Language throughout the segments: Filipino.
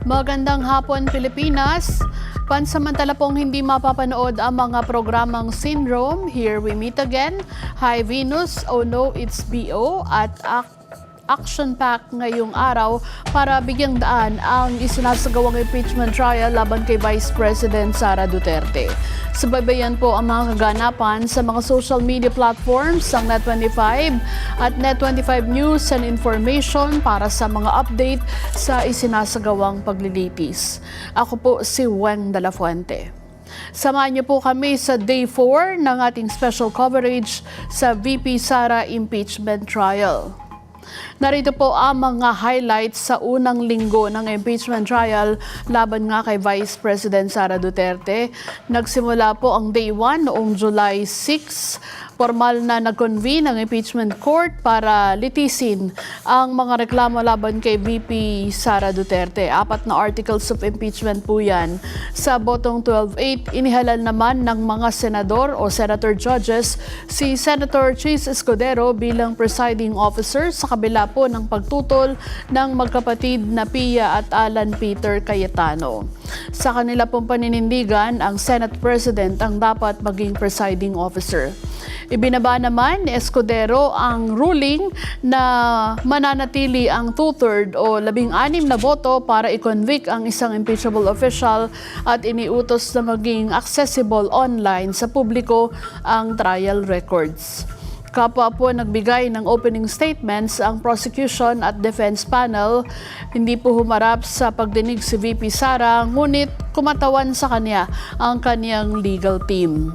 Magandang hapon, Pilipinas. Pansamantala pong hindi mapapanood ang mga programang Syndrome, Here We Meet Again, Hi Venus, Oh No, It's BO at Action Pack ngayong araw para bigyang daan ang isinasagawang impeachment trial laban kay Vice President Sara Duterte. Subaybayan po ang mga kaganapan sa mga social media platforms ng NET25 at NET25 News and Information para sa mga update sa isinasagawang paglilitis. Ako po si Weng de la Fuente. Samahan niyo po kami sa Day 4 ng ating special coverage sa VP Sara impeachment trial. Narito po ang mga highlights sa unang linggo ng impeachment trial laban nga kay Vice President Sara Duterte. Nagsimula po ang Day 1 noong July 6. Formal na nag-convene ang impeachment court para litisin ang mga reklamo laban kay VP Sara Duterte. 4 na articles of impeachment po yan. Sa botong 12-8, inihalal naman ng mga senador o senator judges si Senator Chis Escudero bilang presiding officer sa kabila po ng pagtutol ng magkapatid na Pia at Alan Peter Cayetano. Sa kanila pong paninindigan, ang Senate President ang dapat maging presiding officer. Ibinaba naman ni Escudero ang ruling na mananatili ang 2/3 o 16 na boto para i-convict ang isang impeachable official at iniutos na maging accessible online sa publiko ang trial records. Kapwa po nagbigay ng opening statements ang prosecution at defense panel. Hindi po humarap sa pagdinig si VP Sara, ngunit kumatawan sa kanya ang kaniyang legal team.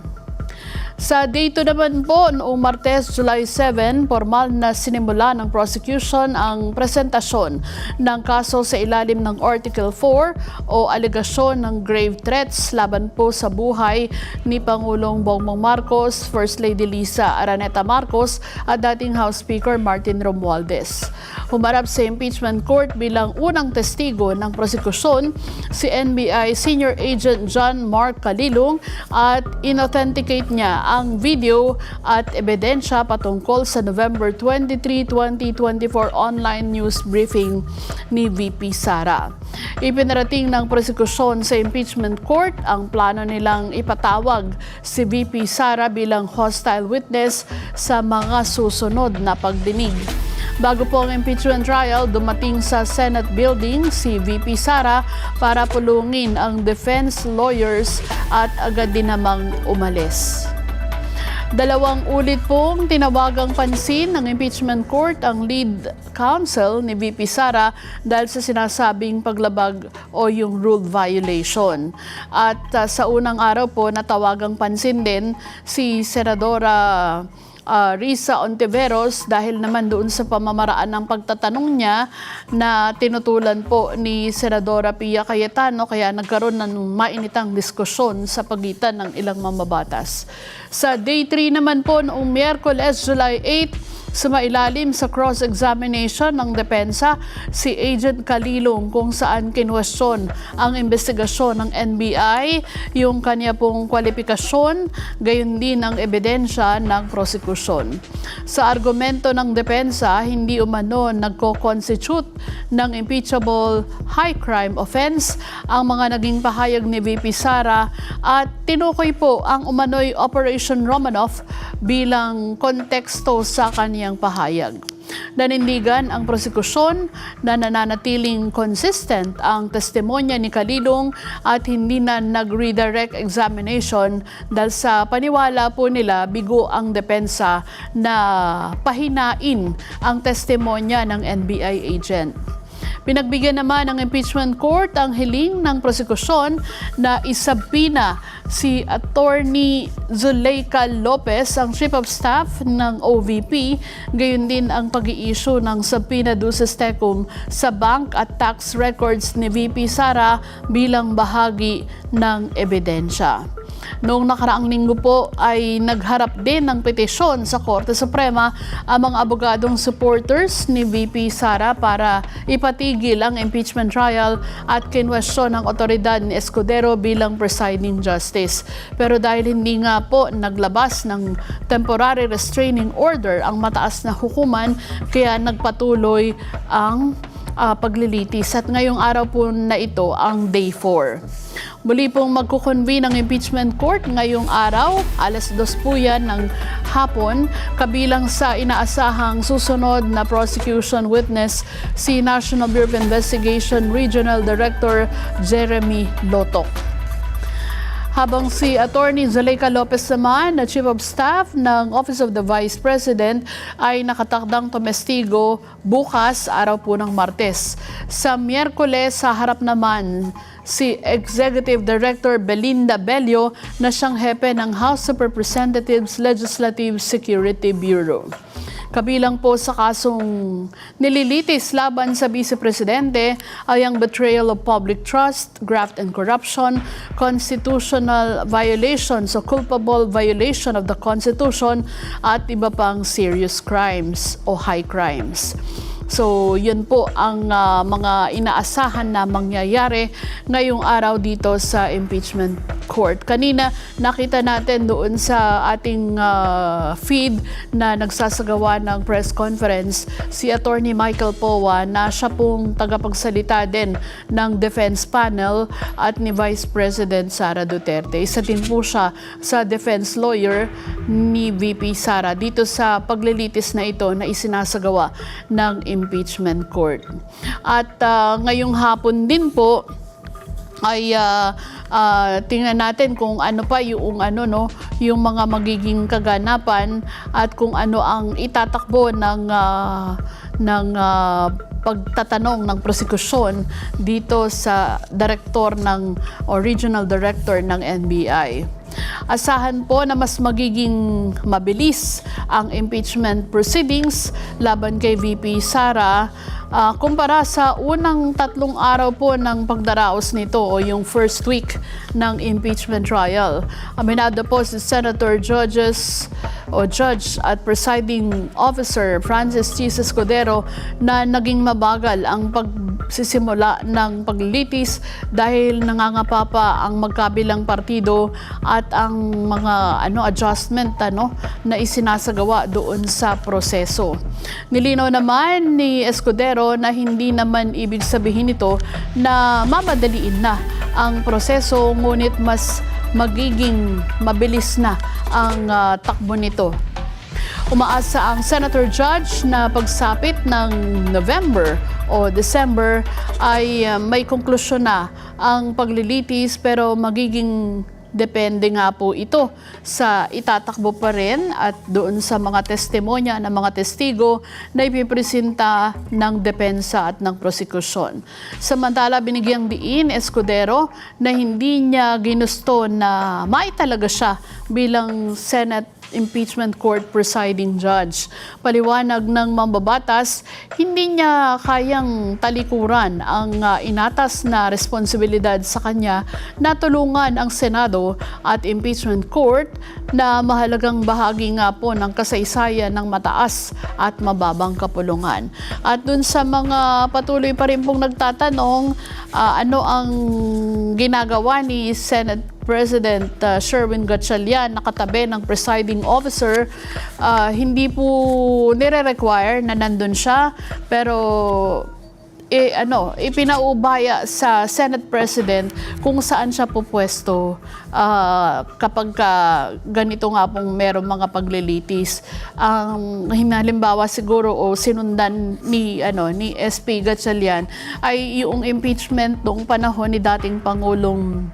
Sa Day 2 naman po, noong Martes, July 7, formal na sinimula ng prosecution ang presentasyon ng kaso sa ilalim ng Article 4 o alegasyon ng grave threats laban po sa buhay ni Pangulong Bongbong Marcos, First Lady Liza Araneta Marcos at dating House Speaker Martin Romualdez. Humarap sa impeachment court bilang unang testigo ng prosekusyon si NBI Senior Agent John Mark Calilong at inauthenticate niya ang video at ebidensya patungkol sa November 23, 2024 online news briefing ni VP Sara. Ipinarating ng prosekusyon sa impeachment court ang plano nilang ipatawag si VP Sara bilang hostile witness sa mga susunod na pagdinig. Bago po ang impeachment trial, dumating sa Senate building si VP Sara para pulungin ang defense lawyers at agad din namang umalis. 2 ulit pong tinawagang pansin ng impeachment court ang lead counsel ni VP Sara dahil sa sinasabing paglabag o yung rule violation. At sa unang araw po natawagang pansin din si Senadora Risa Ontiveros dahil naman doon sa pamamaraan ng pagtatanong niya na tinutulan po ni Senadora Pia Cayetano kaya nagkaroon ng mainitang diskusyon sa pagitan ng ilang mamabatas. Sa Day 3 naman po noong Miyerkules, July 8, sumailalim sa cross-examination ng depensa si Agent Calilong kung saan kinwestiyon ang investigasyon ng NBI, yung kanya pong kwalifikasyon, gayon din ang ebidensya ng prosekusyon. Sa argumento ng depensa, hindi umano nagko-constitute ng impeachable high crime offense ang mga naging pahayag ni VP Sara at tinukoy po ang umano'y Operation Romanov bilang konteksto sa kaniyang pahayag. Nanindigan ang prosekusyon na nananatiling consistent ang testimonya ni Calilong at hindi na nag-redirect examination dahil sa paniwala po nila bigo ang depensa na pahinain ang testimonya ng NBI agent. Pinagbigyan naman ng impeachment court ang hiling ng prosekusyon na isabina si Attorney Zuleika Lopez, ang Chief of Staff ng OVP, gayon din ang pag-i-issue ng subpoena duces tecum sa bank at tax records ni VP Sara bilang bahagi ng ebidensya. Noong nakaraang linggo po ay nagharap din ng petisyon sa Korte Suprema ang mga abogadong supporters ni VP Sara para ipatigil ang impeachment trial at kinwestiyon ng otoridad ni Escudero bilang presiding justice. Pero dahil hindi nga po naglabas ng temporary restraining order ang mataas na hukuman, kaya nagpatuloy ang paglilitis. At ngayong araw po na ito ang Day 4. Muli pong magkukonvene ang impeachment court ngayong araw, alas 2 po yan ng hapon, kabilang sa inaasahang susunod na prosecution witness si National Bureau of Investigation Regional Director Jeremy Lotok. Habang si Attorney Zuleika Lopez naman, na Chief of Staff ng Office of the Vice President, ay nakatakdang tumestigo bukas, araw po ng Martes. Sa Miyerkules, sa harap naman si Executive Director Belinda Bello na siyang hepe ng House of Representatives Legislative Security Bureau. Kabilang po sa kasong nililitis laban sa Vice Presidente ay ang betrayal of public trust, graft and corruption, constitutional violations o culpable violation of the Constitution at iba pang serious crimes o high crimes. So, yun po ang mga inaasahan na mangyayari ngayong araw dito sa impeachment court. Kanina, nakita natin doon sa ating feed na nagsasagawa ng press conference si Attorney Michael Powa na siya pong tagapagsalita din ng defense panel at ni Vice President Sara Duterte. Isa din po siya sa defense lawyer ni VP Sara dito sa paglilitis na ito na isinasagawa ng impeachment court. At ngayong hapon din po ay tingnan natin kung ano pa yung yung mga magiging kaganapan at kung ano ang itatakbo ng pagtatanong ng prosekusyon dito sa director ng original director ng NBI. Asahan po na mas magiging mabilis ang impeachment proceedings laban kay VP Sara kumpara sa unang 3 araw po ng pagdaraos nito o yung first week ng impeachment trial. Aminado po si Senator Judge at Presiding Officer Francis Chis Escudero na naging mabagal ang pagsisimula ng paglilitis dahil nangangapa pa ang magkabilang partido at ang mga adjustment na isinasagawa doon sa proseso. Nilinaw naman ni Escudero na hindi naman ibig sabihin ito na mamadaliin na ang proseso, ngunit mas magiging mabilis na ang takbo nito. Umaasa ang Senator Judge na pagsapit ng November o December ay may konklusyon na ang paglilitis, pero magiging depende nga po ito sa itatakbo pa rin at doon sa mga testimonya ng mga testigo na ipipresenta ng depensa at ng prosekusyon. Samantala, binigyang diin Escudero na hindi niya ginusto na maitalaga siya bilang Senate Impeachment Court presiding judge. Paliwanag ng mambabatas, hindi niya kayang talikuran ang inatas na responsibilidad sa kanya na tulungan ang Senado at Impeachment Court na mahalagang bahagi nga po ng kasaysayan ng mataas at mababang kapulungan. At dun sa mga patuloy pa rin pong nagtatanong, ano ang ginagawa ni Senate President Sherwin Gatchalian, nakatabi ng presiding officer, hindi po nire-require na nandun siya, pero ipinaubaya sa Senate President kung saan siya pupwesto kapag ganito nga pong merong mga paglilitis. Ang halimbawa siguro o sinundan ni SP Gatchalian ay yung impeachment noong panahon ni dating Pangulong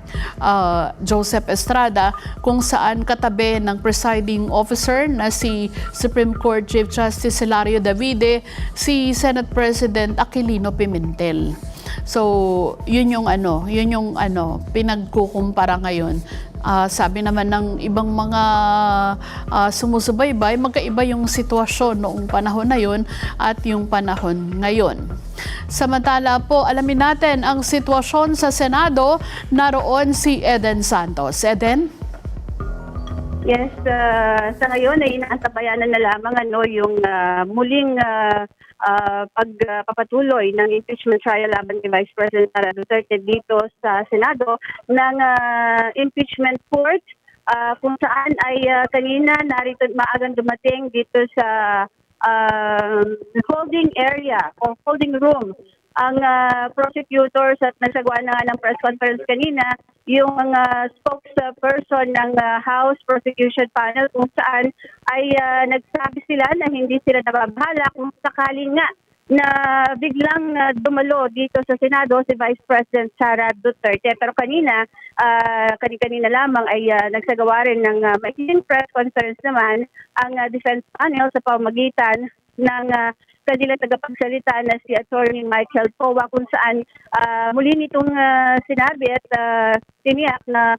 Joseph Estrada, kung saan katabi ng presiding officer na si Supreme Court Chief Justice Hilario Davide si Senate President Aquilino Pimentel. So, yun yung pinagkukumpara ngayon. Sabi naman ng ibang mga sumusubaybay, magkaiba yung sitwasyon noong panahon na yun at yung panahon ngayon. Samantala po, alamin natin ang sitwasyon sa Senado. Naroon si Eden Santos. Eden? Yes, sa ngayon ay inaasabayanan na lamang yung muling pagpapatuloy ng impeachment trial laban kay Vice President Sara Duterte dito sa Senado ng impeachment court, kung saan ay kanina narito maagang dumating dito sa holding area o holding room ang prosecutors at nagsagawa na nga ng press conference kanina yung mga spokesperson ng House Prosecution Panel kung saan ay nagsabi sila na hindi sila nababahala kung sakaling nga na biglang dumalo dito sa Senado si Vice President Sara Duterte. Pero kanina lamang ay nagsagawa rin ng maikling press conference naman ang defense panel sa pamamagitan ng kanilang tagapagsalita na si Attorney Michael Powa kung saan muli nitong sinabi at tiniyak na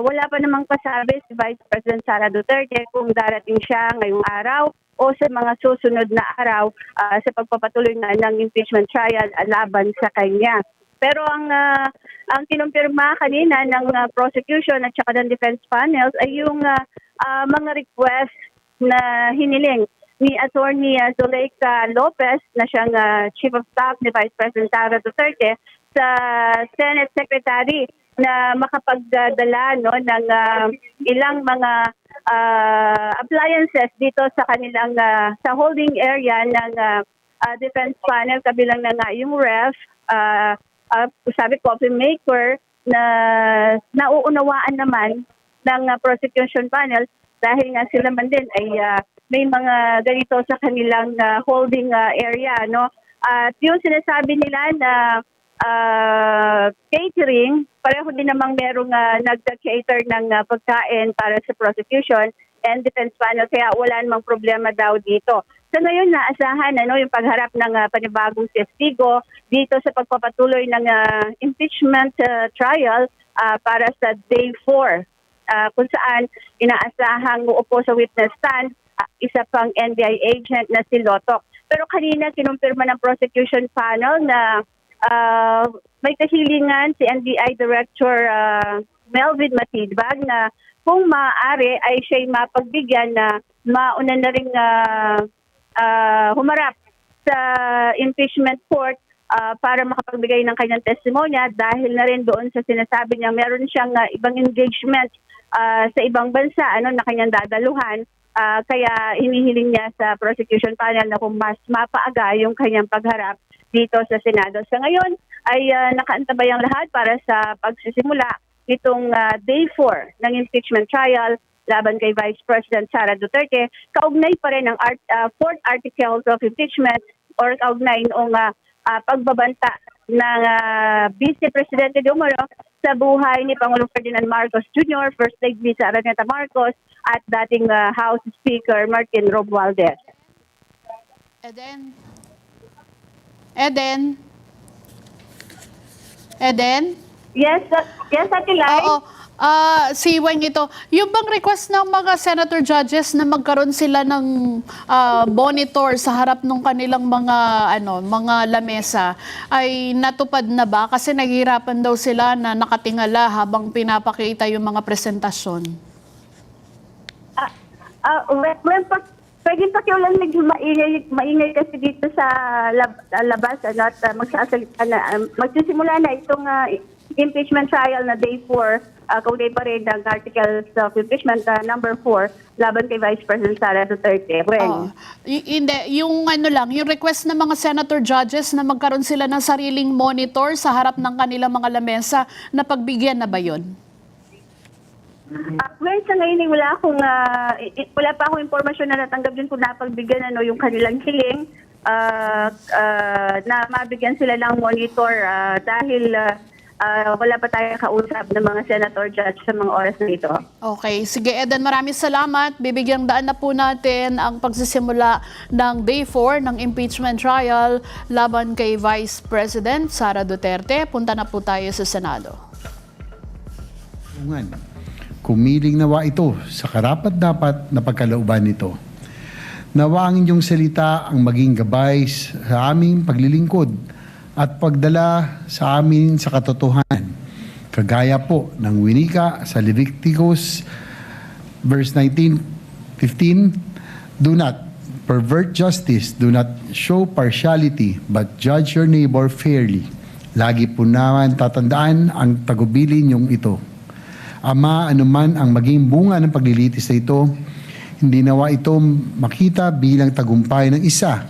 wala pa namang pasabi si Vice President Sara Duterte kung darating siya ngayong araw o sa mga susunod na araw sa pagpapatuloy na ng impeachment trial laban sa kanya. Pero ang kinumpirma kanina ng prosecution at saka ng defense panels ay yung mga request na hiniling ni Attorney Zuleika Lopez na siyang Chief of Staff ni Vice President Sara Duterte sa Senate Secretary na makapagdala ng ilang mga appliances dito sa kanilang sa holding area ng defense panel, kabilang na nga yung ref, sabi coffee maker na nauunawaan naman ng prosecution panel dahil nga sila man din ay may mga ganito sa kanilang holding area, no? At yung sinasabi nila na catering, pareho din namang merong nagka-cater ng pagkain para sa prosecution and defense panel, kaya wala namang problema daw dito. So ngayon naasahan yung pagharap ng panibagong testigo dito sa pagpapatuloy ng impeachment trial para sa day 4. Kung saan inaasahang uupo sa witness stand isa pang NBI agent na si Lotok. Pero kanina kinumpirma ng prosecution panel na may kahilingan si NBI Director Melvin Matidbag na kung maaari ay siya'y mapagbigyan na mauna na rin humarap sa impeachment court para makapagbigay ng kanyang testimonya dahil na rin doon sa sinasabi niya meron siyang ibang engagement sa ibang bansa na kanyang dadaluhan. Kaya hinihiling niya sa prosecution panel na kung mas mapaaga yung kanyang pagharap dito sa Senado. Sa ngayon ay nakaantabay ang lahat para sa pagsisimula nitong day 4 ng impeachment trial laban kay Vice President Sara Duterte. Kaugnay pa rin ang 4th Article of Impeachment or kaugnay noong pagbabanta ng Vice Presidente Dumalo sa buhay ni Pangulong Ferdinand Marcos Jr., First Lady Sara Marcos, at dating House Speaker Martin Romualdez. Eden? Yes, Ate Lai. Oo. Si Weng ito, yung bang request ng mga senator judges na magkaroon sila ng monitor sa harap ng kanilang mga lamesa ay natupad na ba? Kasi naghihirapan daw sila na nakatingala habang pinapakita yung mga presentasyon. Pwede pakiulan medyo maingay kasi dito sa labas at magsasalita na magsisimula na itong impeachment trial na day 4. Kaugnay pa rin ng Articles of Impeachment number 4 laban kay Vice President Sara Duterte. Hindi, yung yung request ng mga senator judges na magkaroon sila ng sariling monitor sa harap ng kanilang mga lamesa, na pagbigyan na ba yun? Sa ngayon wala pa akong impormasyon na natanggap din kung napagbigyan yung kanilang hiling na mabigyan sila ng monitor dahil wala pa tayong kausap ng mga senator judge sa mga oras na ito. Okay. Sige, Eden, maraming salamat. Bibigyang daan na po natin ang pagsisimula ng Day 4 ng impeachment trial laban kay Vice President Sara Duterte. Punta na po tayo sa Senado. Kumiling nawa ito sa karapat-dapat na pagkalooban nito. Nawa ang inyong salita ang maging gabay sa aming paglilingkod at pagdala sa amin sa katotohanan. Kagaya po ng winika sa Leviticus verse 19:15, do not pervert justice, do not show partiality, but judge your neighbor fairly. Lagi po naman tatandaan ang tagubilin niyong ito. Ama, anuman ang maging bunga ng paglilitis na ito, hindi nawa ito makita bilang tagumpay ng isa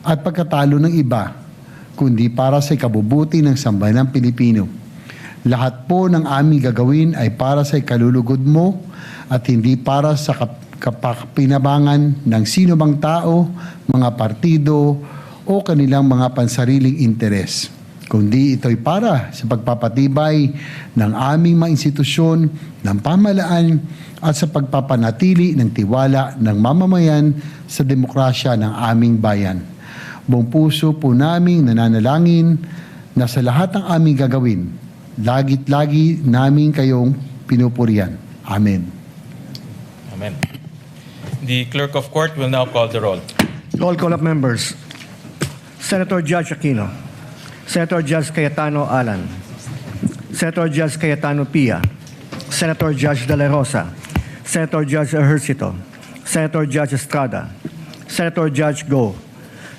at pagkatalo ng iba, kundi para sa ikabubuti ng sambayanang Pilipino. Lahat po ng aming gagawin ay para sa ikalulugod mo at hindi para sa kapakinabangan ng sino bang tao, mga partido o kanilang mga pansariling interes, kundi ito'y para sa pagpapatibay ng aming mga institusyon ng pamahalaan at sa pagpapanatili ng tiwala ng mamamayan sa demokrasya ng aming bayan. Buong puso po naming nananalangin na sa lahat ng aming gagawin, lagi namin kayong pinupurihan. Amen. Amen. The clerk of court will now call the roll. Roll call of members. Senator Judge Aquino. Senator Judge Cayetano Alan. Senator Judge Cayetano Pia. Senator Judge De La Rosa. Senator Judge Ejercito. Senator Judge Estrada. Senator Judge Go.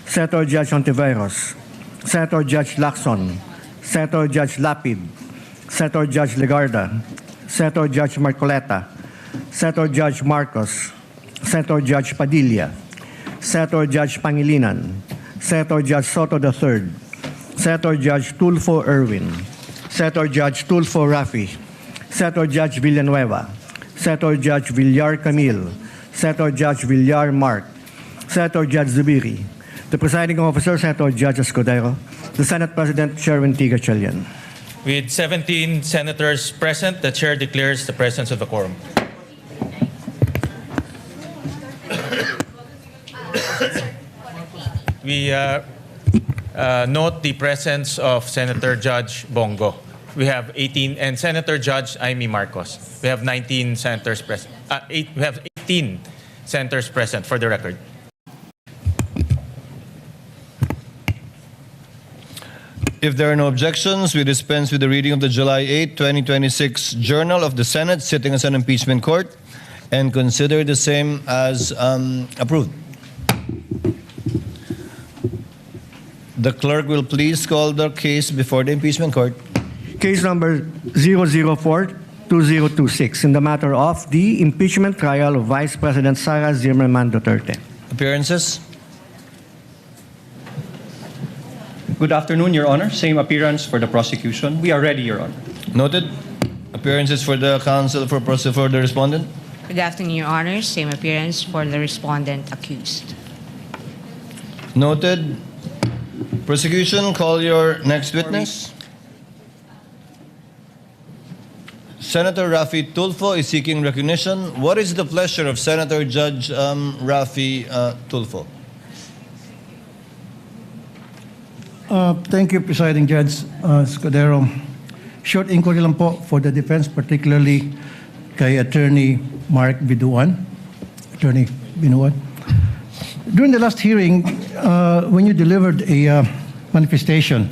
Senator Judge Ontiveros. Senator Judge Lacson. Senator Judge Lapid. Senator Judge Legarda. Senator Judge Marcoleta. Senator Judge Marcos. Senator Judge Padilla. Senator Judge Pangilinan. Senator Judge Soto III. Senator Judge Tulfo Erwin. Senator Judge Tulfo Rafi. Senator Judge Villanueva. Senator Judge Villar Camille. Senator Judge Villar Mark. Senator Judge Zubiri. The presiding officer, Senator Judge Escudero. The Senate President, Sherwin T. Gatchalian. With 17 senators present, the chair declares the presence of the quorum. We note the presence of Senator Judge Bongo. We have 18, and Senator Judge Amy Marcos. We have 19 senators present. We have 18 senators present for the record. If there are no objections, we dispense with the reading of the July 8, 2026 Journal of the Senate sitting as an impeachment court and consider the same as approved. The clerk will please call the case before the impeachment court. Case number 004-2026 in the matter of the impeachment trial of Vice President Sara Zimmerman Duterte. Appearances? Good afternoon, Your Honor. Same appearance for the prosecution. We are ready, Your Honor. Noted. Appearances for the counsel for the respondent? Good afternoon, Your Honor. Same appearance for the respondent accused. Noted. Prosecution, call your next witness. Senator Rafi Tulfo is seeking recognition. What is the pleasure of Senator Judge Rafi Tulfo? Thank you, Presiding Judge Escudero. Short inquiry lang po for the defense, particularly kay Attorney Mark Biduan. Attorney Binuan. During the last hearing, when you delivered a manifestation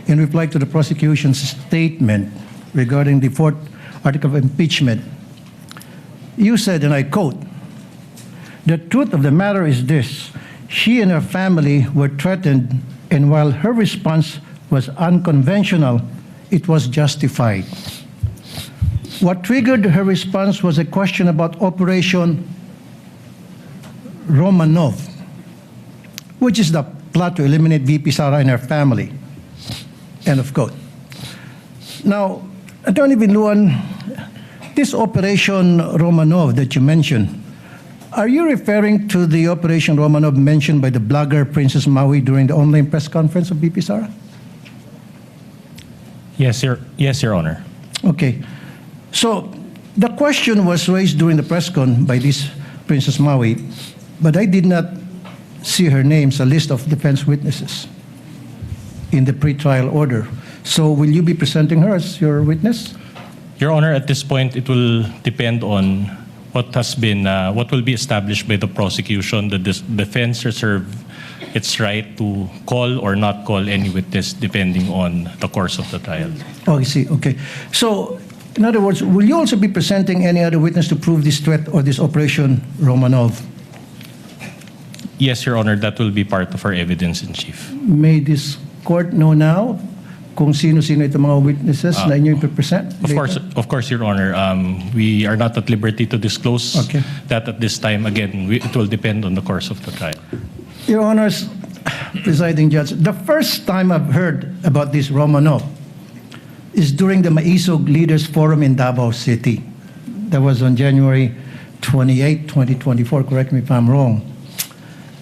in reply to the prosecution's statement regarding the fourth article of impeachment, you said, and I quote, "The truth of the matter is this: she and her family were threatened, and while her response was unconventional, it was justified. What triggered her response was a question about Operation Romanov, which is the plot to eliminate VP Sara and her family." End of quote. Now, Attorney Binluan, this Operation Romanov that you mentioned, are you referring to the Operation Romanov mentioned by the blogger Princess Maui during the online press conference of VP Sara? Yes, Your Honor. Okay. So the question was raised during the press con by this Princess Maui, but I did not see her name sa list of defense witnesses in the pretrial order. So will you be presenting her as your witness? Your Honor, at this point, it will depend on what will be established by the prosecution. The defense reserve its right to call or not call any witness depending on the course of the trial. Oh, I see. Okay. So, in other words, will you also be presenting any other witness to prove this threat or this Operation Romanov? Yes, Your Honor, that will be part of our evidence in chief. May this court know now kung sino-sino itong mga witnesses na inyo i-present? Of course, Your Honor. We are not at liberty to disclose Okay. that at this time. Again, it will depend on the course of the trial. Your Honors, Presiding Judge, the first time I've heard about this Romanov is during the Maisog Leaders Forum in Davao City. That was on January 28, 2024. Correct me if I'm wrong.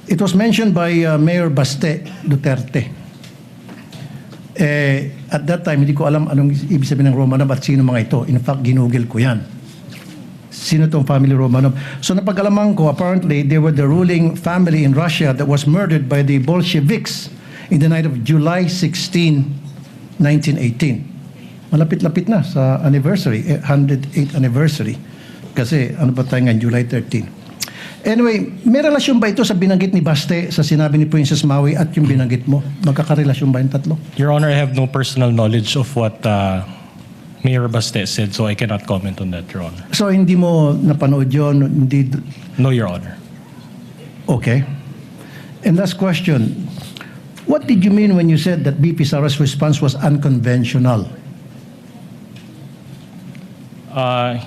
It was mentioned by Mayor Baste Duterte. At that time, hindi ko alam anong ibig sabihin ng Romanov at sino mga ito. In fact, ginugil ko yan. Sino itong family Romanov? So napag-alaman ko, apparently, they were the ruling family in Russia that was murdered by the Bolsheviks in the night of July 16, 1918. Malapit-lapit na sa anniversary, 108th anniversary. Kasi ano ba tayo ngayon, July 13. Anyway, may relasyon ba ito sa binanggit ni Baste sa sinabi ni Princess Maui at yung binanggit mo? Magkakarelasyon ba yung tatlo? Your Honor, I have no personal knowledge of what Mayor Baste said, so I cannot comment on that, Your Honor. So hindi mo napanood yun? Hindi... No, Your Honor. Okay. And last question. What did you mean when you said that BP Sara's response was unconventional?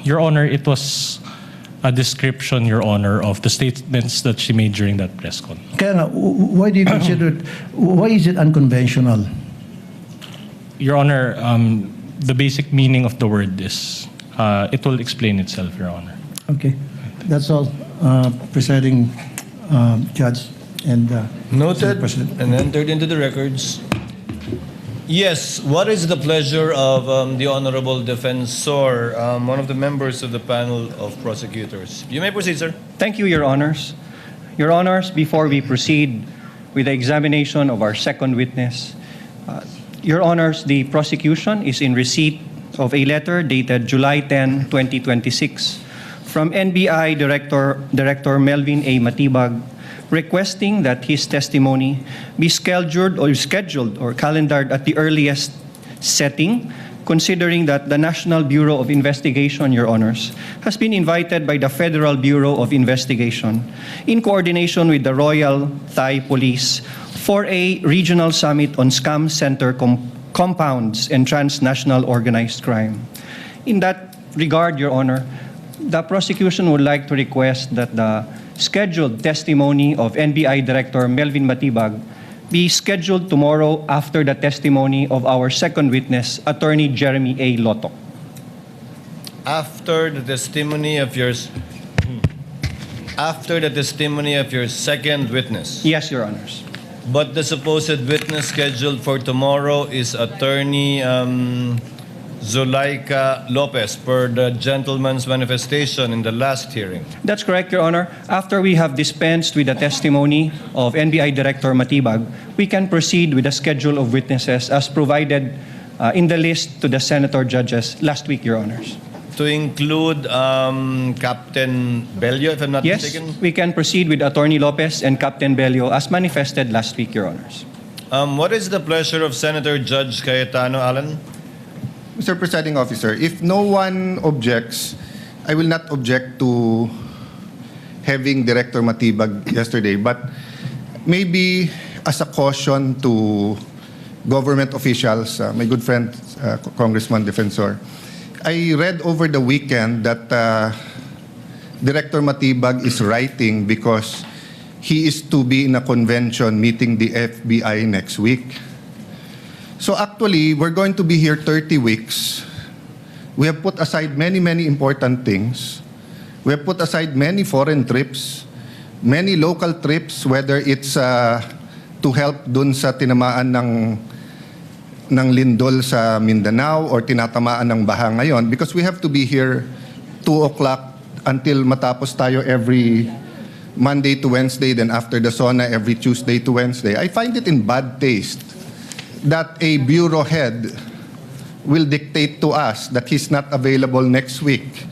Your Honor, it was a description, Your Honor, of the statements that she made during that press con. Kaya nga, why do you consider it, why is it unconventional? Your Honor, the basic meaning of the word is, it will explain itself, Your Honor. Okay. That's all, Presiding Judge and Noted President. and entered into the records. Yes, what is the pleasure of the Honorable Defensor, one of the members of the panel of prosecutors? You may proceed, sir. Thank you, Your Honors. Your Honors, before we proceed with the examination of our second witness, Your Honors, the prosecution is in receipt of a letter dated July 10, 2026 from NBI Director Melvin A. Matibag, requesting that his testimony be scheduled or calendared at the earliest setting, considering that the National Bureau of Investigation, Your Honors, has been invited by the Federal Bureau of Investigation in coordination with the Royal Thai Police for a regional summit on scam center compounds and transnational organized crime. In that regard, Your Honor, the prosecution would like to request that the scheduled testimony of NBI Director Melvin Matibag be scheduled tomorrow after the testimony of our second witness, Attorney Jeremy A. Lotok. After the testimony of your second witness. Yes, Your Honors. But the supposed witness scheduled for tomorrow is Attorney Zulaika Lopez per the gentleman's manifestation in the last hearing. That's correct, Your Honor. After we have dispensed with the testimony of NBI Director Matibag, we can proceed with the schedule of witnesses as provided in the list to the Senator judges last week, Your Honors. To include Captain Bello, if I'm not Yes, mistaken? we can proceed with Attorney Lopez and Captain Bello as manifested last week, Your Honors. What is the pleasure of Senator Judge Cayetano Alan? Mr. Presiding Officer, if no one objects, I will not object to having Director Matibag yesterday, but maybe as a caution to government officials, my good friend, Congressman Defensor, I read over the weekend that Director Matibag is writing because he is to be in a convention meeting the FBI next week. So actually, we're going to be here 30 weeks. We have put aside many, many important things. We have put aside many foreign trips, many local trips, whether it's to help dun sa tinamaan ng lindol sa Mindanao or tinatamaan ng baha ngayon, because we have to be here 2 o'clock until matapos tayo every Monday to Wednesday, then after the SONA every Tuesday to Wednesday. I find it in bad taste that a bureau head will dictate to us that he's not available next week.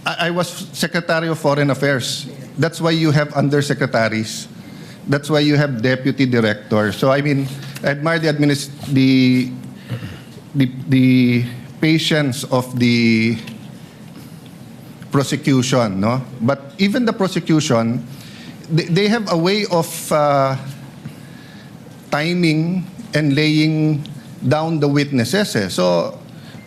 I was Secretary of Foreign Affairs. That's why you have undersecretaries. That's why you have deputy directors. So I mean, I admire the patience of the prosecution, no? But even the prosecution, they have a way of timing and laying down the witnesses. So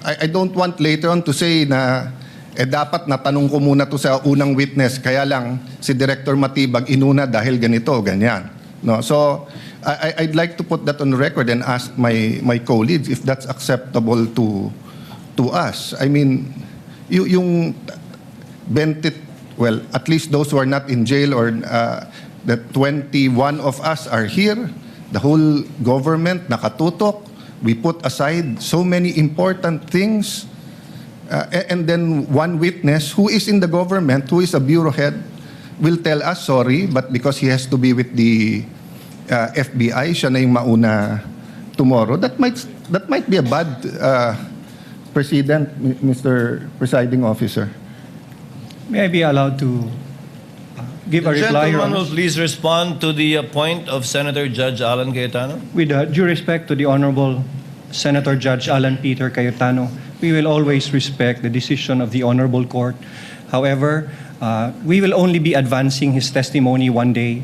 I don't want later on to say na dapat natanong ko muna to sa unang witness, kaya lang si Director Matibag inuna dahil ganito, ganyan. No, so I'd like to put that on record and ask my colleagues if that's acceptable to us. I mean, yung 20, well, at least those who are not in jail or the 21 of us are here. The whole government nakatutok. We put aside so many important things. And then one witness who is in the government, who is a bureau head, will tell us sorry, but because he has to be with the FBI, siya na yung mauna tomorrow. That might be a bad precedent, Mr. Presiding Officer. May I be allowed to give a The reply, Your gentleman will Honor? please respond to the point of Senator Judge Alan Cayetano. With due respect to the Honorable Senator Judge Alan Peter Cayetano, we will always respect the decision of the Honorable Court. However, we will only be advancing his testimony one day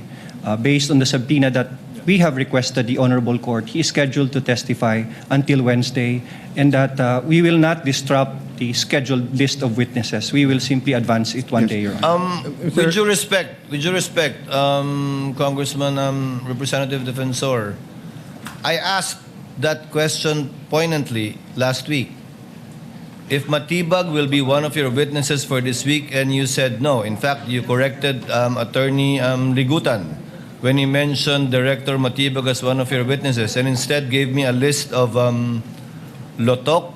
based on the subpoena that we have requested the Honorable Court. He is scheduled to testify until Wednesday, and that we will not disrupt the scheduled list of witnesses. We will simply advance it one day, Your Honor. With due respect, Congressman, Representative Defensor, I asked that question poignantly last week. If Matibag will be one of your witnesses for this week, and you said no. In fact, you corrected Attorney Ligutan when he mentioned Director Matibag as one of your witnesses, and instead gave me a list of Lotok,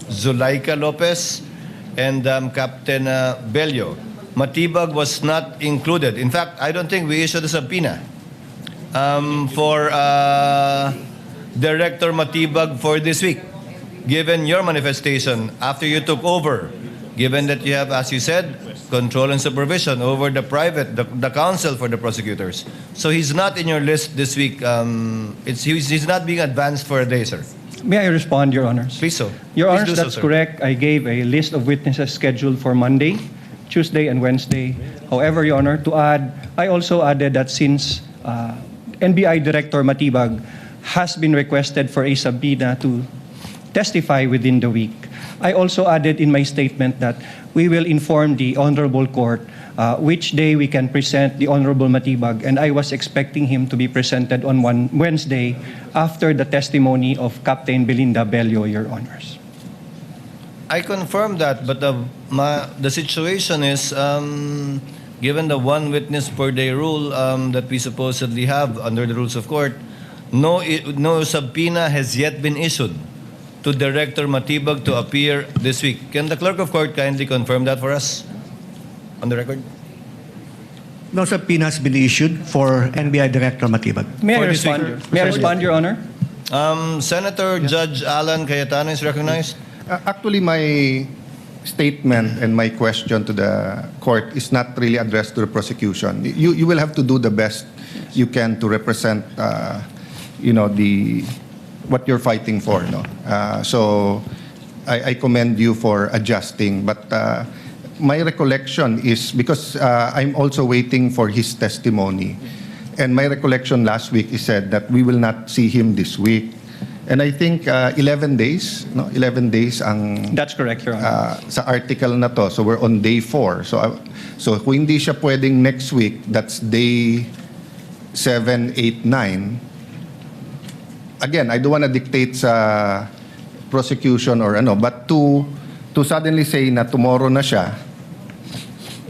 Zulaika Lopez, and Captain Bello. Matibag was not included. In fact, I don't think we issued a subpoena for Director Matibag for this week, given your manifestation after you took over, given that you have, as you said, control and supervision over the the counsel for the prosecutors. So he's not in your list this week. He's not being advanced for a day, sir. May I respond, Your Honors? Please so. Your Please Honors, do so, that's sir. correct. I gave a list of witnesses scheduled for Monday, Tuesday, and Wednesday. However, Your Honor, to add, I also added that since NBI Director Matibag has been requested for a subpoena to testify within the week, I also added in my statement that we will inform the Honorable Court which day we can present the Honorable Matibag, and I was expecting him to be presented on Wednesday after the testimony of Captain Belinda Bello, Your Honors. I confirm that, but the situation is, given the one witness per day rule that we supposedly have under the rules of court, no subpoena has yet been issued to Director Matibag to appear this week. Can the Clerk of Court kindly confirm that for us on the record? No subpoena has been issued for NBI Director Matibag. May For I this respond? week. May I respond, Your Honor? Senator Judge Alan Cayetano is recognized. Actually, my statement and my question to the court is not really addressed to the prosecution. You will have to do the best you can to represent, what you're fighting for. No? So I commend you for adjusting. But my recollection is, because I'm also waiting for his testimony, and my recollection last week is said that we will not see him this week. And I think 11 days, no? 11 days ang That's correct, Your Honor. sa article na to. So we're on day 4. So kung hindi siya pwedeng next week, that's day 7, 8, 9. Again, I don't want to dictate sa prosecution or ano, but to suddenly say na tomorrow na siya,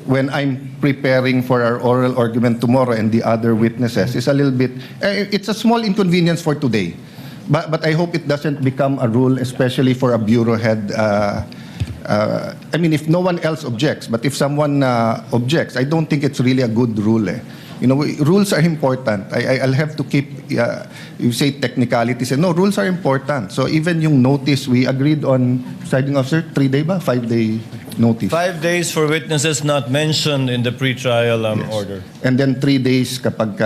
when I'm preparing for our oral argument tomorrow and the other witnesses, is a little bit, it's a small inconvenience for today. But I hope it doesn't become a rule, especially for a bureau head. I mean, if no one else objects, but if someone objects, I don't think it's really a good rule. Rules are important. I'll have to keep, you say technicalities. No, rules are important. So even yung notice, we agreed on, presiding officer, 3-day ba? 5-day notice. 5 days for witnesses not mentioned in the pretrial order. And then 3 days kapag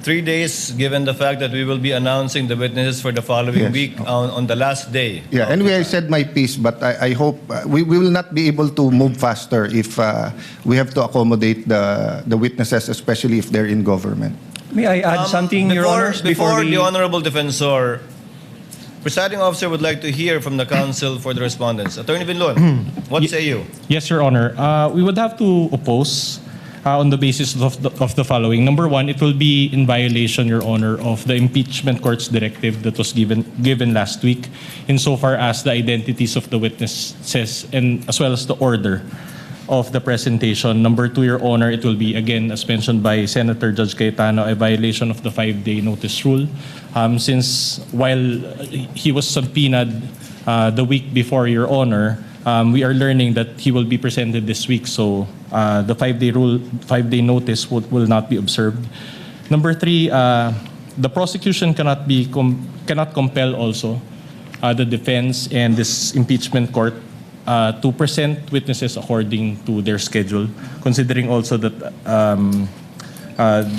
3 days, given the fact that we will be announcing the witnesses for the following Yes. week on the last day. Yeah, anyway, I said my piece, but I hope we will not be able to move faster if we have to accommodate the witnesses, especially if they're in government. May I add something, Your Honors, Before we... the Honorable Defensor, presiding officer would like to hear from the counsel for the respondents. Attorney Binlon, what say you? Yes, Your Honor. We would have to oppose on the basis of the following. Number one, it will be in violation, Your Honor, of the impeachment court's directive that was given last week, insofar as the identities of the witnesses and as well as the order of the presentation. Number two, Your Honor, it will be, again, as mentioned by Senator Judge Cayetano, a violation of the 5-day notice rule. Since while he was subpoenaed the week before, Your Honor, we are learning that he will be presented this week, so the 5-day notice will not be observed. Number three, the prosecution cannot compel also the defense and this impeachment court to present witnesses according to their schedule, considering also that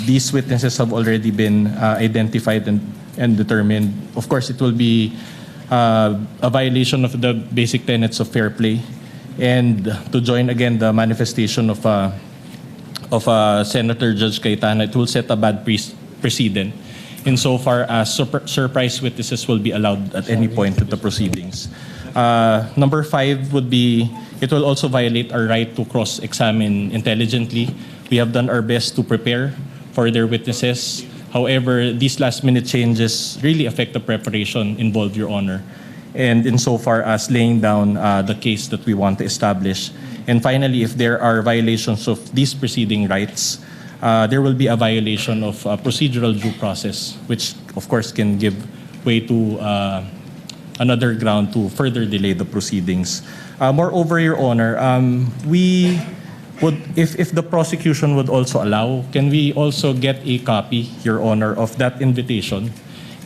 these witnesses have already been identified and determined. Of course, it will be a violation of the basic tenets of fair play, and to join again the manifestation of Senator Judge Cayetano, it will set a bad precedent insofar as surprise witnesses will be allowed at any point of the proceedings. Number five would be, it will also violate our right to cross-examine intelligently. We have done our best to prepare for their witnesses. However, these last-minute changes really affect the preparation involved, Your Honor, and insofar as laying down the case that we want to establish. And finally, if there are violations of these proceeding rights, there will be a violation of procedural due process, which of course can give way to another ground to further delay the proceedings. Moreover, Your Honor, we would, if the prosecution would also allow, can we also get a copy, Your Honor, of that invitation,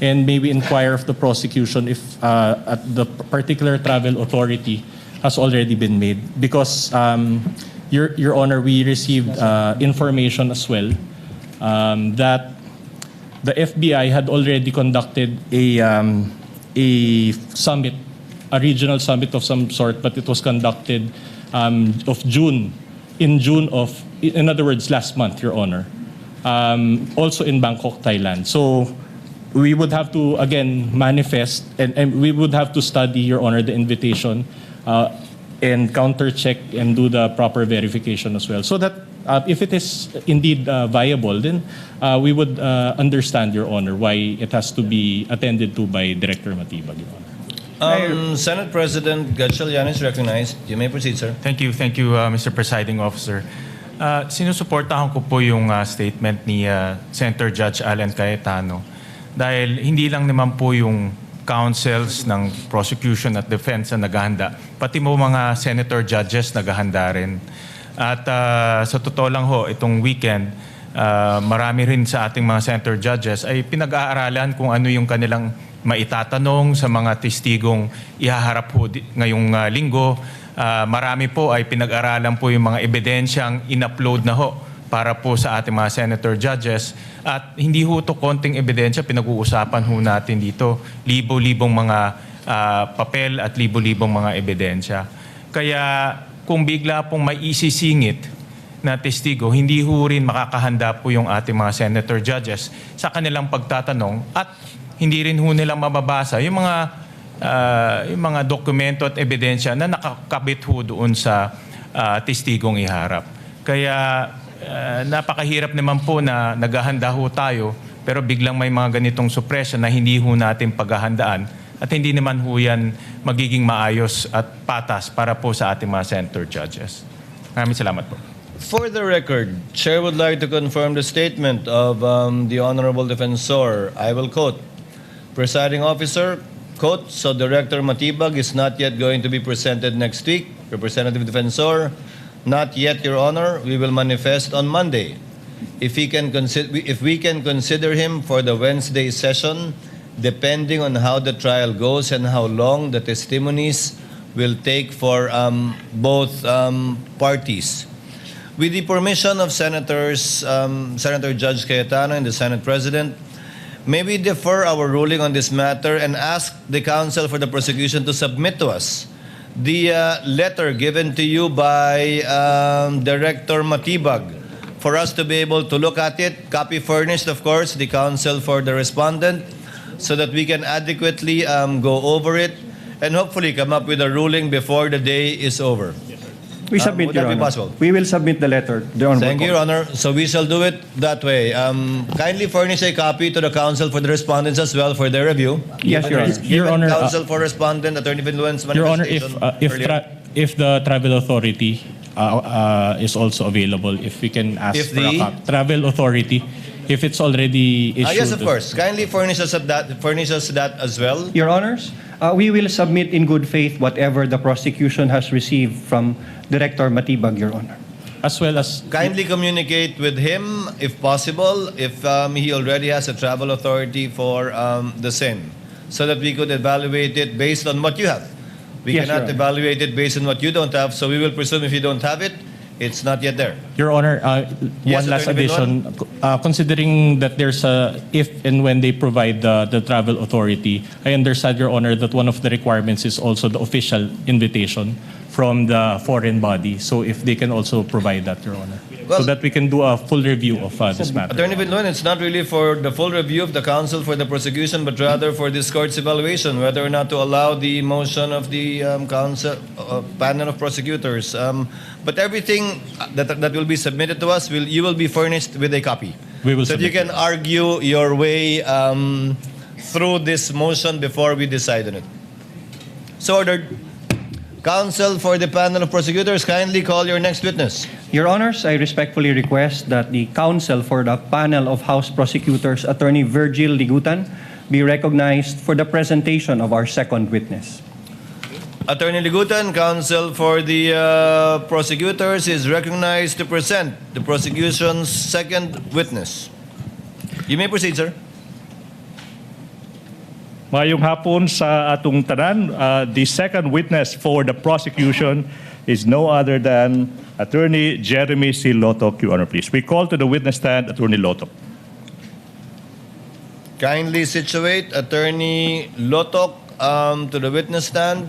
and maybe inquire of the prosecution if at the particular travel authority has already been made? Because, Your Honor, we received information as well that the FBI had already conducted a summit, a regional summit of some sort, but it was conducted in other words, last month, Your Honor, also in Bangkok, Thailand. So we would have to, again, manifest, and we would have to study, Your Honor, the invitation and counter-check and do the proper verification as well. So that if it is indeed viable, then we would understand, Your Honor, why it has to be attended to by Director Matibag, Your Honor. Senate President Gatchalian is recognized. You may proceed, sir. Thank you, Mr. Presiding Officer. Sinusuportahan ko po yung statement ni Senator Judge Alan Cayetano dahil hindi lang naman po yung counsels ng prosecution at defense na naghahanda, pati mo mga senator judges naghahanda rin. At sa totoo lang ho, itong weekend, marami rin sa ating mga senator judges ay pinag-aaralan kung ano yung kanilang maitatanong sa mga testigong ihaharap ho ngayong linggo. Marami po ay pinag-aralan po yung mga ebidensyang in-upload na ho para po sa ating mga senator judges. At hindi ho ito konting ebidensya, pinag-uusapan ho natin dito. Libo-libong mga papel at libo-libong mga ebidensya. Kaya kung bigla pong may isisingit na testigo, hindi ho rin makakahanda po yung ating mga senator judges sa kanilang pagtatanong at hindi rin ho nilang mababasa yung mga dokumento at ebidensya na nakakabit ho doon sa testigong iharap. Kaya napakahirap naman po na naghahanda ho tayo pero biglang may mga ganitong suppression na hindi ho natin paghahandaan at hindi naman ho yan magiging maayos at patas para po sa ating mga senator judges. Maraming salamat po. For the record, Chair would like to confirm the statement of the Honorable Defensor. I will quote, Presiding Officer, quote, so Director Matibag is not yet going to be presented next week. Representative Defensor, not yet, Your Honor. We will manifest on Monday. If we can consider him for the Wednesday session, depending on how the trial goes and how long the testimonies will take for both parties. With the permission of Senators, Senator Judge Cayetano and the Senate President, may we defer our ruling on this matter and ask the counsel for the prosecution to submit to us the letter given to you by Director Matibag for us to be able to look at it, copy furnished, of course, the counsel for the respondent, so that we can adequately go over it and hopefully come up with a ruling before the day is over. We submit, Would Your that be Honor. possible? We will submit the letter. The Honorable Thank you, Court. Your Honor. So we shall do it that way. Kindly furnish a copy to the counsel for the respondents as well for their review. Yes, Your Honor. Given Your Honor, counsel for respondent, Attorney Vinluen's Your Honor, manifestation earlier. if the travel authority is also available, if we can ask If for a the- travel authority, if it's already issued. Yes, of course. Kindly furnish us that as well. Your Honors, we will submit in good faith whatever the prosecution has received from Director Matibag, Your Honor. As well as Kindly communicate with him, if possible, if he already has a travel authority for the same, so that we could evaluate it based on what you have. We Yes, Your cannot Honor. evaluate it based on what you don't have, so we will presume if you don't have it, it's not yet there. Your Honor, Yes, one last Attorney addition. Considering that there's if and when they provide the travel authority, I understand, Your Honor, that one of the requirements is also the official invitation from the foreign body. So if they can also provide that, Your Honor, Well- so that we can do a full review of this matter. Attorney Vinluen, it's not really for the full review of the counsel for the prosecution, but rather for this court's evaluation, whether or not to allow the motion of the counsel panel of prosecutors. But everything that will be submitted to us, you will be furnished with a copy. We will so that you submit can argue your way through this motion before we decide on it. So ordered. Counsel for the panel of prosecutors, kindly call your next witness. Your Honors, I respectfully request that the counsel for the panel of House Prosecutors, Attorney Virgil Ligutan, be recognized for the presentation of our second witness. Attorney Ligutan, counsel for the prosecutors, is recognized to present the prosecution's second witness. You may proceed, sir. Mayong hapon sa atong tanan, the second witness for the prosecution is no other than Attorney Jeremy C. Lotok, Your Honor, please. We call to the witness stand Attorney Lotok. Kindly situate Attorney Lotok to the witness stand.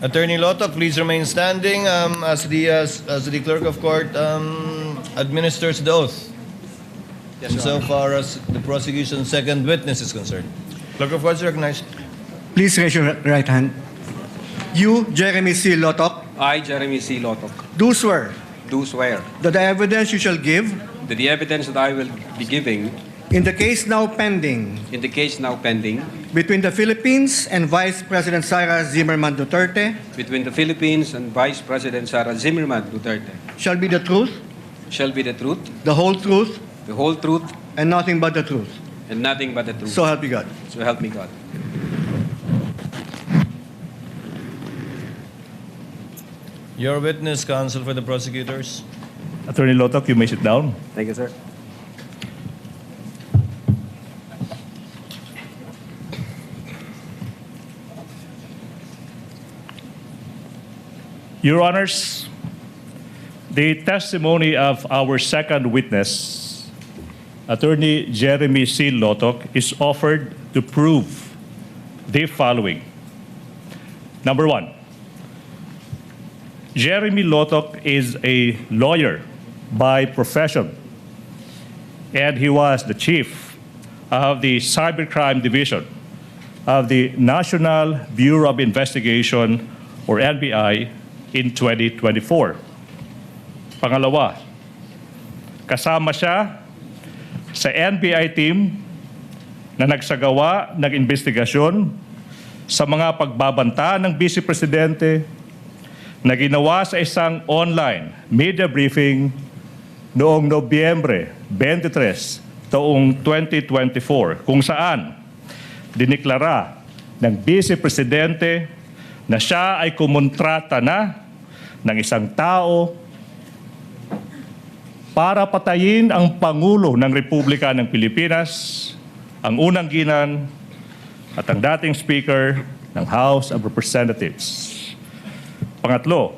Attorney Lotok, please remain standing as the clerk of court administers the oath. So far as the prosecution's second witness is concerned. Clerk of court is recognized. Please raise your right hand. You, Jeremy C. Lotok, I, Jeremy C. Lotok, do swear do swear that the evidence you shall give that the evidence that I will be giving in the case now pending in the case now pending between the Philippines and Vice President Sara Zimmerman Duterte between the Philippines and Vice President Sara Zimmerman Duterte shall be the truth, shall be the truth, the whole truth, the whole truth, and nothing but the truth. and nothing but the truth. So help you God. So help me God. Your witness, counsel for the prosecutors. Attorney Lotok, you may sit down. Thank you, sir. Your Honors, the testimony of our second witness, Attorney Jeremy C. Lotok, is offered to prove the following. Number one, Jeremy Lotok is a lawyer by profession, and he was the chief of the Cybercrime Division of the National Bureau of Investigation, or NBI, in 2024. Pangalawa, kasama siya sa NBI team na nagsagawa ng investigasyon sa mga pagbabanta ng Vice Presidente na ginawa sa isang online media briefing noong Nobyembre 23, taong 2024, kung saan diniklara ng Vice Presidente na siya ay kumontrata na ng isang tao para patayin ang Pangulo ng Republika ng Pilipinas, ang unang ginang at ang dating Speaker ng House of Representatives. Pangatlo,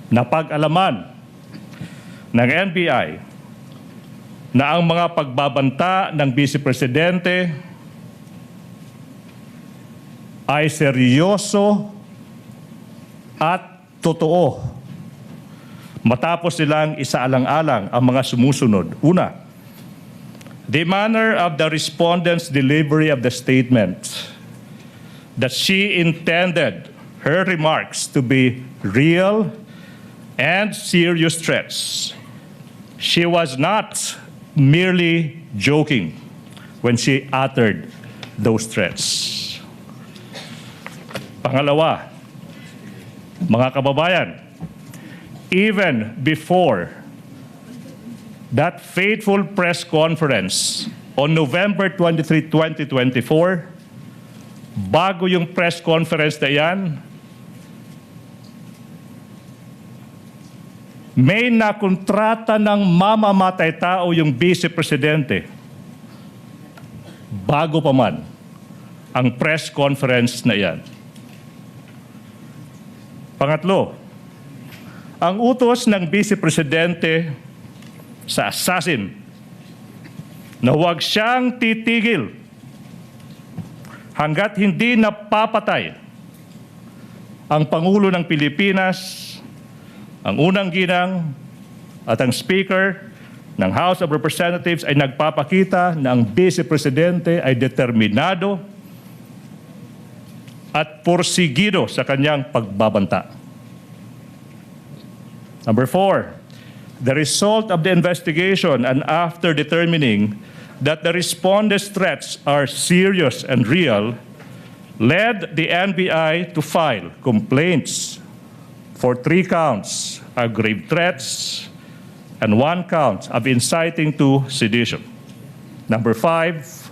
napag-alaman ng NBI na ang mga pagbabanta ng Vice Presidente ay seryoso at totoo matapos silang isaalang-alang ang mga sumusunod. Una, the manner of the respondent's delivery of the statement that she intended her remarks to be real and serious threats. She was not merely joking when she uttered those threats. Pangalawa, mga kababayan, even before that fateful press conference on November 23, 2024, bago yung press conference na yan, may nakontrata ng mamamatay tao yung Vice Presidente bago pa man ang press conference na yan. Pangatlo, ang utos ng Vice Presidente sa assassin na huwag siyang titigil hanggat hindi napapatay ang Pangulo ng Pilipinas, ang unang ginang at ang Speaker ng House of Representatives ay nagpapakita na ang Vice Presidente ay determinado at porsigido sa kanyang pagbabanta. Number 4, the result of the investigation and after determining that the respondent's threats are serious and real, led the NBI to file complaints for 3 counts of grave threats and 1 count of inciting to sedition. Number 5,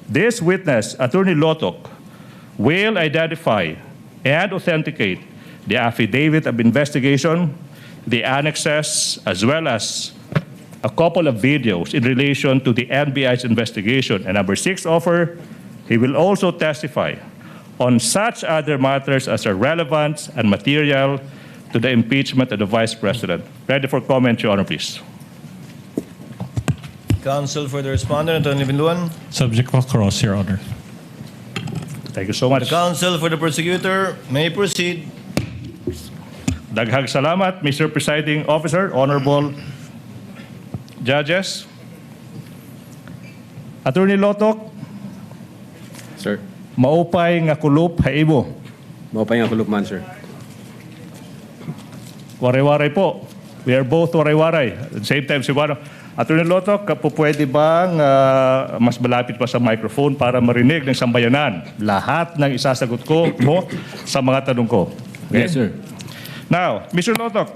this witness, Attorney Lotok, will identify and authenticate the affidavit of investigation, the annexes, as well as a couple of videos in relation to the NBI's investigation. And number 6, offer, he will also testify on such other matters as are relevant and material to the impeachment of the Vice President. Ready for comment, Your Honor, please. Counsel for the respondent, Attorney Binluan. Subject of cross, Your Honor. Thank you so much. The counsel for the prosecutor may proceed. Daghang salamat, Mr. Presiding Officer, Honorable Judges. Attorney Lotok, Sir. maupay nga kulup haibo. Maupay nga kulop man, sir. Waray-waray po. We are both waray-waray. At the same time, si Juan, Attorney Lotok, pwede bang mas malapit pa sa microphone para marinig ng sambayanan lahat ng isasagot ko mo sa mga tanong ko? Okay? Yes, sir. Now, Mr. Lotok,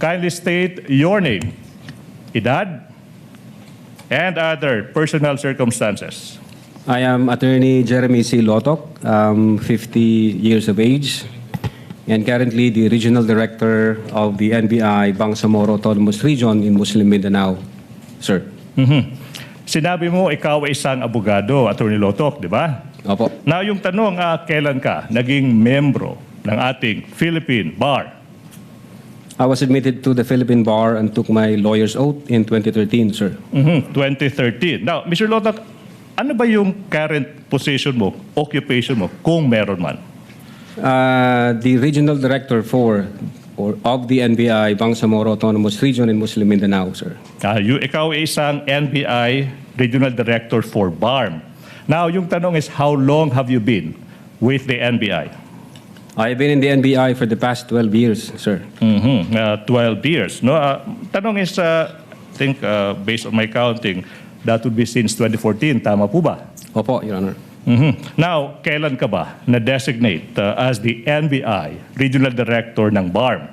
kindly state your name, edad, and other personal circumstances. I am Attorney Jeremy C. Lotok, 50 years of age, and currently the Regional Director of the NBI Bangsamoro Autonomous Region in Muslim Mindanao, sir. Sinabi mo ikaw ay isang abogado, Attorney Lotok, di ba? Opo. Now, yung tanong, kailan ka naging membro ng ating Philippine Bar? I was admitted to the Philippine Bar and took my lawyer's oath in 2013, sir. 2013. Now, Mr. Lotok, ano ba yung current position mo, occupation mo, kung meron man? The Regional Director of the NBI Bangsamoro Autonomous Region in Muslim Mindanao, sir. Ikaw ay isang NBI Regional Director for BARM. Now, yung tanong is, how long have you been with the NBI? I've been in the NBI for the past 12 years, sir. 12 years. No, tanong is, I think, based on my counting, that would be since 2014. Tama po ba? Opo, Your Honor. Now, kailan ka ba na-designate as the NBI Regional Director ng BARM?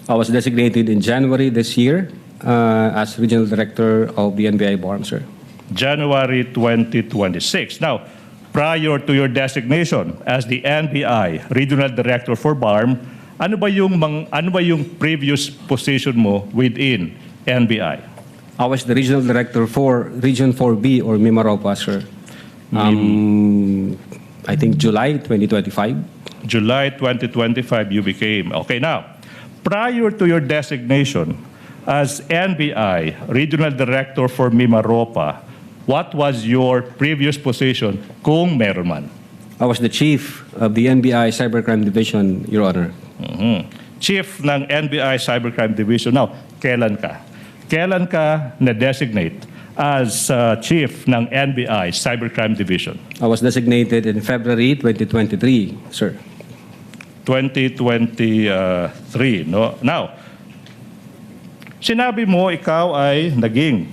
I was designated in January this year as Regional Director of the NBI BARM, sir. January 2026. Now, prior to your designation as the NBI Regional Director for BARM, Ano ba yung previous position mo within NBI? I was the regional director for Region 4B or Mimaropa, sir. I think July 2025. July 2025 you became. Okay, now, prior to your designation as NBI Regional Director for Mimaropa, what was your previous position kung meron man? I was the chief of the NBI Cybercrime Division, Your Honor. Chief ng NBI Cybercrime Division. Now, kailan ka? Kailan ka na-designate as chief ng NBI Cybercrime Division? I was designated in February 2023, sir. 2023, no? Now, sinabi mo ikaw ay naging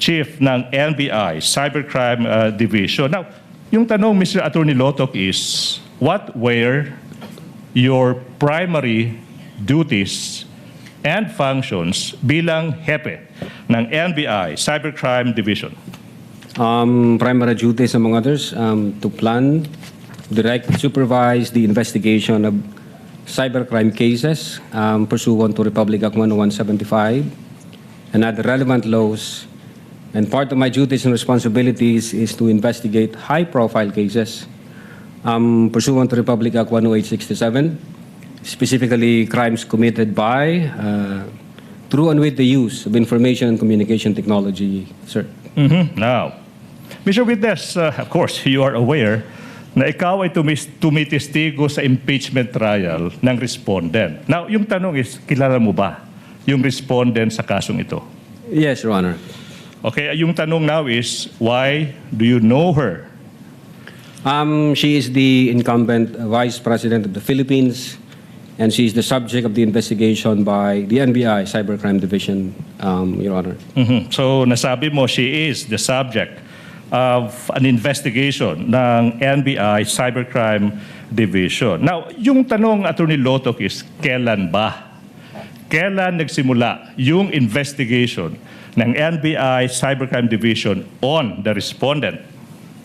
chief ng NBI Cybercrime Division. Now, yung tanong, Mr. Attorney Lotok, is what were your primary duties and functions bilang hepe ng NBI Cybercrime Division? Primary duties, among others, to plan, direct, supervise the investigation of cybercrime cases pursuant to Republic Act 10175 and other relevant laws. And part of my duties and responsibilities is to investigate high-profile cases pursuant to Republic Act 10867, specifically crimes committed by, through and with the use of information and communication technology, sir. Now, Mr. Witness, of course, you are aware na ikaw ay tumitestigo sa impeachment trial ng respondent. Now, yung tanong is, kilala mo ba yung respondent sa kasong ito? Yes, Your Honor. Okay, yung tanong now is, why do you know her? She is the incumbent Vice President of the Philippines, and she is the subject of the investigation by the NBI Cybercrime Division, Your Honor. So, nasabi mo, she is the subject of an investigation ng NBI Cybercrime Division. Now, yung tanong, Attorney Lotok, is kailan ba? Kailan nagsimula yung investigation ng NBI Cybercrime Division on the respondent?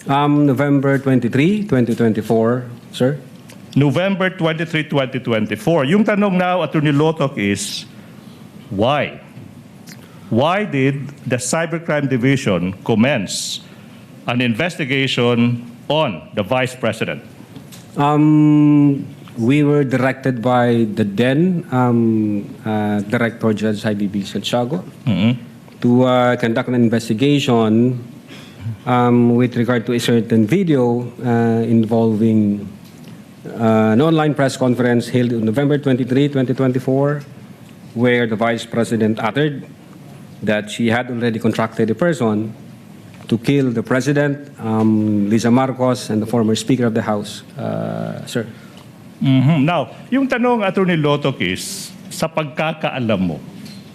November 23, 2024, sir. November 23, 2024. Yung tanong now, Attorney Lotok, is why? Why did the Cybercrime Division commence an investigation on the Vice President? We were directed by the then Director Judge IBB Santiago to conduct an investigation with regard to a certain video involving an online press conference held on November 23, 2024, where the Vice President uttered that she had already contracted a person to kill the President, Lisa Marcos, and the former Speaker of the House, sir. Now, yung tanong, Attorney Lotok, is sa pagkakaalam mo,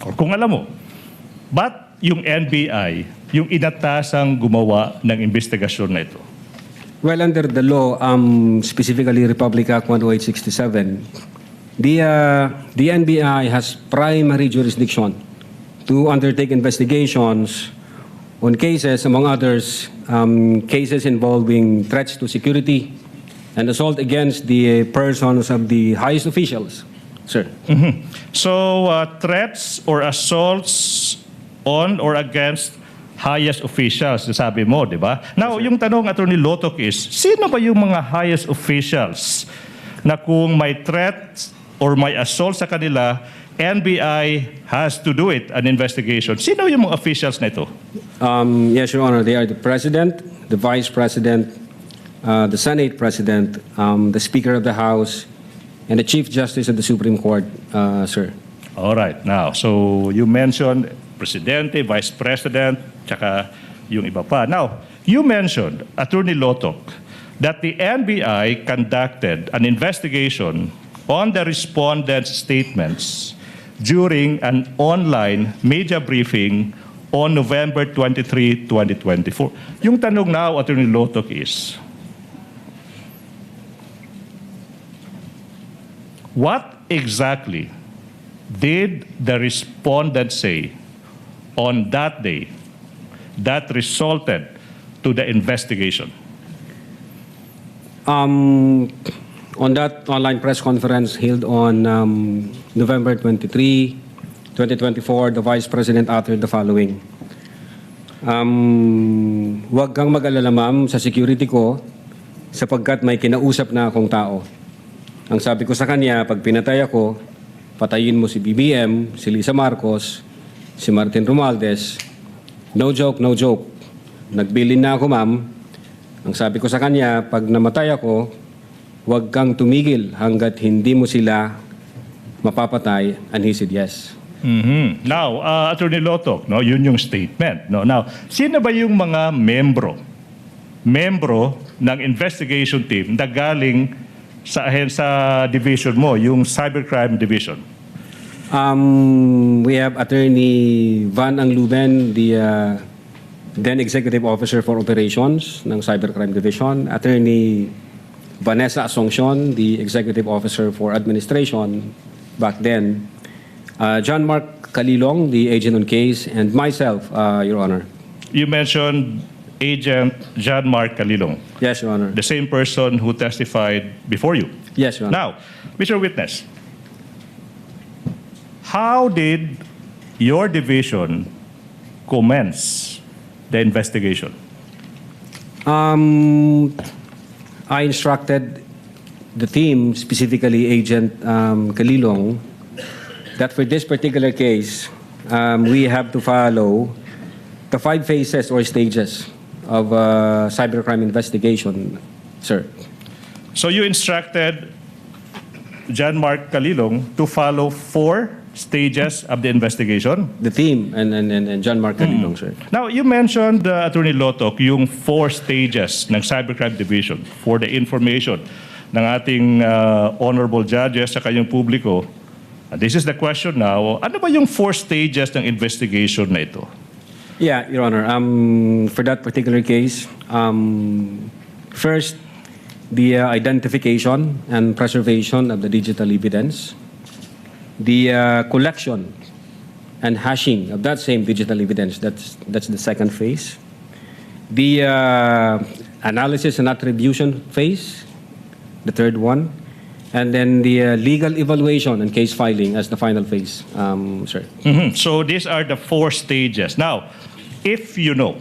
or kung alam mo, ba't yung NBI, yung inatasang gumawa ng investigasyon na ito? Well, under the law, specifically Republic Act 10867, the NBI has primary jurisdiction to undertake investigations on cases, among others, cases involving threats to security and assault against the persons of the highest officials, sir. So, threats or assaults on or against highest officials, sabi mo, di ba? Now, yung tanong, Attorney Lotok, is, sino ba yung mga highest officials na kung may threat or may assault sa kanila, NBI has to do it, an investigation? Sino yung mga officials na ito? Yes, Your Honor, they are the President, the Vice President, the Senate President, the Speaker of the House, and the Chief Justice of the Supreme Court, sir. All right. Now, so you mentioned Presidente, Vice President, tsaka yung iba pa. Now, you mentioned, Attorney Lotok, that the NBI conducted an investigation on the respondent's statements during an online media briefing on November 23, 2024. Yung tanong now, Attorney Lotok, is, what exactly did the respondent say on that day that resulted to the investigation? On that online press conference held on November 23, 2024, the Vice President uttered the following. Huwag kang mag-alala, ma'am, sa security ko sapagkat may kinausap na akong tao. Ang sabi ko sa kanya, pag pinatay ako, patayin mo si BBM, si Lisa Marcos, si Martin Romualdez. No joke, no joke. Nagbilin na ako, ma'am. Ang sabi ko sa kanya, pag namatay ako, huwag kang tumigil hanggat hindi mo sila mapapatay. And he said yes. Now, Attorney Lotok, no, yun yung statement. No? Now, sino ba yung mga membro ng investigation team na galing sa division mo, yung cybercrime division? We have Attorney Van Angluben, the then Executive Officer for Operations ng Cybercrime Division. Attorney Vanessa Asuncion, the Executive Officer for Administration back then. John Mark Calilong, the agent on case, and myself, Your Honor. You mentioned Agent John Mark Calilong. Yes, Your Honor. The same person who testified before you. Yes, Your Honor. Now, Mr. Witness, how did your division commence the investigation? I instructed the team, specifically Agent Calilong, that for this particular case, we have to follow the 5 phases or stages of cybercrime investigation, sir. So you instructed John Mark Calilong to follow 4 stages of the investigation? The team and John Mark Calilong, sir. Now, you mentioned, Attorney Lotok, yung 4 stages ng Cybercrime Division for the information ng ating honorable judges sa kanyang publiko. And this is the question now. Ano ba yung 4 stages ng investigation na ito? Yeah, Your Honor. For that particular case, first, the identification and preservation of the digital evidence, the collection and hashing of that same digital evidence, that's the second phase. The analysis and attribution phase, the third one. And then the legal evaluation and case filing as the final phase, sir. So these are the 4 stages. Now, if you know,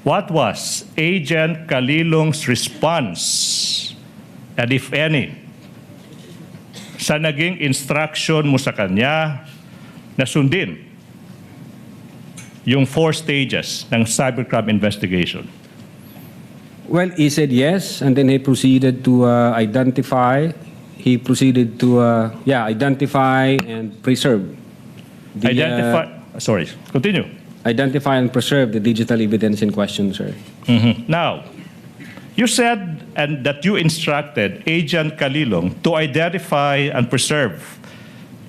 what was Agent Calilong's response, and if any, sa naging instruction mo sa kanya na sundin yung 4 stages ng cybercrime investigation? Well, he said yes, and then he proceeded to identify. He proceeded to identify and preserve. Continue. Identify and preserve the digital evidence in question, sir. Now, you said and that you instructed Agent Calilong to identify and preserve.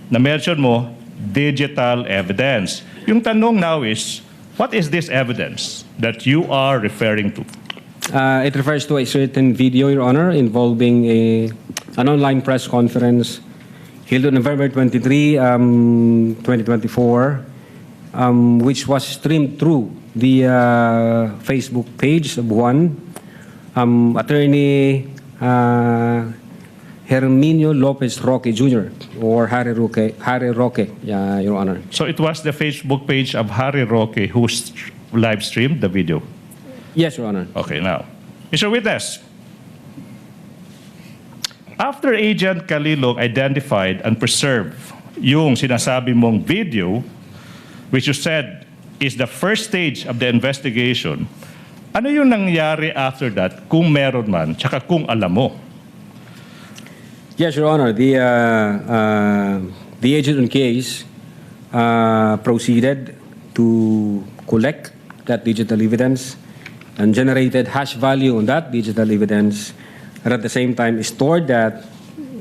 Na-mention mo, digital evidence. Yung tanong now is, what is this evidence that you are referring to? It refers to a certain video, Your Honor, involving an online press conference held on November 23, 2024, which was streamed through the Facebook page of one Attorney Herminio Lopez Roque Jr. or Harry Roque, Your Honor. So it was the Facebook page of Harry Roque who live streamed the video? Yes, Your Honor. Okay, now, Mr. Witness, after Agent Calilong identified and preserved yung sinasabi mong video, which you said is the first stage of the investigation, ano yung nangyari after that, kung meron man, tsaka kung alam mo? Yes, Your Honor. The agent on case proceeded to collect that digital evidence and generated hash value on that digital evidence, and at the same time stored that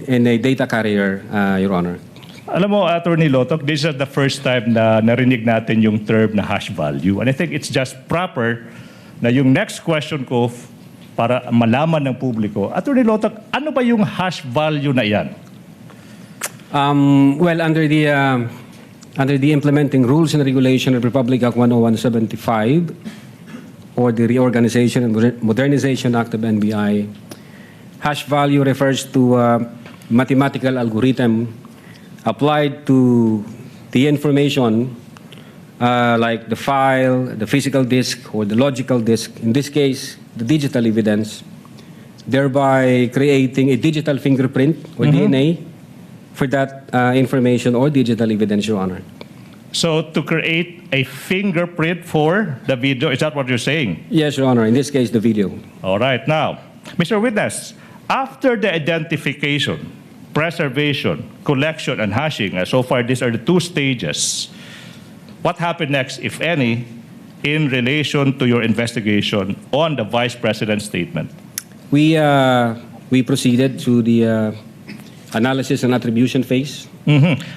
in a data carrier, Your Honor. Alam mo, Attorney Lotok, this is the first time na narinig natin yung term na hash value. And I think it's just proper na yung next question ko para malaman ng publiko, Attorney Lotok, ano ba yung hash value na yan? Well, under the implementing rules and regulation of Republic Act 10175, or the Reorganization and Modernization Act of NBI, Hash value refers to a mathematical algorithm applied to the information like the file, the physical disk, or the logical disk, in this case, the digital evidence, thereby creating a digital fingerprint or DNA for that information or digital evidence, Your Honor. So to create a fingerprint for the video, is that what you're saying? Yes, Your Honor. In this case, the video. All right. Now, Mr. Witness, after the identification, preservation, collection, and hashing, so far these are the two stages, what happened next, if any, in relation to your investigation on the Vice President's statement? We proceeded to the analysis and attribution phase.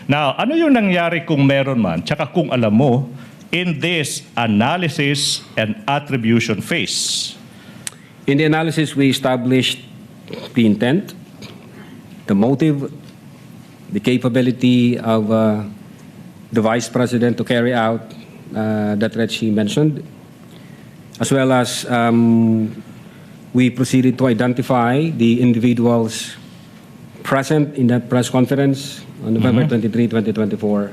Now, ano yung nangyari kung meron man, tsaka kung alam mo, in this analysis and attribution phase? In the analysis, we established the intent, the motive, the capability of the Vice President to carry out the threat she mentioned, as well as we proceeded to identify the individuals present in that press conference on November 23, 2024,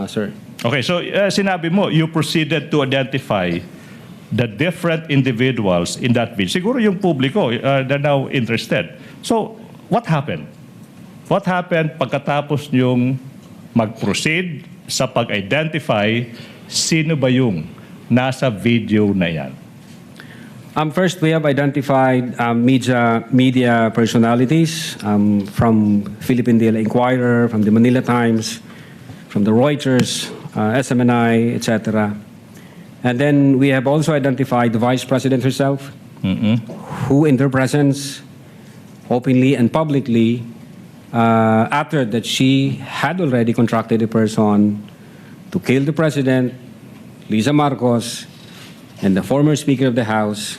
sir. Okay, so sinabi mo, you proceeded to identify the different individuals in that video. Siguro yung publiko, they're now interested. So, what happened? What happened pagkatapos nyong mag-proceed sa pag-identify sino ba yung nasa video na yan? First, we have identified media personalities from Philippine Daily Inquirer, from the Manila Times, from the Reuters, SMNI, etc. And then we have also identified the Vice President herself, who in her presence, openly and publicly, uttered that she had already contracted a person to kill the President, Lisa Marcos, and the former Speaker of the House,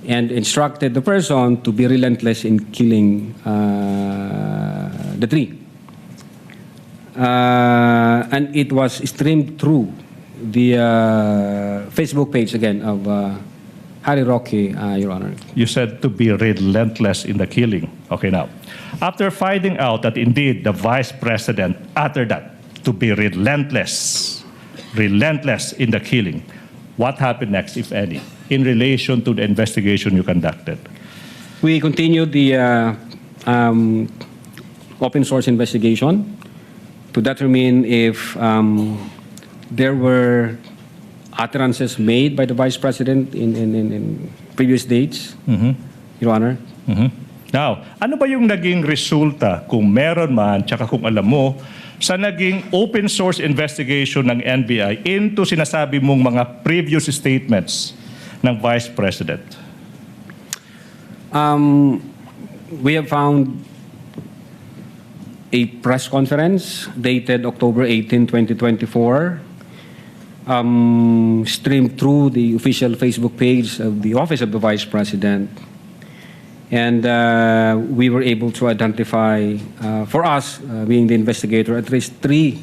and instructed the person to be relentless in killing the three. And it was streamed through the Facebook page again of Harry Roque, Your Honor. You said to be relentless in the killing. Okay, now, after finding out that indeed the Vice President uttered that, to be relentless in the killing, what happened next, if any, in relation to the investigation you conducted? We continued the open source investigation to determine if there were utterances made by the Vice President in previous dates, Your Honor. Now, ano ba yung naging resulta, kung meron man, tsaka kung alam mo, sa naging open source investigation ng NBI into sinasabi mong mga previous statements ng Vice President? We have found a press conference dated October 18, 2024, streamed through the official Facebook page of the Office of the Vice President. And we were able to identify, for us, being the investigator, at least three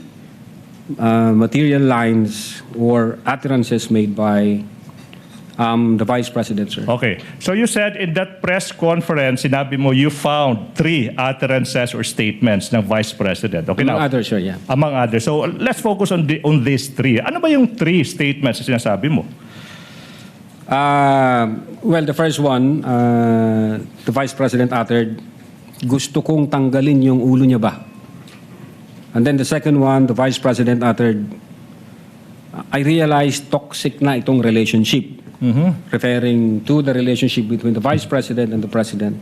material lines or utterances made by the Vice President, sir. Okay. So you said in that press conference, sinabi mo, you found three utterances or statements ng Vice President. Okay, Among now, others, sir, yeah. Among others. So let's focus on these three. Ano ba yung three statements na sinasabi mo? Well, the first one, the Vice President uttered, gusto kong tanggalin yung ulo niya ba? And then the second one, the Vice President uttered, I realized toxic na itong relationship, referring to the relationship between the Vice President and the President.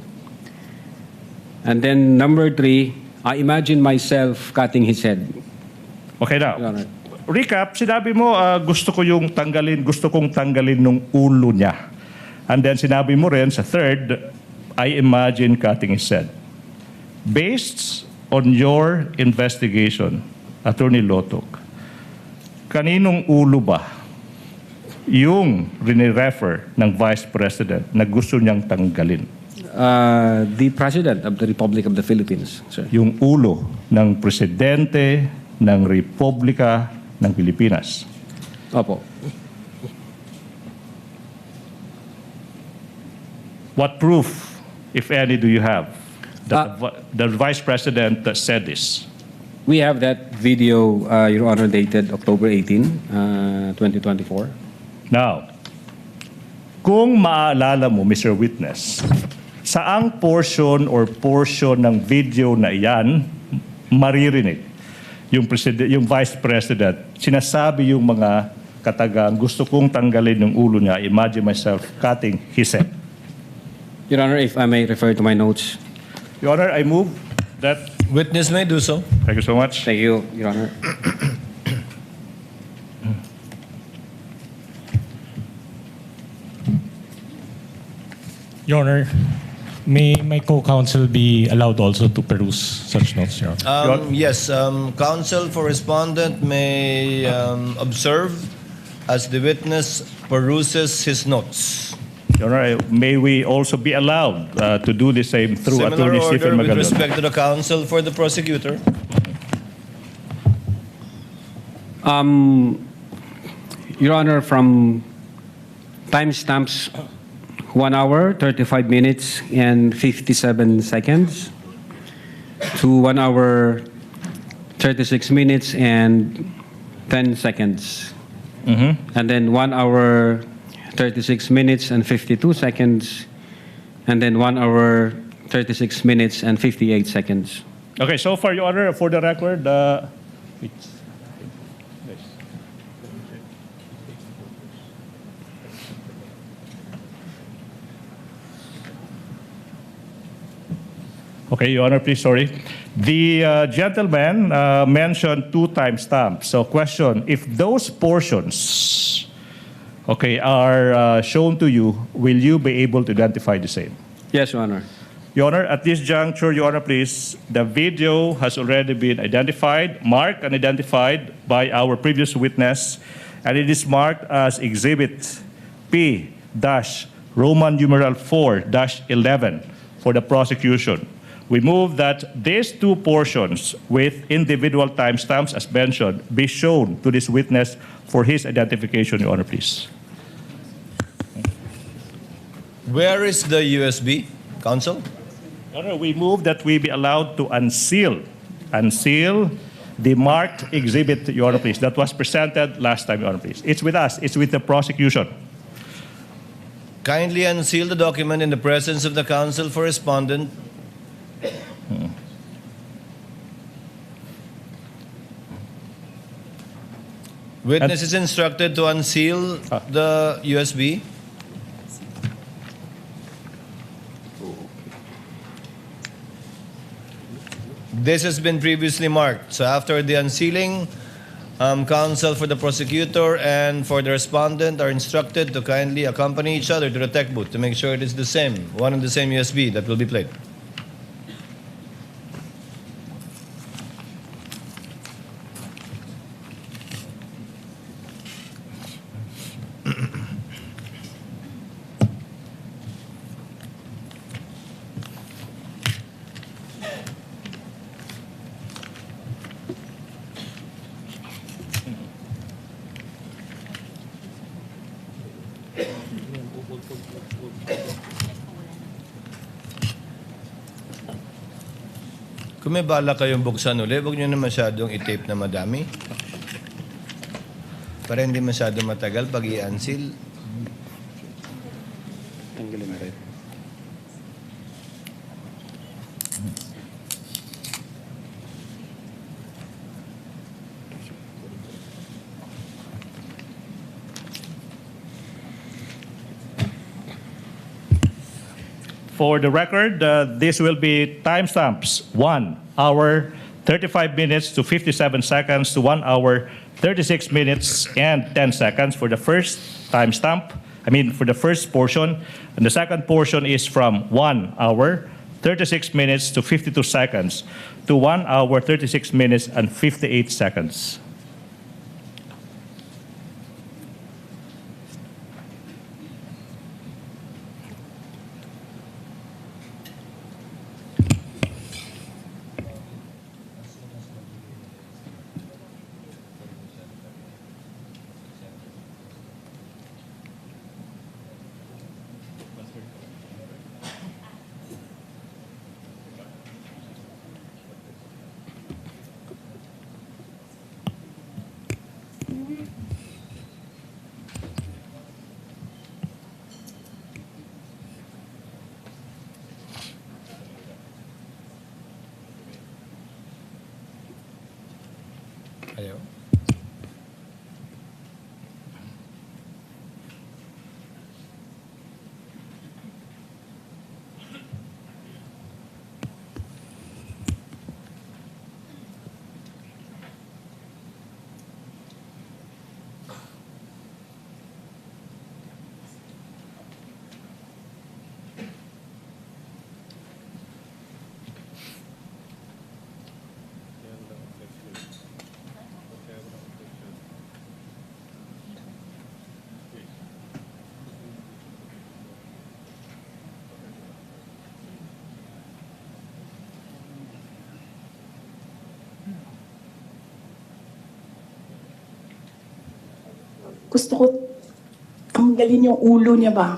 And then number three, I imagine myself cutting his head. Okay, now, recap, sinabi mo, gusto kong tanggalin nung ulo niya. And then sinabi mo rin sa third, I imagine cutting his head. Based on your investigation, Attorney Lotok, kaninong ulo ba yung rinirefer ng Vice President na gusto niyang tanggalin? The President of the Republic of the Philippines, sir. Yung ulo ng Presidente ng Republika ng Pilipinas. Opo. What proof if any, do you have? That the Vice President said this. We have that video, Your Honor, dated October 18, 2024. Now, kung maalala mo, Mr. Witness, saang portion ng video na iyan maririnig yung Vice President, sinasabi yung mga katagang, gusto kong tanggalin yung ulo niya, imagine myself cutting his head. Your Honor, if I may refer to my notes. Your Honor, I move that... Witness may do so. Thank you so much. Thank you, Your Honor. Your Honor, may my co-counsel be allowed also to peruse such notes, Your Honor? Yes, counsel for respondent may observe as the witness peruses his notes. Your Honor, may we also be allowed to do the same through Similar Attorney order Stephen with Magalon? respect to the counsel for the prosecutor. Your Honor, from timestamps 1 hour, 35 minutes, and 57 seconds to 1 hour, 36 minutes, and 10 seconds. And then 1 hour, 36 minutes, and 52 seconds, and then 1 hour, 36 minutes, and 58 seconds. Okay, so far, Your Honor, for the record, okay, Your Honor, please, sorry. The gentleman mentioned 2 timestamps. So question, if those portions, okay, are shown to you, will you be able to identify the same? Yes, Your Honor. Your Honor, at this juncture, Your Honor, please, the video has already been identified, marked and identified by our previous witness, and it is marked as Exhibit P-Roman numeral 4-11 for the prosecution. We move that these 2 portions with individual timestamps, as mentioned, be shown to this witness for his identification, Your Honor, please. Where is the USB, counsel? Your Honor, we move that we be allowed to unseal the marked exhibit, Your Honor, please, that was presented last time, Your Honor, please. It's with us. It's with the prosecution. Kindly unseal the document in the presence of the counsel for respondent. Witness is instructed to unseal the USB. This has been previously marked. So after the unsealing, counsel for the prosecutor and for the respondent are instructed to kindly accompany each other to the tech booth to make sure it is the same, one and the same USB that will be played. Kung may bala kayong buksan ulit, huwag nyo na masyadong i-tape na madami. Para hindi masyadong matagal pag i-unseal. For the record, this will be timestamps 1 hour, 35 minutes to 57 seconds to 1 hour, 36 minutes and 10 seconds for the first timestamp. For the first portion. And the second portion is from 1 hour, 36 minutes to 52 seconds to 1 hour, 36 minutes and 58 seconds. Ayaw. Gusto ko tanggalin yung ulo niya ba?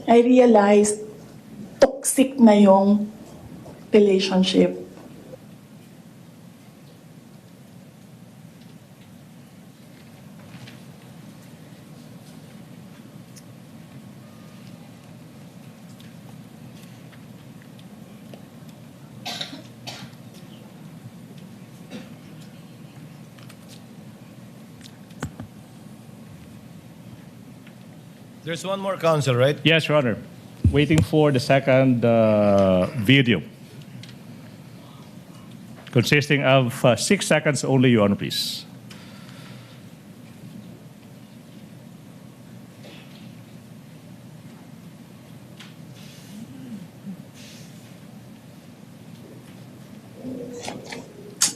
I realized toxic na yung relationship. There's one more counsel, right? Yes, Your Honor. Waiting for the second video. Consisting of 6 seconds only, Your Honor, please.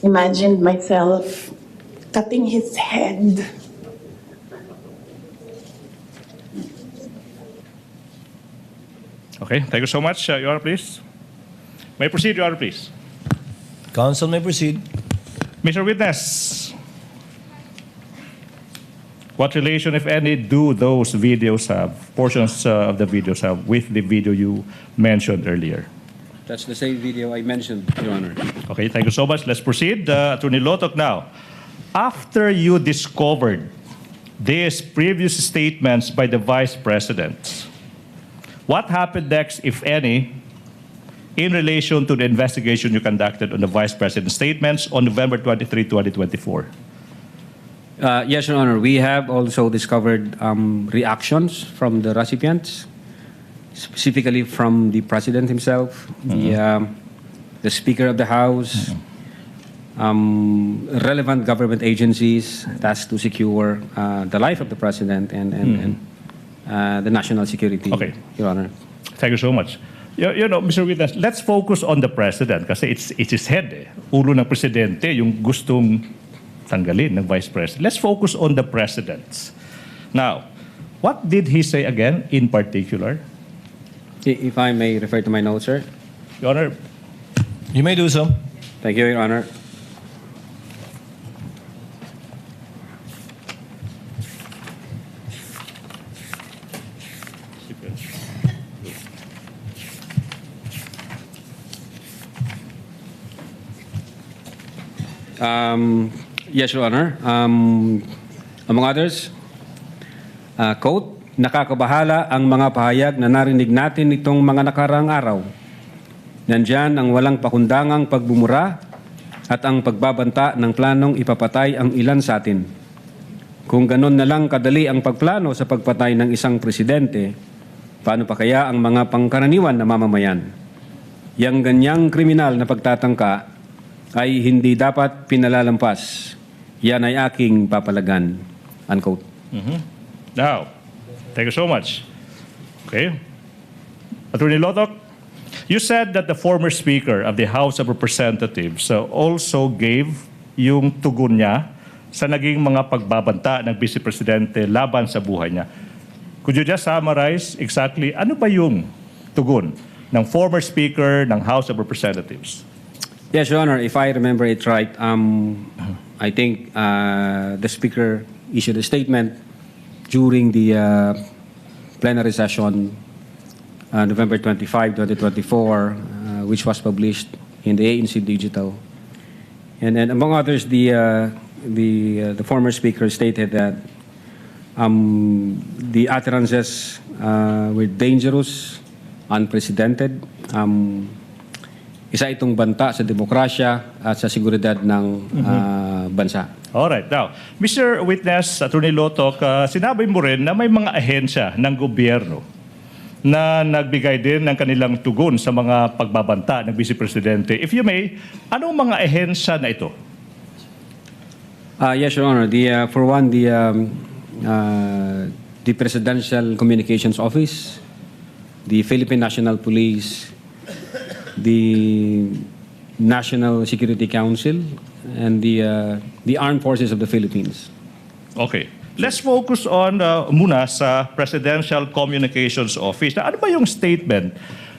Imagined myself cutting his head. Okay, thank you so much, Your Honor, please. May proceed, Your Honor, please. Counsel may proceed. Mr. Witness, what relation, if any, do those videos have, portions of the videos have, with the video you mentioned earlier? That's the same video I mentioned, Your Honor. Okay, thank you so much. Let's proceed. Attorney Lotok now. After you discovered these previous statements by the Vice President, what happened next, if any, in relation to the investigation you conducted on the Vice President's statements on November 23, 2024? Yes, Your Honor. We have also discovered reactions from the recipients, specifically from the President himself, the Speaker of the House, relevant government agencies tasked to secure the life of the President and the national security, Okay. Your Honor. Thank you so much. You know, Mr. Witness, let's focus on the President kasi it's his head eh. Ulo ng Presidente yung gustong tanggalin ng Vice President. Let's focus on the President. Now, what did he say again in particular? If I may refer to my notes, sir. Your Honor, You may do so. Thank you, Your Honor. Yes, Your Honor. Among others, quote, nakakabahala ang mga pahayag na narinig natin nitong mga nakaraang araw. Nandyan ang walang pakundangang pagbumura at ang pagbabanta ng planong ipapatay ang ilan sa atin. Kung ganun na lang kadali ang pagplano sa pagpatay ng isang presidente, paano pa kaya ang mga pangkaraniwan na mamamayan? Yang ganyang kriminal na pagtatangka ay hindi dapat pinalalampas. Yan ay aking papalagan. Unquote. now, thank you so much. Okay. Attorney Lotok, you said that the former Speaker of the House of Representatives also gave yung tugon niya sa naging mga pagbabanta ng Vice Presidente laban sa buhay niya. Could you just summarize exactly ano ba yung tugon ng former Speaker ng House of Representatives? Yes, Your Honor. If I remember it right, I think the Speaker issued a statement during the plenary session November 25, 2024, which was published in the ANC Digital. And then, among others, the former Speaker stated that the utterances were dangerous, unprecedented, isa itong banta sa demokrasya at sa seguridad ng bansa. Alright. Now, Mr. Witness, Attorney Lotok, sinabi mo rin na may mga ahensya ng gobyerno na nagbigay din ng kanilang tugon sa mga pagbabanta ng Vice Presidente. If you may, anong mga ahensya na ito? Yes, Your Honor. For one, the Presidential Communications Office, the Philippine National Police, the National Security Council, and the Armed Forces of the Philippines. Okay. Let's focus on muna sa Presidential Communications Office. Na ano ba yung statement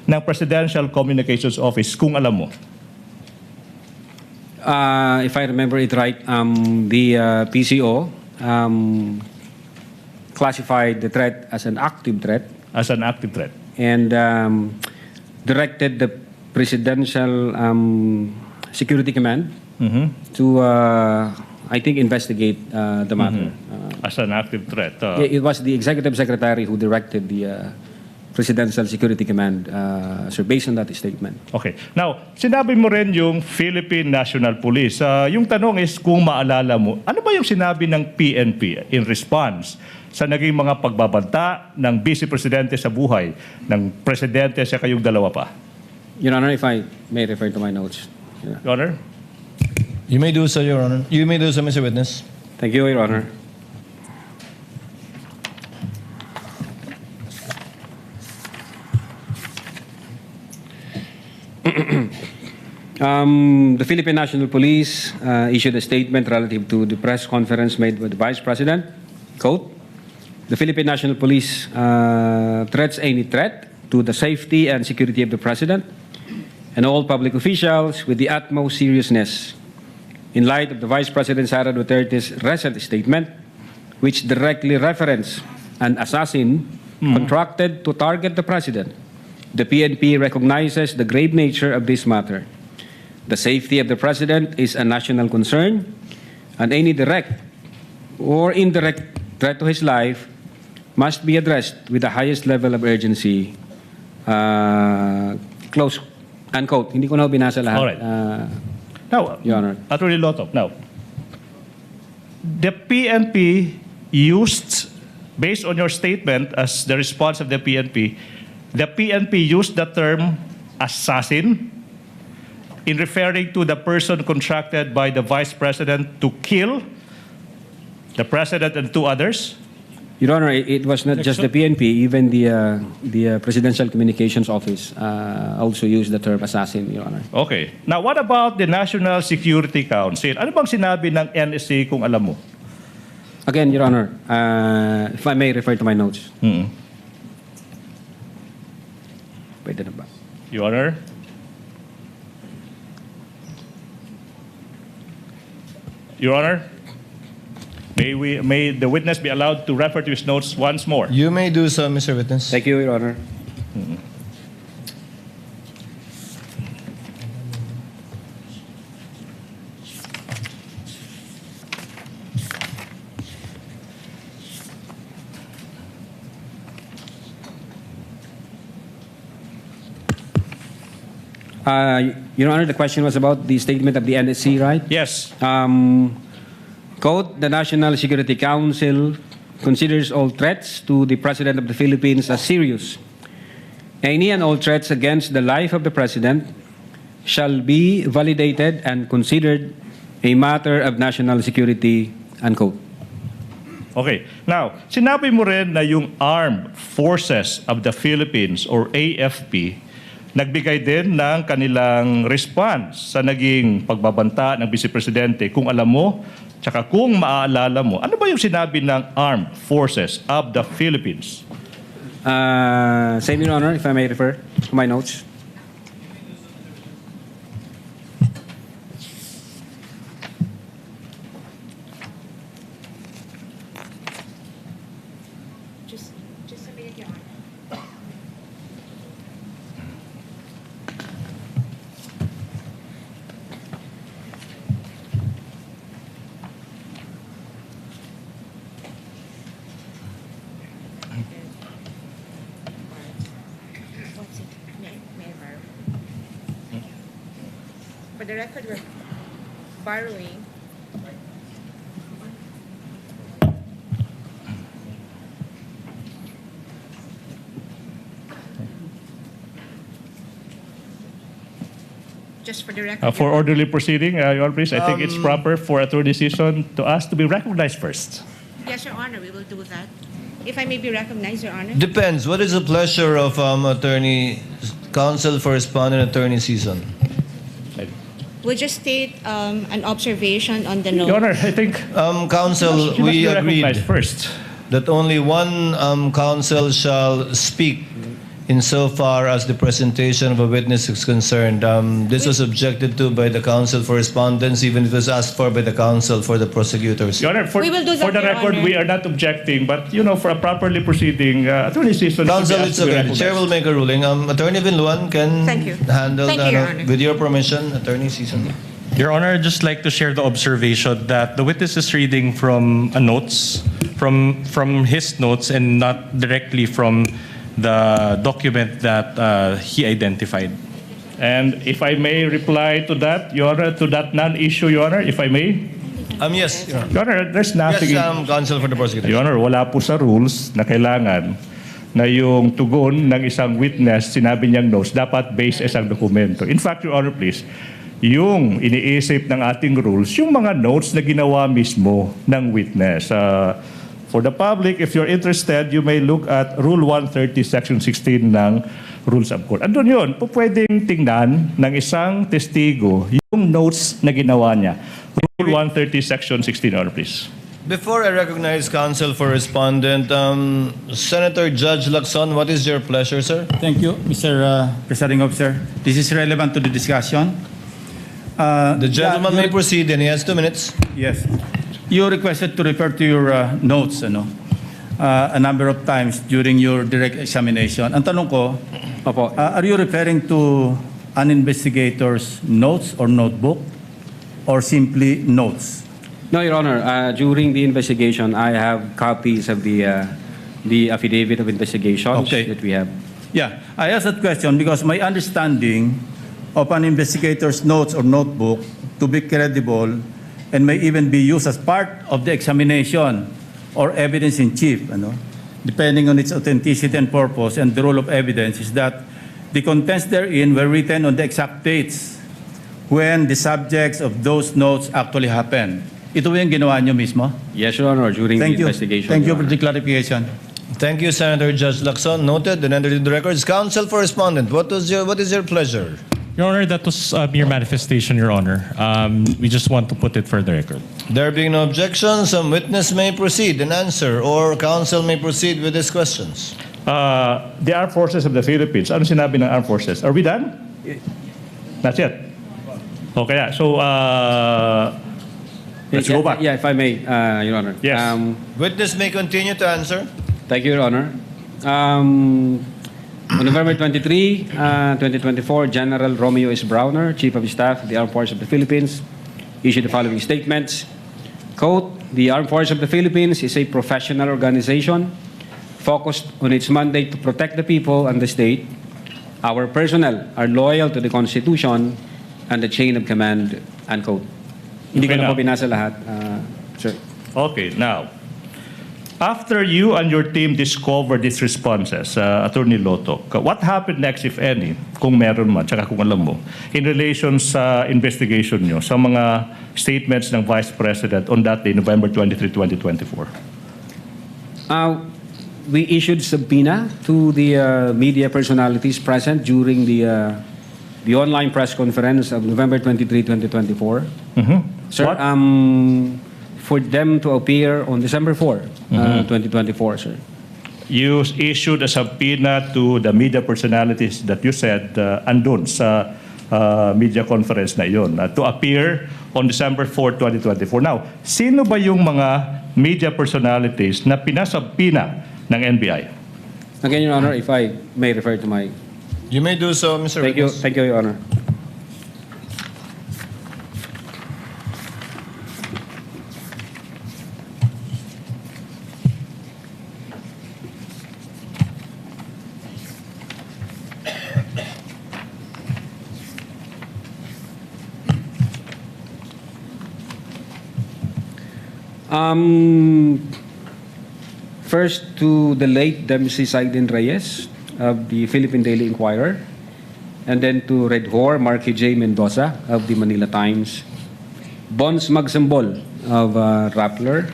ng Presidential Communications Office kung alam mo? If I remember it right, the PCO classified the threat as an active threat. As an active threat. And directed the Presidential Security Command to, I think, investigate the matter. As an active threat. It was the Executive Secretary who directed the Presidential Security Command, sir, based on that statement. Okay. Now, sinabi mo rin yung Philippine National Police. Yung tanong is kung maalala mo, ano ba yung sinabi ng PNP in response sa naging mga pagbabanta ng Vice Presidente sa buhay ng Presidente sa kayong dalawa pa? Your Honor, if I may refer to my notes. Yeah. Your Honor? You may do so, Your Honor. You may do so, Mr. Witness. Thank you, Your Honor. The Philippine National Police issued a statement relative to the press conference made by the Vice President. Quote, the Philippine National Police threats any threat to the safety and security of the President and all public officials with the utmost seriousness in light of the Vice President Sara Duterte's recent statement, which directly referenced an assassin contracted to target the President. The PNP recognizes the grave nature of this matter. The safety of the President is a national concern, and any direct or indirect threat to his life must be addressed with the highest level of urgency. Close, unquote. Hindi ko na binasa lahat. Alright. Now, Your Honor. Attorney Lotov, now, the PNP used, based on your statement as the response of the PNP used the term assassin in referring to the person contracted by the Vice President to kill the President and two others? Your Honor, it was not just the PNP, even the Presidential Communications Office also used the term assassin, Your Honor. Okay. Now, what about the National Security Council? Ano bang sinabi ng NSC kung alam mo? Again, Your Honor, if I may refer to my notes. Pwede na ba? Your Honor? Your Honor? May the witness be allowed to refer to his notes once more? You may do so, Mr. Witness. Thank you, Your Honor. Your Honor, the question was about the statement of the NSC, right? Yes. Quote, the National Security Council considers all threats to the President of the Philippines as serious. Any and all threats against the life of the President shall be validated and considered a matter of national security, unquote. Okay. Now, sinabi mo rin na yung Armed Forces of the Philippines or AFP nagbigay din ng kanilang response sa naging pagbabanta ng Vice Presidente. Kung alam mo, tsaka kung maaalala mo, ano ba yung sinabi ng Armed Forces of the Philippines? Same, Your Honor, if I may refer to my notes. Just a minute, Your Honor. What's it? May I verify? the record, we're borrowing. Just for the record. For orderly proceeding, Your Honor, please, I think it's proper for Attorney Season to ask to be recognized first. Yes, Your Honor, we will do that. If I may be recognized, Your Honor. Depends. What is the pleasure of Attorney Counsel for Respondent Attorney Season? We'll just state an observation on the note. Your Honor, I think Counsel, you must we be recognized agreed first. that only one counsel shall speak insofar as the presentation of a witness is concerned. This was objected to by the counsel for respondents, even if it was asked for by the counsel for the prosecutors. Your Honor, for We will do that, the Your record, Honor. we are not objecting, but for a properly proceeding Attorney Season, Counsel, should be it's asked to be okay. The recognized. chair will make a ruling. Attorney Vinluan can Thank you. handle Thank that. you, Your Honor. With your permission, Attorney Season. Your Honor, I'd just like to share the observation that the witness is reading from notes, from his notes, and not directly from the document that he identified. And if I may reply to that, Your Honor, to that non-issue, Your Honor, if I may. Yes. Your Honor, there's nothing. Yes, counsel for the prosecutor. Your Honor, wala po sa rules na kailangan na yung tugon ng isang witness, sinabi niyang notes, dapat based sa isang dokumento. In fact, Your Honor, please, yung iniisip ng ating rules, yung mga notes na ginawa mismo ng witness. For the public, if you're interested, you may look at Rule 130, Section 16 ng Rules of Court. Andun yun, pwedeng tingnan ng isang testigo yung notes na ginawa niya. Rule 130, Section 16, Your Honor, please. Before I recognize counsel for respondent, Senator Judge Lacson, what is your pleasure, sir? Thank you, Mr. Presiding Officer. This is relevant to the discussion. The gentleman may proceed and he has 2 minutes. Yes. You requested to refer to your notes a number of times during your direct examination. Ang tanong ko, are you referring to an investigator's notes or notebook or simply notes? No, Your Honor. During the investigation, I have copies of the affidavit of investigation that we have. Yeah, I asked that question because my understanding of an investigator's notes or notebook to be credible and may even be used as part of the examination or evidence in chief, depending on its authenticity and purpose and the role of evidence, is that the contents therein were written on the exact dates when the subjects of those notes actually happened. Ito yung ginawa nyo mismo? Yes, Your Honor, during the investigation. Thank you Your for the clarification. Thank you, Senator Judge Lacson. Noted and entered into the records. Counsel for respondent, what is your pleasure? Your Honor, that was a mere manifestation, Your Honor. We just want to put it for the record. There being no objections, some witness may proceed and answer, or counsel may proceed with his questions. The Armed Forces of the Philippines. Ano sinabi ng Armed Forces? Are we done? Not yet. Okay, so let's go back. Yeah, if I may, Your Honor. Yes. Witness may continue to answer. Thank you, Your Honor. On November 23, 2024, General Romeo S. Browner, Chief of Staff of the Armed Forces of the Philippines, issued the following statements. Quote, the Armed Forces of the Philippines is a professional organization focused on its mandate to protect the people and the state. Our personnel are loyal to the Constitution and the chain of command, unquote. Hindi ko na po binasa lahat, sir. Okay, now, after you and your team discovered these responses, Attorney Loto, what happened next, if any, kung meron man, tsaka kung alam mo, in relation sa investigation nyo, sa mga statements ng Vice President on that day, November 23, 2024? We issued subpoena to the media personalities present during the online press conference of November 23, 2024. Sir, What? For them to appear on December 4, 2024, sir. You issued a subpoena to the media personalities that you said andun sa media conference na yon to appear on December 4, 2024. Now, sino ba yung mga media personalities na pinasubpoena ng NBI? Again, Your Honor, if I may refer to my... You may do so, Mr. Witness. Thank you, Your Honor. First to the late Dempsey Saidin Reyes of the Philippine Daily Inquirer, and then to Red Whore Marky J. Mendoza of the Manila Times, Bons Magsambol of Rappler,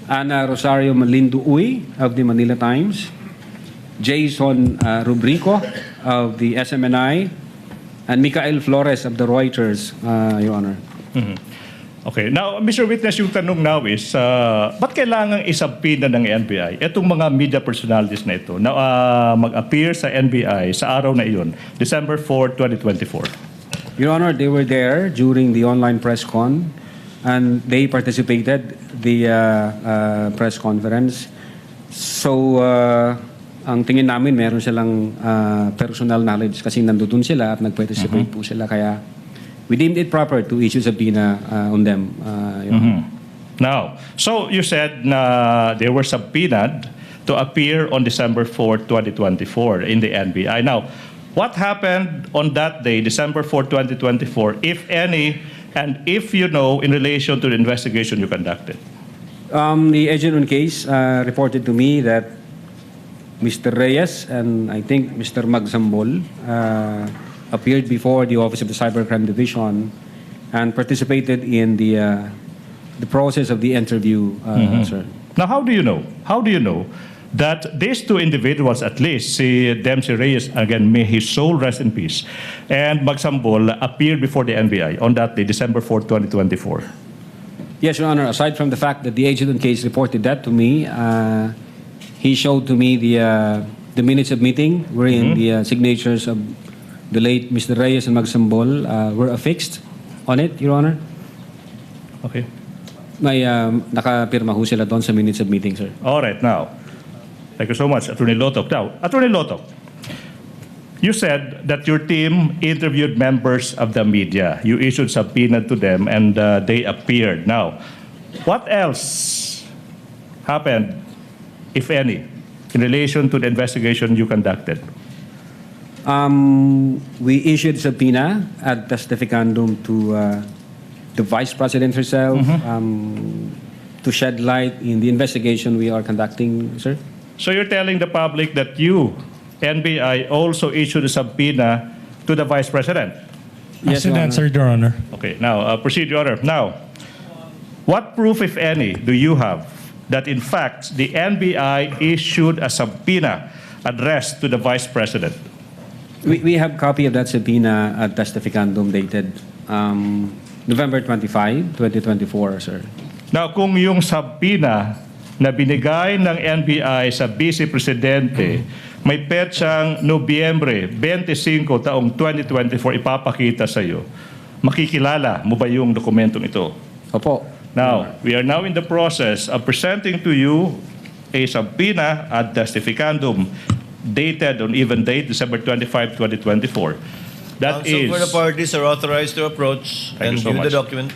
Ana Rosario Malindo Uy of the Manila Times, Jason Rubrico of the SMNI, and Mikael Flores of the Reuters, Your Honor. Okay. Now, Mr. Witness, yung tanong now is, ba't kailangan isabpina ng NBI itong mga media personalities na ito na mag-appear sa NBI sa araw na iyon, December 4, 2024? Your Honor, they were there during the online press con, and they participated the press conference. So, ang tingin namin, meron silang personal knowledge kasi nandun sila at nag-participate po sila. Kaya, we deemed it proper to issue subpoena on them. Now, so you said na they were subpoenaed to appear on December 4, 2024 in the NBI. Now, what happened on that day, December 4, 2024, if any, and if you know, in relation to the investigation you conducted? The agent on case reported to me that Mr. Reyes and I think Mr. Magsambol appeared before the Office of the Cybercrime Division and participated in the process of the interview, sir. Now, how do you know? How do you know that these two individuals, at least, si Dempsey Reyes, again, may his soul rest in peace, and Magsambol appeared before the NBI on that day, December 4, 2024? Yes, Your Honor. Aside from the fact that the agent on case reported that to me, he showed to me the minutes of meeting wherein the signatures of the late Mr. Reyes and Magsambol were affixed on it, Your Honor. Okay. May nakapirma ho sila doon sa minutes of meeting, sir. All right, now, thank you so much, Attorney Lotok. Now, Attorney Lotok, you said that your team interviewed members of the media. You issued subpoena to them and they appeared. Now, what else happened, if any, in relation to the investigation you conducted? We issued subpoena ad testificandum to the Vice President herself to shed light in the investigation we are conducting, sir. So you're telling the public that you, NBI, also issued a subpoena to the Vice President? Yes, Your Honor. answered, Your Honor. Okay, now, proceed, Your Honor. Now, what proof, if any, do you have that, in fact, the NBI issued a subpoena addressed to the Vice President? We have copy of that subpoena ad testificandum dated November 25, 2024, sir. Now, kung yung subpoena na binigay ng NBI sa Vice Presidente may petsang Nobyembre 25 taong 2024 ipapakita sa iyo, makikilala mo ba yung dokumentong ito? Opo. Now, we are now in the process of presenting to you a subpoena ad testificandum dated on even date December 25, 2024. That Counsel is, for the parties are authorized to approach and Thank you so view the much. document.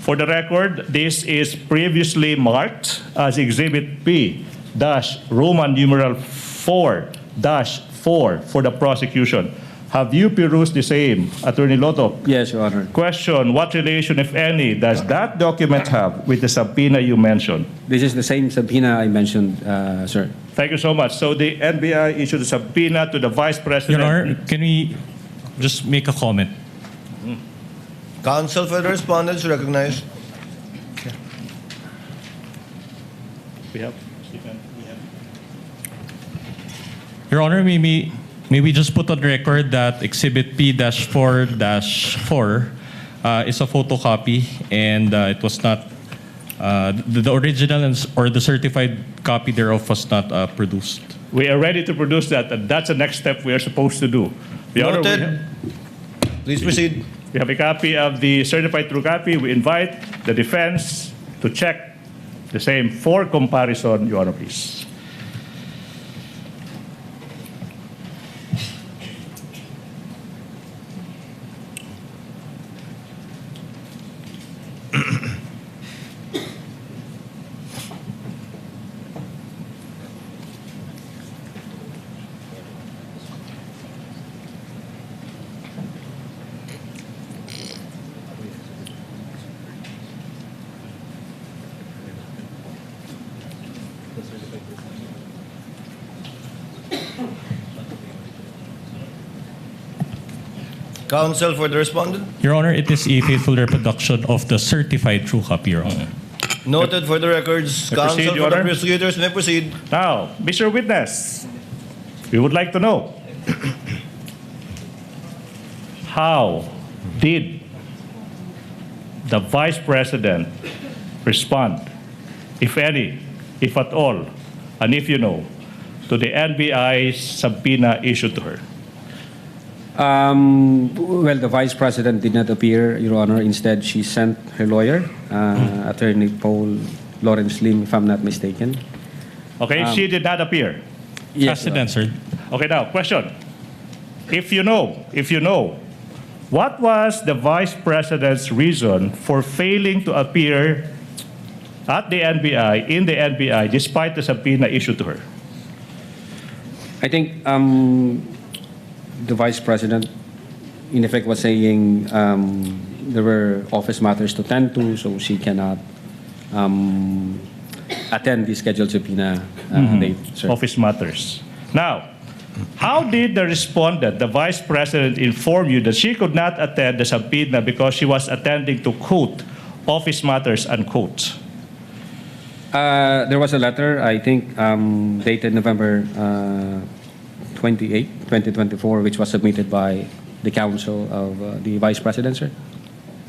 for the record, this is previously marked as Exhibit P-Roman numeral 4-4 for the prosecution. Have you perused the same, Attorney Lotok? Yes, Your Honor. Question, what relation, if any, does that document have with the subpoena you mentioned? This is the same subpoena I mentioned, sir. Thank you so much. So the NBI issued a subpoena to the Vice President. Your Honor, can we just make a comment? Counsel for the respondents recognized. We have. Your Honor, may we just put on record that Exhibit P-4-4 is a photocopy and it was not, the original or the certified copy thereof was not produced. We are ready to produce that, and that's the next step we are supposed to do. Your Honor, Noted. Please proceed. we have a copy of the certified true copy. We invite the defense to check the same for comparison, Your Honor, please. Counsel for the respondent. Your Honor, it is a faithful reproduction of the certified true copy, Your Honor. Noted for the records. May Counsel proceed, Your for the Honor. prosecutors may proceed. Now, Mr. Witness, we would like to know, how did the Vice President respond, if any, if at all, and if you know, to the NBI subpoena issued to her? Well, the Vice President did not appear, Your Honor. Instead, she sent her lawyer, Attorney Paul Lawrence Lim, if I'm not mistaken. Okay, she did not appear. Yes, Hasn't answered. Okay, now, question. If you know, what was the Vice President's reason for failing to appear at the NBI, in the NBI, despite the subpoena issued to her? I think the Vice President, in effect, was saying there were office matters to tend to, so she cannot attend the scheduled subpoena date. Sir. Office matters. Now, how did the respondent, the Vice President, inform you that she could not attend the subpoena because she was attending to, quote, office matters, unquote? There was a letter, I think, dated November 28, 2024, which was submitted by the counsel of the Vice President, sir.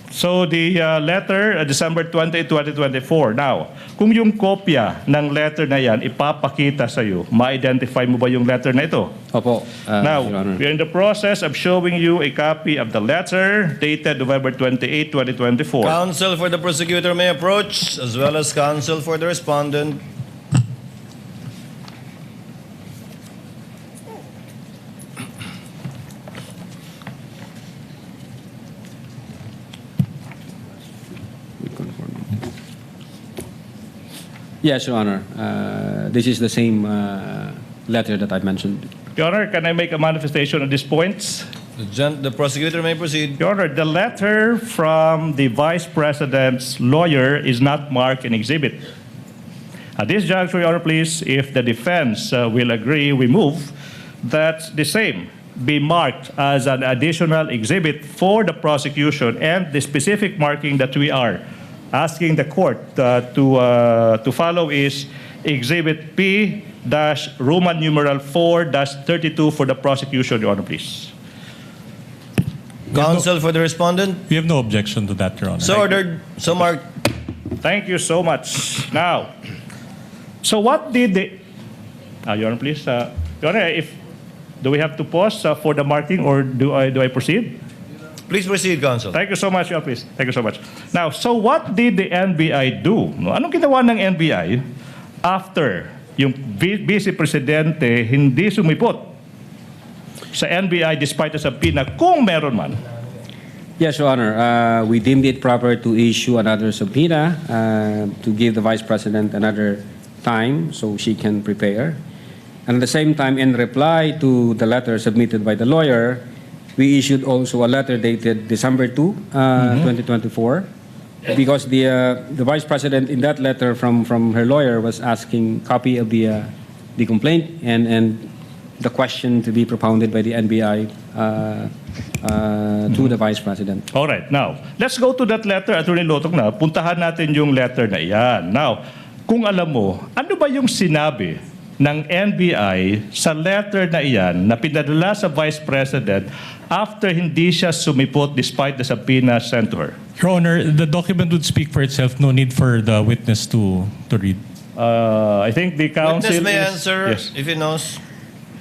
So the letter, December 20, 2024. Now, kung yung kopya ng letter na yan ipapakita sa iyo, ma-identify mo ba yung letter na ito? Opo, Now, Your Honor. we're in the process of showing you a copy of the letter dated November 28, 2024. Counsel for the prosecutor may approach, as well as counsel for the respondent. Yes, Your Honor. This is the same letter that I mentioned. Your Honor, can I make a manifestation on these points? The prosecutor may proceed. Your Honor, the letter from the Vice President's lawyer is not marked in exhibit. At this juncture, Your Honor, please, if the defense will agree, we move that the same be marked as an additional exhibit for the prosecution, and the specific marking that we are asking the court to follow is Exhibit P-Roman numeral 4-32 for the prosecution, Your Honor, please. Counsel for the respondent. We have no objection to that, Your Honor. So ordered. So marked. Thank you so much. Now, so what did the... Your Honor, please. Your Honor, do we have to pause for the marking, or do I proceed? Please proceed, counsel. Thank you so much, Your Honor, please. Thank you so much. Now, so what did the NBI do? No? Anong ginawa ng NBI after yung Vice Presidente hindi sumipot sa NBI despite the subpoena, kung meron man? Yes, Your Honor. We deemed it proper to issue another subpoena to give the Vice President another time so she can prepare. And at the same time, in reply to the letter submitted by the lawyer, we issued also a letter dated December 2, 2024, because the Vice President in that letter from her lawyer was asking copy of the complaint and the question to be propounded by the NBI to the Vice President. All right. Now, let's go to that letter, Attorney Lotok, na. Puntahan natin yung letter na iyan. Now, kung alam mo, ano ba yung sinabi ng NBI sa letter na iyan na pinadala sa Vice President after hindi siya sumipot despite the subpoena sent to her? Your Honor, the document would speak for itself. No need for the witness to read. I think the counsel Witness may is... answer Yes. if he knows.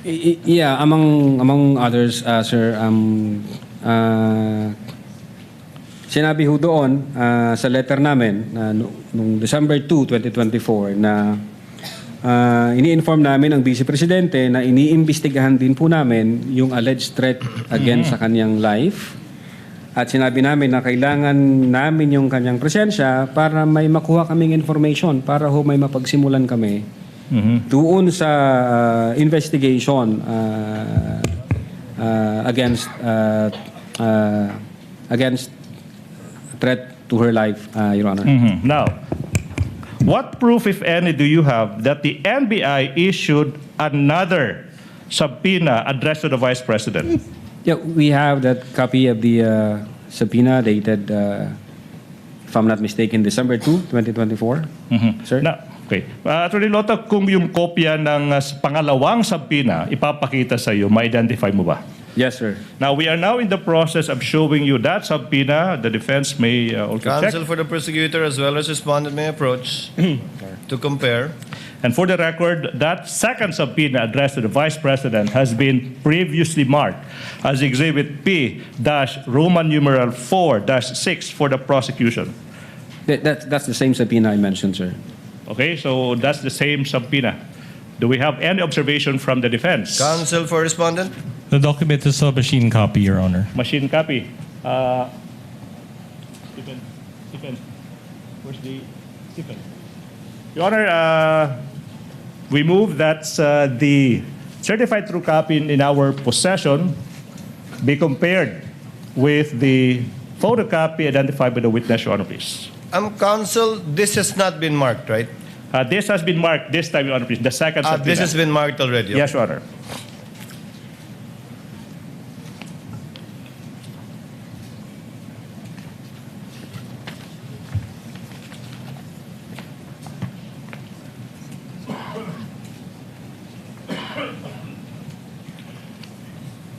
Yeah, among others, sir, sinabi ho doon sa letter namin noong December 2, 2024 na ini-inform namin ang Vice Presidente na iniimbestigahan din po namin yung alleged threat against sa kanyang life. At sinabi namin na kailangan namin yung kanyang presensya para may makuha kaming information, para ho may mapagsimulan kami doon sa investigation against threat to her life, Your Honor. Now, what proof, if any, do you have that the NBI issued another subpoena addressed to the Vice President? Yeah, we have that copy of the subpoena dated, if I'm not mistaken, December 2, 2024. Sir? Na, okay. Attorney Loto, kung yung kopya ng pangalawang subpoena ipapakita sa iyo, ma-identify mo ba? Yes, sir. Now, we are now in the process of showing you that subpoena. The defense may also check. Counsel for the prosecutor as well as respondent may approach to compare. And for the record, that second subpoena addressed to the Vice President has been previously marked as Exhibit P-Roman numeral 4-6 for the prosecution. That's the same subpoena I mentioned, sir. Okay, so that's the same subpoena. Do we have any observation from the defense? Counsel for respondent. The document is a machine copy, Your Honor. Machine copy. Stephen, where's the Stephen? Your Honor, we move that the certified true copy in our possession be compared with the photocopy identified by the witness, Your Honor, please. Counsel, this has not been marked, right? This has been marked this time, Your Honor, please. The second subpoena. This has been marked already. Yes, Your Honor.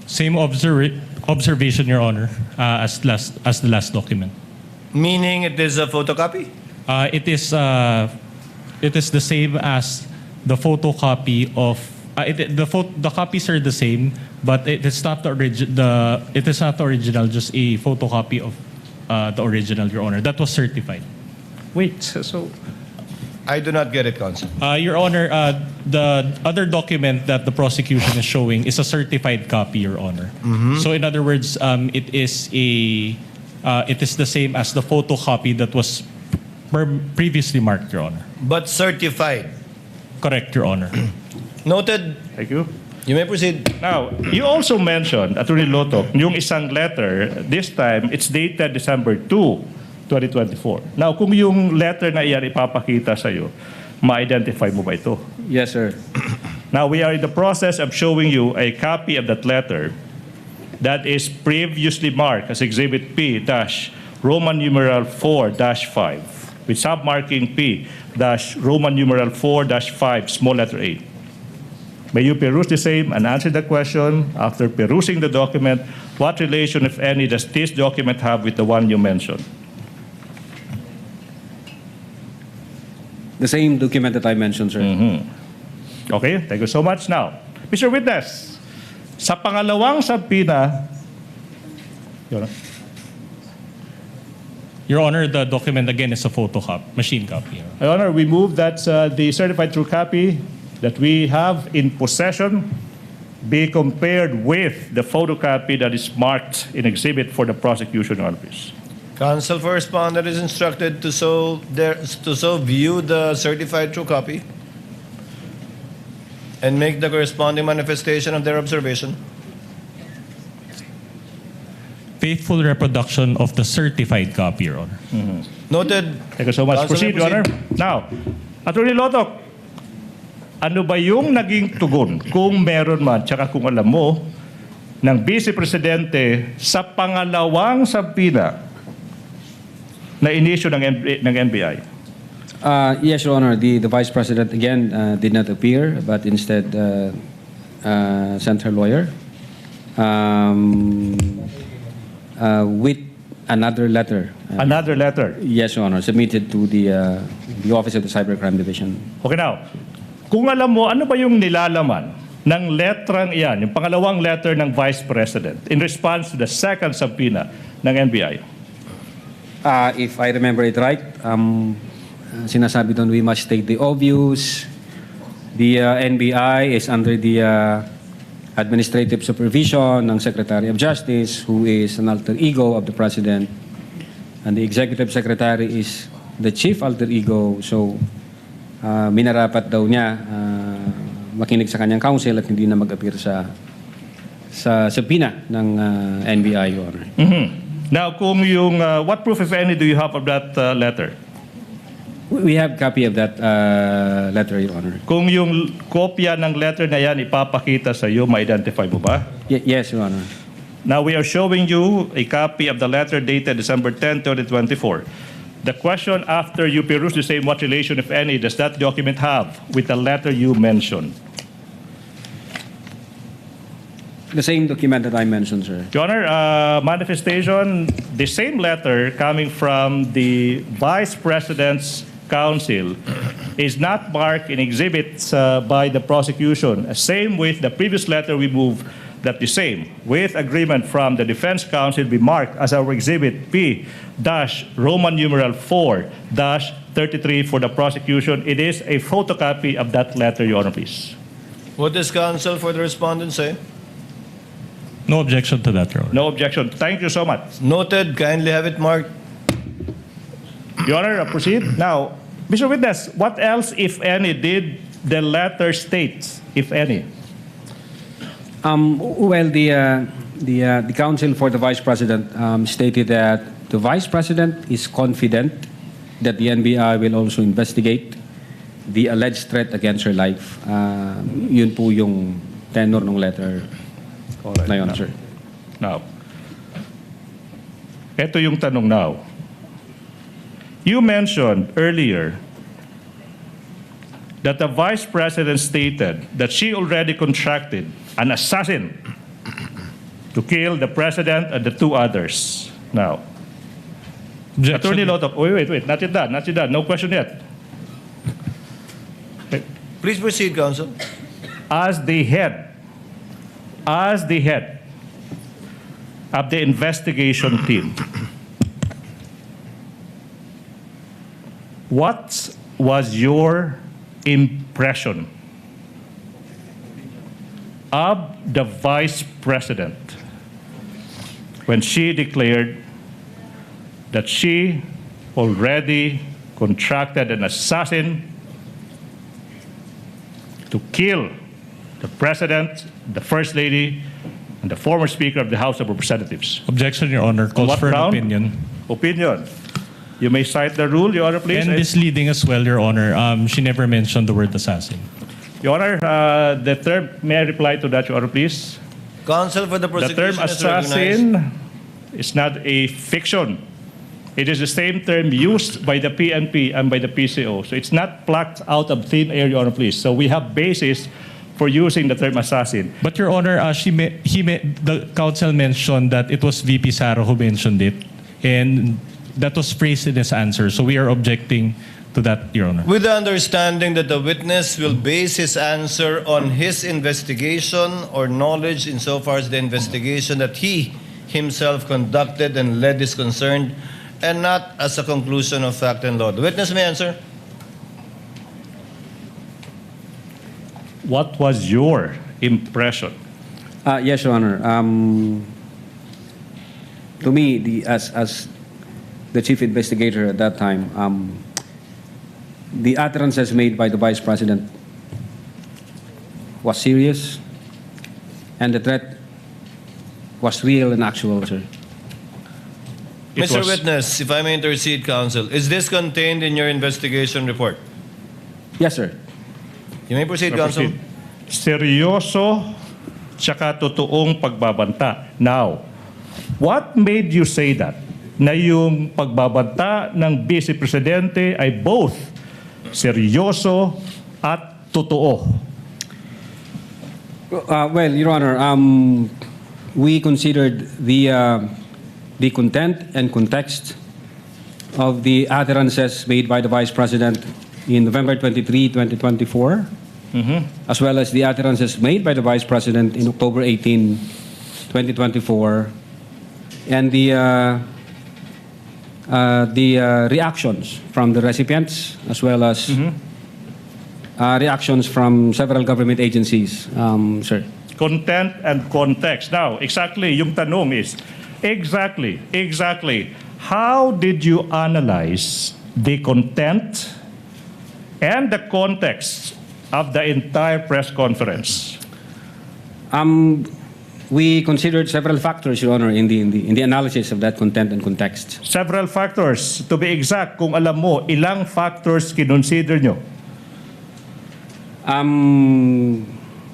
Same observation, Your Honor, as the last document. Meaning it is a photocopy? It is the same as the photocopy of the copies are the same, but it is not the original, just a photocopy of the original, Your Honor. That was certified. Wait, so I do not get it, Counsel. Your Honor, the other document that the prosecution is showing is a certified copy, Your Honor. So in other words, it is the same as the photocopy that was previously marked, Your Honor. But certified. Correct, Your Honor. Noted. Thank you. You may proceed. Now, you also mentioned, Attorney Lotok, yung isang letter, this time, it's dated December 2, 2024. Now, kung yung letter na iyan ipapakita sa'yo, ma-identify mo ba ito? Yes, sir. Now, we are in the process of showing you a copy of that letter that is previously marked as Exhibit P-Roman numeral 4-5 with submarking P-Roman numeral 4-5, small letter A. May you peruse the same and answer the question. After perusing the document, what relation, if any, does this document have with the one you mentioned? The same document that I mentioned, sir. Okay, thank you so much. Now, Mr. Witness, sa pangalawang subpoena, Your Honor, the document again is a photocopy, machine copy. Your Honor, we move that the certified true copy that we have in possession be compared with the photocopy that is marked in exhibit for the prosecution, Your Honor, please. Counsel for respondent is instructed to so view the certified true copy and make the corresponding manifestation of their observation. Faithful reproduction of the certified copy, Your Honor. Noted. Thank you so much. Counsel, Proceed, Your Honor. Now, Attorney Lotok, ano ba yung naging tugon, kung meron man, tsaka kung alam mo, ng Vice Presidente sa pangalawang subpoena na inisyo ng NBI? Yes, Your Honor. The Vice President, again, did not appear, but instead sent her lawyer with another letter. Another letter? Yes, Your Honor. Submitted to the Office of the Cybercrime Division. Okay, now, kung alam mo, ano ba yung nilalaman ng letrang iyan, yung pangalawang letter ng Vice President in response to the second subpoena ng NBI? If I remember it right, sinasabi doon, we must state the obvious. The NBI is under the administrative supervision ng Secretary of Justice, who is an alter ego of the President. And the Executive Secretary is the chief alter ego. So, minarapat daw niya makinig sa kanyang counsel at hindi na mag-appear sa subpoena ng NBI, Your Honor. Now, kung yung, what proof, if any, do you have of that letter? We have copy of that letter, Your Honor. Kung yung kopya ng letter na yan ipapakita sa iyo, ma-identify mo ba? Yes, Your Honor. Now we are showing you a copy of the letter dated December 10, 2024. The question after you peruse the same, what relation, if any, does that document have with the letter you mentioned? The same document that I mentioned, sir. Your Honor, manifestation, the same letter coming from the Vice President's Counsel is not marked in exhibits by the prosecution. Same with the previous letter we moved, that the same, with agreement from the Defense Counsel, be marked as our Exhibit P-Roman numeral 4-33 for the prosecution. It is a photocopy of that letter, Your Honor, please. What does counsel for the respondent say? No objection to that, Your Honor. No objection. Thank you so much. Noted. Kindly have it marked. Your Honor, proceed. Now, Mr. Witness, what else, if any, did the letter state, if any? Well, the counsel for the Vice President stated that the Vice President is confident that the NBI will also investigate the alleged threat against her life. Yun po yung tenor ng letter na yun, sir. Now, ito yung tanong now. You mentioned earlier that the Vice President stated that she already contracted an assassin to kill the President and the two others. Now, Attorney Lotok, wait, not yet done. No question yet. Please proceed, counsel. As the head of the investigation team, what was your impression of the Vice President when she declared that she already contracted an assassin to kill the President, the First Lady, and the former Speaker of the House of Representatives? Objection, Your Honor. Calls What for an ground? opinion. Opinion. You may cite the rule, Your Honor, please. And misleading as well, Your Honor. She never mentioned the word assassin. Your Honor, the term, may I reply to that, Your Honor, please? Counsel for the The term prosecution is recognized. assassin is not a fiction. It is the same term used by the PNP and by the PCO. So it's not plucked out of thin air, Your Honor, please. So we have basis for using the term assassin. But Your Honor, the counsel mentioned that it was VP Sara who mentioned it, and that was phrased in his answer. So we are objecting to that, Your Honor. With the understanding that the witness will base his answer on his investigation or knowledge insofar as the investigation that he himself conducted and led is concerned, and not as a conclusion of fact and law. The witness may answer. What was your impression? Yes, Your Honor. To me, as the chief investigator at that time, the utterances made by the Vice President was serious, and the threat was real and actual, sir. Mr. Witness, if I may intercede, counsel, is this contained in your investigation report? Yes, sir. You may proceed, counsel. Seryoso tsaka totoong pagbabanta. Now, what made you say that? Na yung pagbabanta ng Vice Presidente ay both seryoso at totoo. Well, Your Honor, we considered the content and context of the utterances made by the Vice President in November 23, 2024, as well as the utterances made by the Vice President in October 18, 2024, and the reactions from the recipients, as well as reactions from several government agencies, sir. Content and context. Now, exactly, yung tanong is, exactly, how did you analyze the content and the context of the entire press conference? We considered several factors, Your Honor, in the analysis of that content and context. Several factors. To be exact, kung alam mo, ilang factors kinonsider nyo?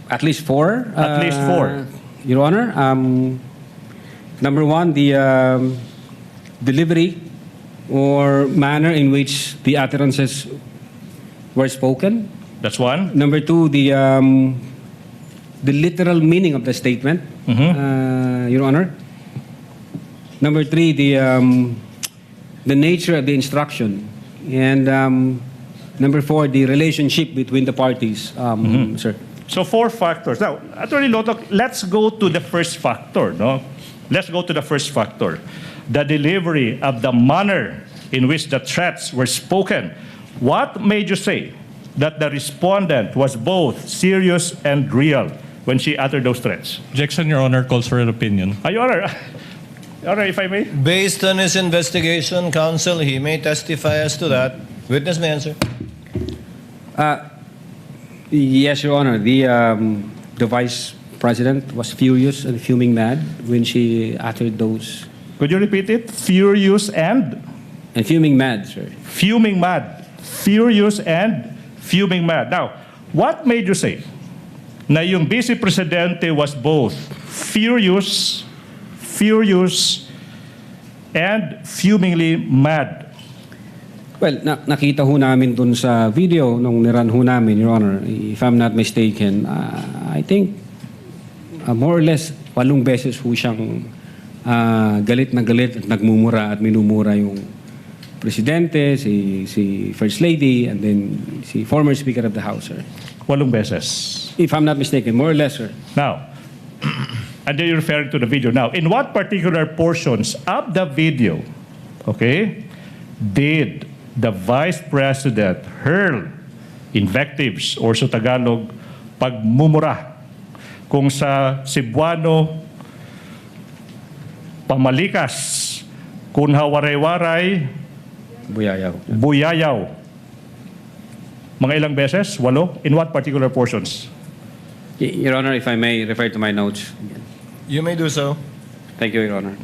At least four. At least four. Your Honor, Number one, the delivery or manner in which the utterances were spoken. That's one. Number two, the literal meaning of the statement, Your Honor. Number three, the nature of the instruction. And number four, the relationship between the parties, sir. So 4 factors. Now, Attorney Lotok, let's go to the first factor, no? Let's go to the first factor. The delivery of the manner in which the threats were spoken. What made you say that the respondent was both serious and real when she uttered those threats? Objection, Your Honor, calls for an opinion. Your Honor, Your Honor, if I may. Based on his investigation, counsel, he may testify as to that. Witness may answer. Yes, Your Honor. The Vice President was furious and fuming mad when she uttered those. Could you repeat it? Furious and? And fuming mad, sir. Fuming mad. Furious and fuming mad. Now, what made you say na yung Vice Presidente was both furious, and fumingly mad? Well, nakita ho namin dun sa video nung niran ho namin, Your Honor. If I'm not mistaken, I think more or less 8 beses ho siyang galit na galit at nagmumura at minumura yung Presidente, si First Lady, and then si former Speaker of the House, sir. 8 beses. If I'm not mistaken, more or less, sir. Now, and then you're referring to the video. Now, in what particular portions of the video, okay, did the Vice President hurl invectives or sa Tagalog, pagmumura kung sa Cebuano, pamalikas, kung hawaray-waray, buyayaw. Mga ilang beses? 8? In what particular portions? Your Honor, if I may refer to my notes. You may do so. Thank you, Your Honor.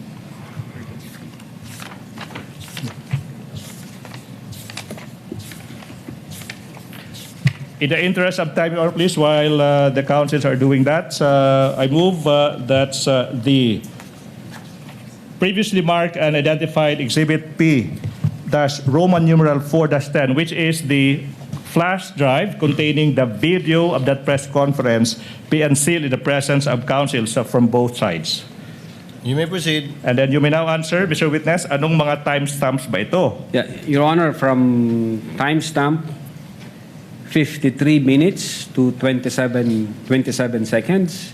In the interest of time, Your Honor, please, while the counsels are doing that, I move that the previously marked and identified Exhibit P Roman numeral 4-10, which is the flash drive containing the video of that press conference, be unsealed in the presence of counsels from both sides. You may proceed. And then you may now answer, Mr. Witness, anong mga timestamps ba ito? Yeah, Your Honor, from timestamp 53 minutes to 27 seconds,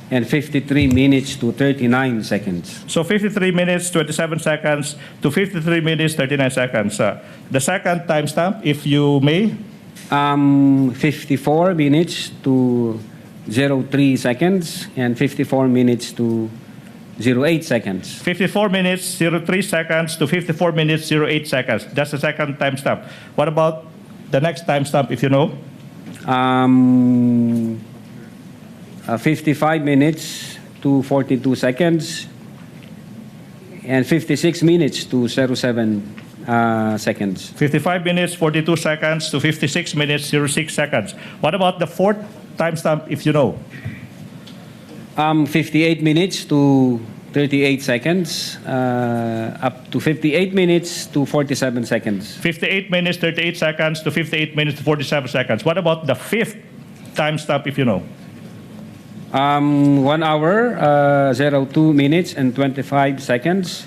and 53 minutes to 39 seconds. So 53 minutes, 27 seconds to 53 minutes, 39 seconds. The second timestamp, if you may. 54 minutes to 03 seconds, and 54 minutes to 08 seconds. 54 minutes, 03 seconds to 54 minutes, 08 seconds. That's the second timestamp. What about the next timestamp, if you know? 55 minutes to 42 seconds, and 56 minutes to 07 seconds. 55 minutes, 42 seconds to 56 minutes, 06 seconds. What about the fourth timestamp, if you know? 58 minutes to 38 seconds, up to 58 minutes to 47 seconds. 58 minutes, 38 seconds to 58 minutes to 47 seconds. What about the fifth timestamp, if you know? 1 hour, 02 minutes and 25 seconds.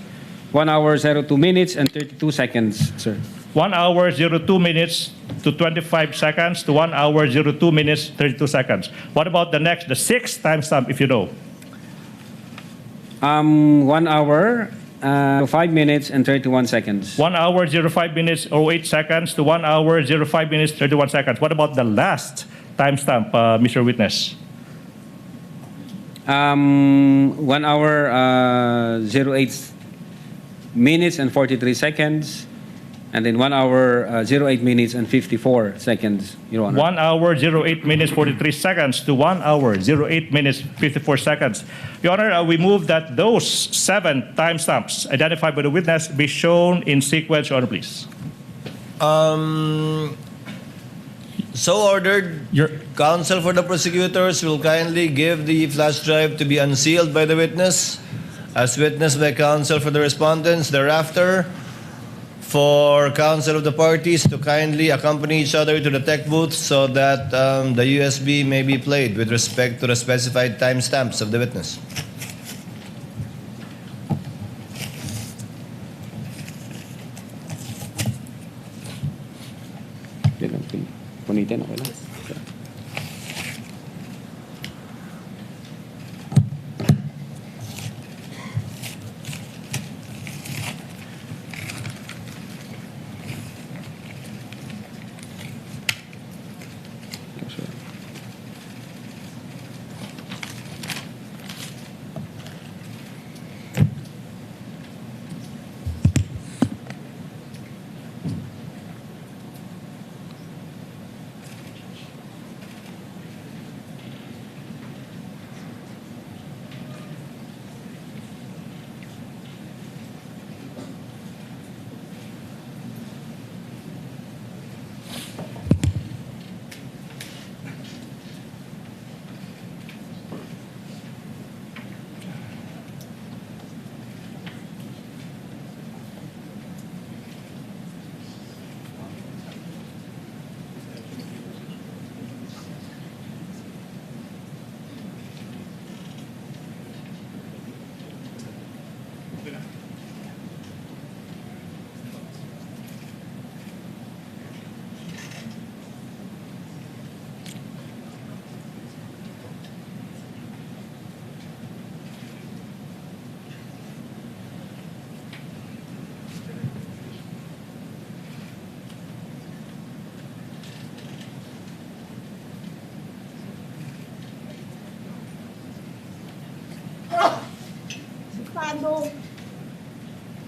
1 hour, 02 minutes and 32 seconds, sir. 1 hour, 02 minutes to 25 seconds to 1 hour, 02 minutes, 32 seconds. What about the next, the sixth timestamp, if you know? 1 hour, 5 minutes and 31 seconds. 1 hour, 05 minutes, 08 seconds to 1 hour, 05 minutes, 31 seconds. What about the last timestamp, Mr. Witness? 1 hour, 08 minutes and 43 seconds. And then 1 hour, 08 minutes and 54 seconds, Your Honor. 1 hour, 08 minutes, 43 seconds to 1 hour, 08 minutes, 54 seconds. Your Honor, we move that those 7 timestamps identified by the witness be shown in sequence, Your Honor, please. So ordered. Counsel for the prosecutors will kindly give the flash drive to be unsealed by the witness. as witnessed by counsel for the respondents. Thereafter, for counsel of the parties to kindly accompany each other to the tech booth so that the USB may be played with respect to the specified timestamps of the witness. Punitin, okay lang.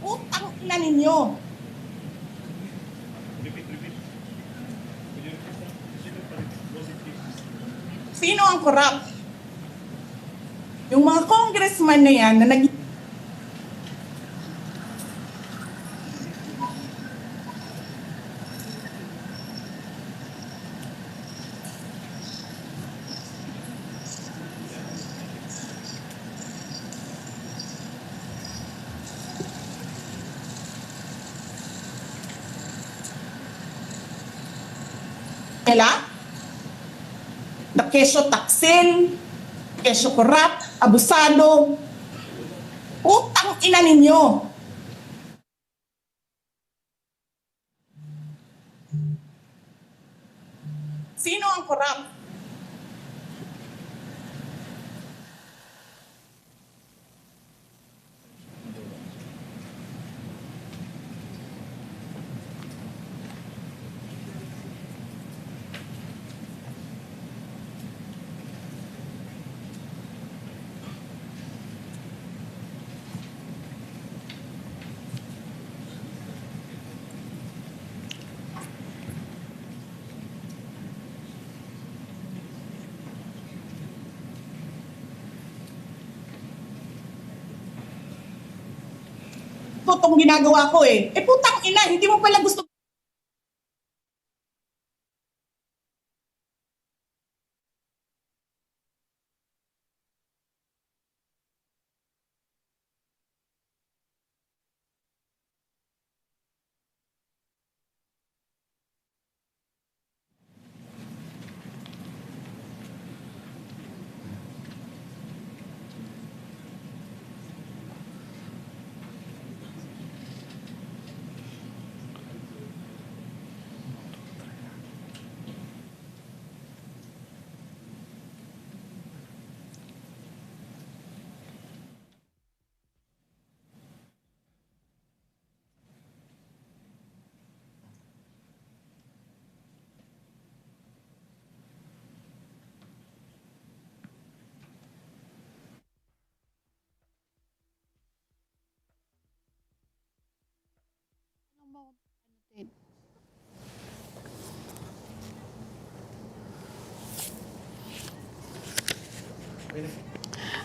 Utang ina ninyo. Sino ang corrupt? Yung mga congressman na yan na na keso taksil, keso korap, abusado, utang ina ninyo. Sino ang korap? Itong ginagawa ko eh. Putang ina, hindi mo pala gusto.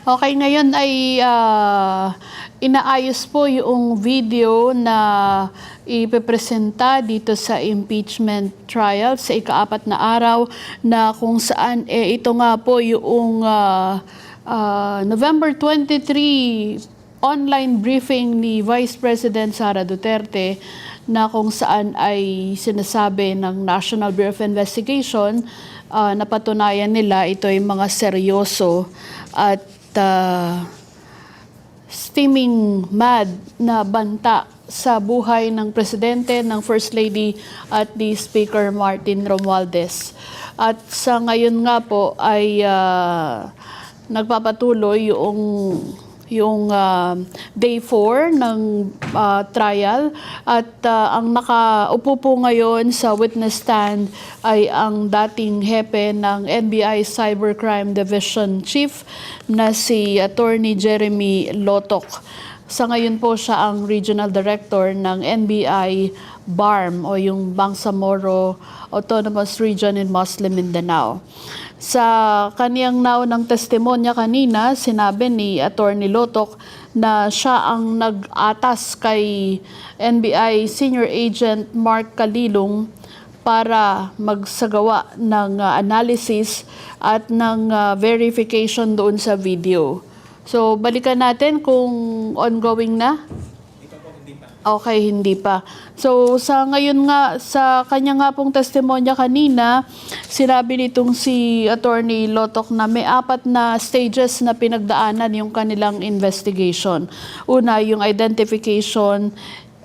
Okay, ngayon ay inaayos po yung video na ipepresenta dito sa impeachment trial sa ika-4 na araw na kung saan ito nga po yung November 23 online briefing ni Vice President Sara Duterte na kung saan ay sinasabi ng National Bureau of Investigation, napatunayan nila ito ay mga seryoso at steaming mad na banta sa buhay ng Presidente, ng First Lady at ni Speaker Martin Romualdez. At sa ngayon nga po ay nagpapatuloy yung day 4 ng trial at ang nakaupo po ngayon sa witness stand ay ang dating hepe ng NBI Cybercrime Division Chief na si Attorney Jeremy Lotok. Sa ngayon po siya ang Regional Director ng NBI BARM o yung Bangsamoro Autonomous Region in Muslim Mindanao. Sa kaniyang naunang testimonya kanina, sinabi ni Attorney Lotok na siya ang nag-atas kay NBI Senior Agent Mark Kalilong para magsagawa ng analysis at ng verification doon sa video. So, balikan natin kung ongoing na. Okay, hindi pa. So, sa ngayon nga, sa kanya nga pong testimonya kanina, sinabi nitong si Attorney Lotok na may 4 na stages na pinagdaanan yung kanilang investigation. Una, yung identification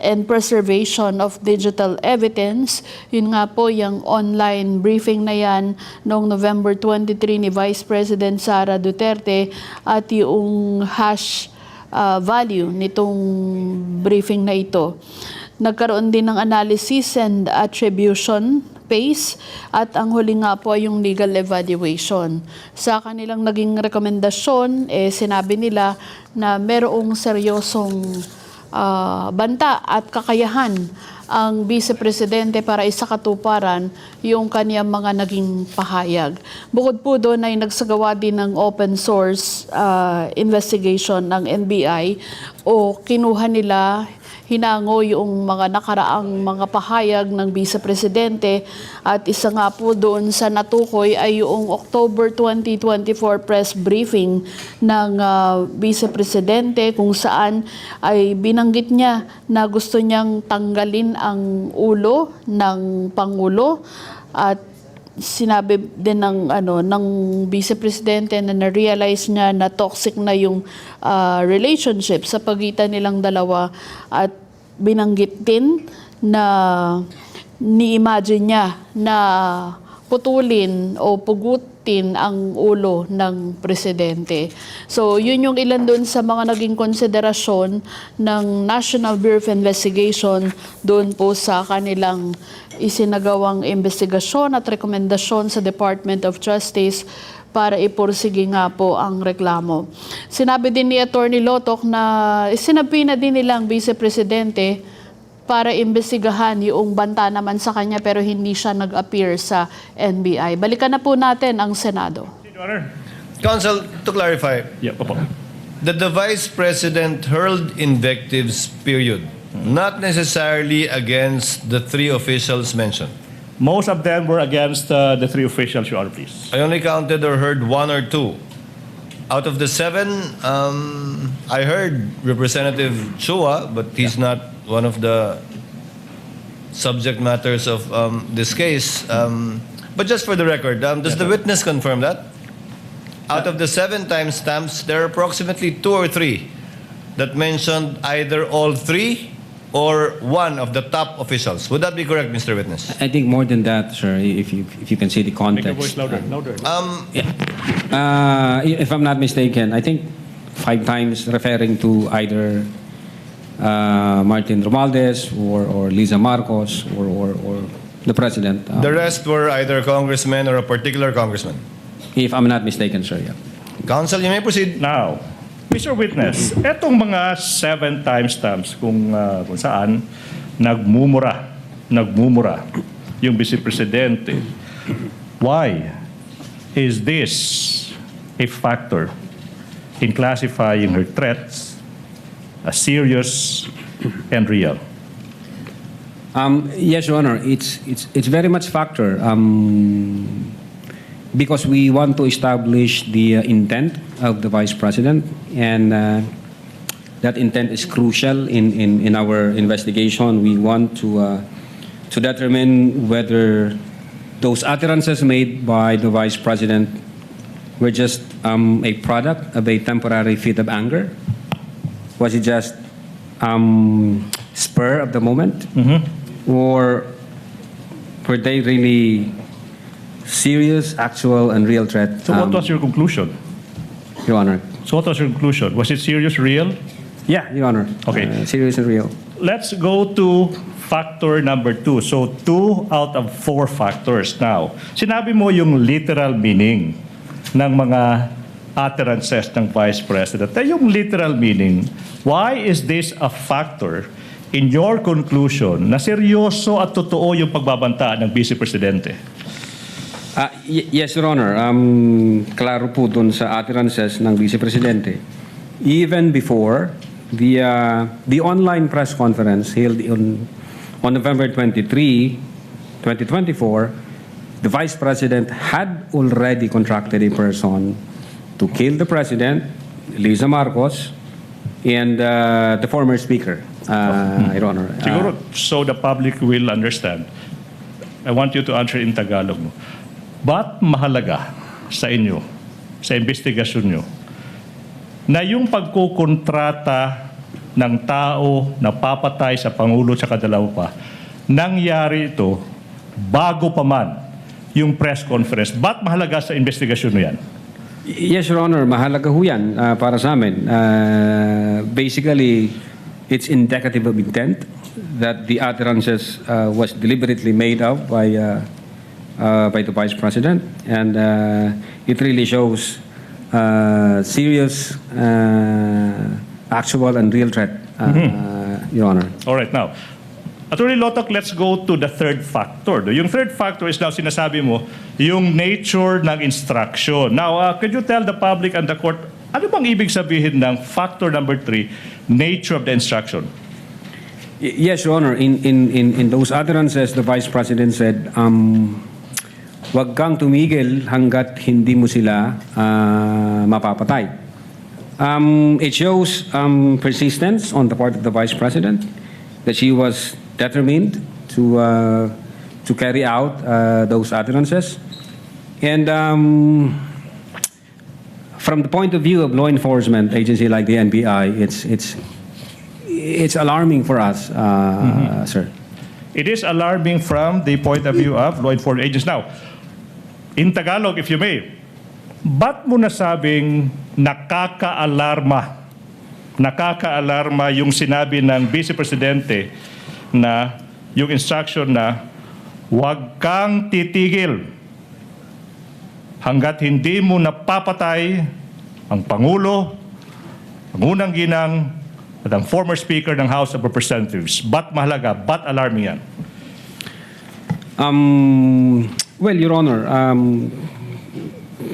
and preservation of digital evidence. Yun nga po, yung online briefing na yan noong November 23 ni Vice President Sara Duterte at yung hash value nitong briefing na ito. Nagkaroon din ng analysis and attribution phase at ang huli nga po yung legal evaluation. Sa kanilang naging rekomendasyon, sinabi nila na merong seryosong banta at kakayahan ang Vice Presidente para isakatuparan yung kaniyang mga naging pahayag. Bukod po doon ay nagsagawa din ng open source investigation ng NBI o kinuha nila, hinango yung mga nakaraang mga pahayag ng Vice Presidente at isa nga po doon sa natukoy ay yung October 2024 press briefing ng Vice Presidente kung saan ay binanggit niya na gusto niyang tanggalin ang ulo ng Pangulo at sinabi din ng Vice Presidente na na-realize niya na toxic na yung relationship sa pagitan nilang dalawa at binanggit din na ni-imagine niya na putulin o pugutin ang ulo ng presidente. So, yun yung ilan doon sa mga naging konsiderasyon ng National Bureau of Investigation doon po sa kanilang isinagawang investigasyon at rekomendasyon sa Department of Justice para ipursige nga po ang reklamo. Sinabi din ni Attorney Lotok na sinabi na din nilang Vice Presidente para imbestigahan yung banta naman sa kanya pero hindi siya nag-appear sa NBI. Balikan na po natin ang Senado. Counsel, to clarify, Yeah, Papa. that the Vice President hurled invectives, period, not necessarily against the 3 officials mentioned. Most of them were against the 3 officials, Your Honor, please. I only counted or heard 1 or 2. Out of the 7, I heard Representative Chua, but he's not one of the subject matters of this case. But just for the record, does the witness confirm that? Out of the 7 timestamps, there are approximately 2 or 3 that mentioned either all 3 or 1 of the top officials. Would that be correct, Mr. Witness? I think more than that, sir, if you can see the Make your voice context. louder. If I'm not mistaken, I think 5 times referring to either Martin Romualdez or Liza Marcos or the president. The rest were either congressmen or a particular congressman. If I'm not mistaken, sir, yeah. Counsel, you may proceed. Now, Mr. Witness, etong mga 7 timestamps kung saan nagmumura yung Vice Presidente, why is this a factor in classifying her threats as serious and real? Yes, Your Honor, it's very much factor because we want to establish the intent of the Vice President and That intent is crucial in our investigation. We want to determine whether those utterances made by the Vice President were just a product of a temporary fit of anger. Was it just spur of the moment? Or were they really serious, actual, and real threat? So what was your conclusion? Your Honor. So what was your conclusion? Was it serious, real? Yeah, Your Honor. Okay. Serious and real. Let's go to factor number 2. So 2 out of 4 factors. Now, sinabi mo yung literal meaning ng mga utterances ng Vice President. Yung literal meaning, why is this a factor in your conclusion na seryoso at totoo yung pagbabanta ng Vice Presidente? Yes, Your Honor. Klaro po dun sa utterances ng Vice Presidente. Even before the online press conference held on November 23, 2024, the Vice President had already contracted a person to kill the President, Lisa Marcos, and the former Speaker, Your Honor. Siguro, so the public will understand. I want you to answer in Tagalog. Ba't mahalaga sa inyo, sa investigasyon nyo, na yung pagkukontrata ng tao na papatay sa Pangulo at dalawa pa, nangyari ito bago pa man yung press conference? Ba't mahalaga sa investigasyon mo yan? Yes, Your Honor. Mahalaga ho yan para sa amin. Basically, it's indicative of intent that the utterances was deliberately made of by the Vice President. And it really shows serious, actual, and real threat, Your Honor. All right, now, Attorney Lotoc, let's go to the third factor. Yung third factor is now sinasabi mo, yung nature ng instruction. Now, could you tell the public and the court, ano bang ibig sabihin ng factor number 3, nature of the instruction? Yes, Your Honor. In those utterances, the Vice President said, wag kang tumigil hanggat hindi mo sila mapapatay. It shows persistence on the part of the Vice President, that she was determined to carry out those utterances. And from the point of view of law enforcement agency like the NBI, it's alarming for us, sir. It is alarming from the point of view of law enforcement agents. Now, in Tagalog, if you may, ba't mo nasabing nakaka-alarma yung sinabi ng Vice Presidente na yung instruction na huwag kang titigil hanggat hindi mo napapatay ang Pangulo, ang unang ginang, at ang former Speaker ng House of Representatives? Ba't mahalaga? Ba't alarming yan? Well, Your Honor,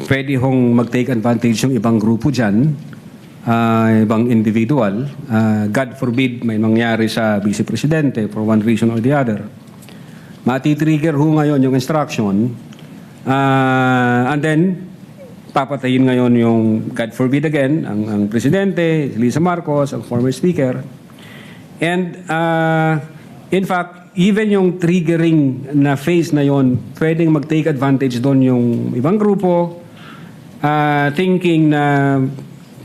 pwede hong mag-take advantage yung ibang grupo dyan, ibang individual. God forbid may mangyari sa Vice Presidente for one reason or the other. Mati-trigger ho ngayon yung instruction, and then papatayin ngayon yung, God forbid again, ang Presidente, Lisa Marcos, ang former Speaker. And in fact, even yung triggering na phase na yon, pwedeng mag-take advantage doon yung ibang grupo, thinking na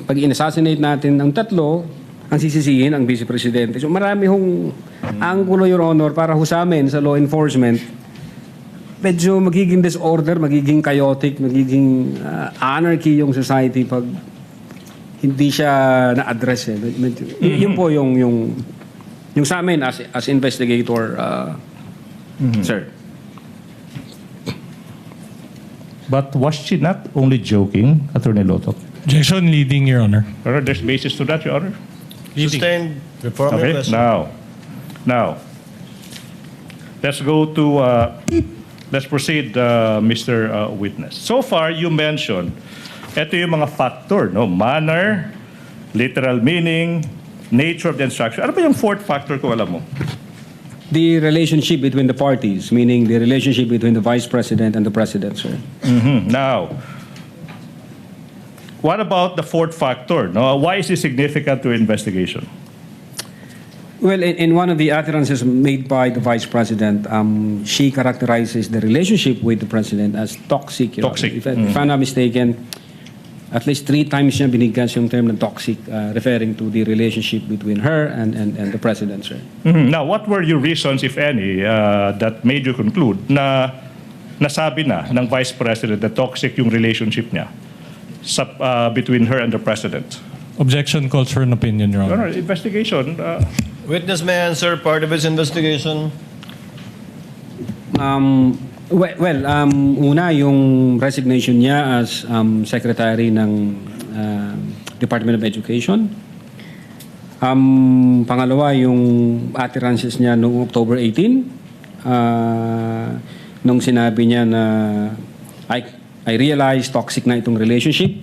pag in-assassinate natin ang tatlo, ang sisisihin ang Vice Presidente. So marami hong anggulo, Your Honor, para ho sa amin sa law enforcement. Medyo magiging disorder, magiging chaotic, magiging anarchy yung society pag hindi siya na-address. Yun po yung sa amin as investigator, sir. But was she not only joking, Attorney Lotoc? Objection leading, Your Honor. There's basis to that, Your Honor? Sustained before my question. Now, let's go to, let's proceed, Mr. Witness. So far, you mentioned, ito yung mga factor, no? Manner, literal meaning, nature of the instruction. Ano ba yung fourth factor kung alam mo? The relationship between the parties, meaning the relationship between the Vice President and the President, sir. Now, what about the fourth factor? No? Why is it significant to investigation? Well, in one of the utterances made by the Vice President, she characterizes the relationship with the President as toxic. Your Toxic. Honor. If I'm not mistaken, at least 3 times niya binigyan yung term ng toxic, referring to the relationship between her and the President, sir. Now, what were your reasons, if any, that made you conclude na nasabi na ng Vice President na toxic yung relationship niya between her and the President? Objection calls for an opinion, Your Honor. Investigation. Witness may answer part of his investigation. Una, yung resignation niya as Secretary ng Department of Education. Pangalawa, yung utterances niya noong October 18, nung sinabi niya na I realized toxic na itong relationship.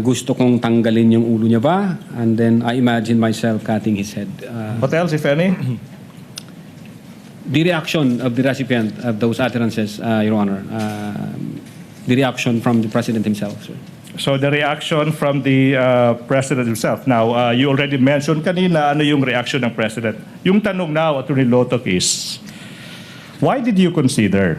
Gusto kong tanggalin yung ulo niya ba? And then I imagine myself cutting his head. What else, if any? The reaction of the recipient of those utterances, Your Honor. The reaction from the President himself, sir. So the reaction from the President himself. Now, you already mentioned kanina ano yung reaction ng President. Yung tanong now, Attorney Lotok, is, why did you consider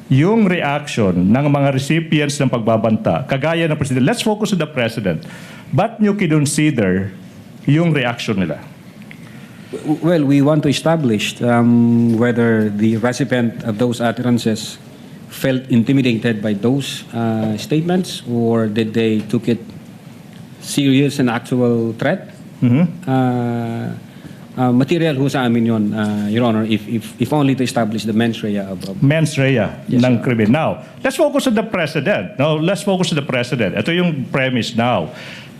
yung reaction ng mga recipients ng pagbabanta, kagaya ng President? Let's focus on the President. Ba't nyo kinonsider yung reaction nila? Well, we want to establish whether the recipient of those utterances felt intimidated by those statements, or did they took it serious and actual threat. Material ho sa amin yun, Your Honor, if only to establish the mens rea of mens rea Yes, ng sir. krimen. Now, let's focus on the President. Now, let's focus on the President. Ito yung premise now.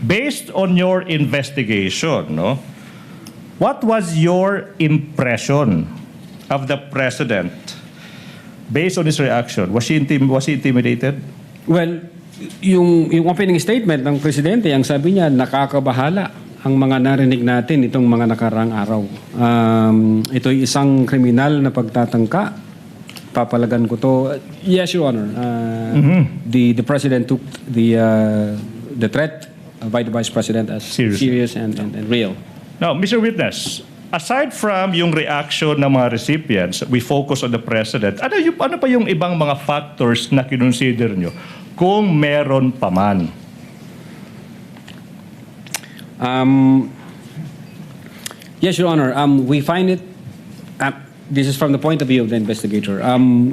Based on your investigation, no, what was your impression of the President based on his reaction? Was he intimidated? Well, yung opening statement ng Presidente, ang sabi niya, nakakabahala ang mga narinig natin itong mga nakarang araw. Ito'y isang kriminal na pagtatangka. Papalagan ko to. Yes, Your Honor. The President took the threat by the Vice President as serious and real. Now, Mr. Witness, aside from yung reaction ng mga recipients, we focus on the President. Ano pa yung ibang mga factors na kinonsider nyo kung meron pa man? Yes, Your Honor. We find it, this is from the point of view of the investigator,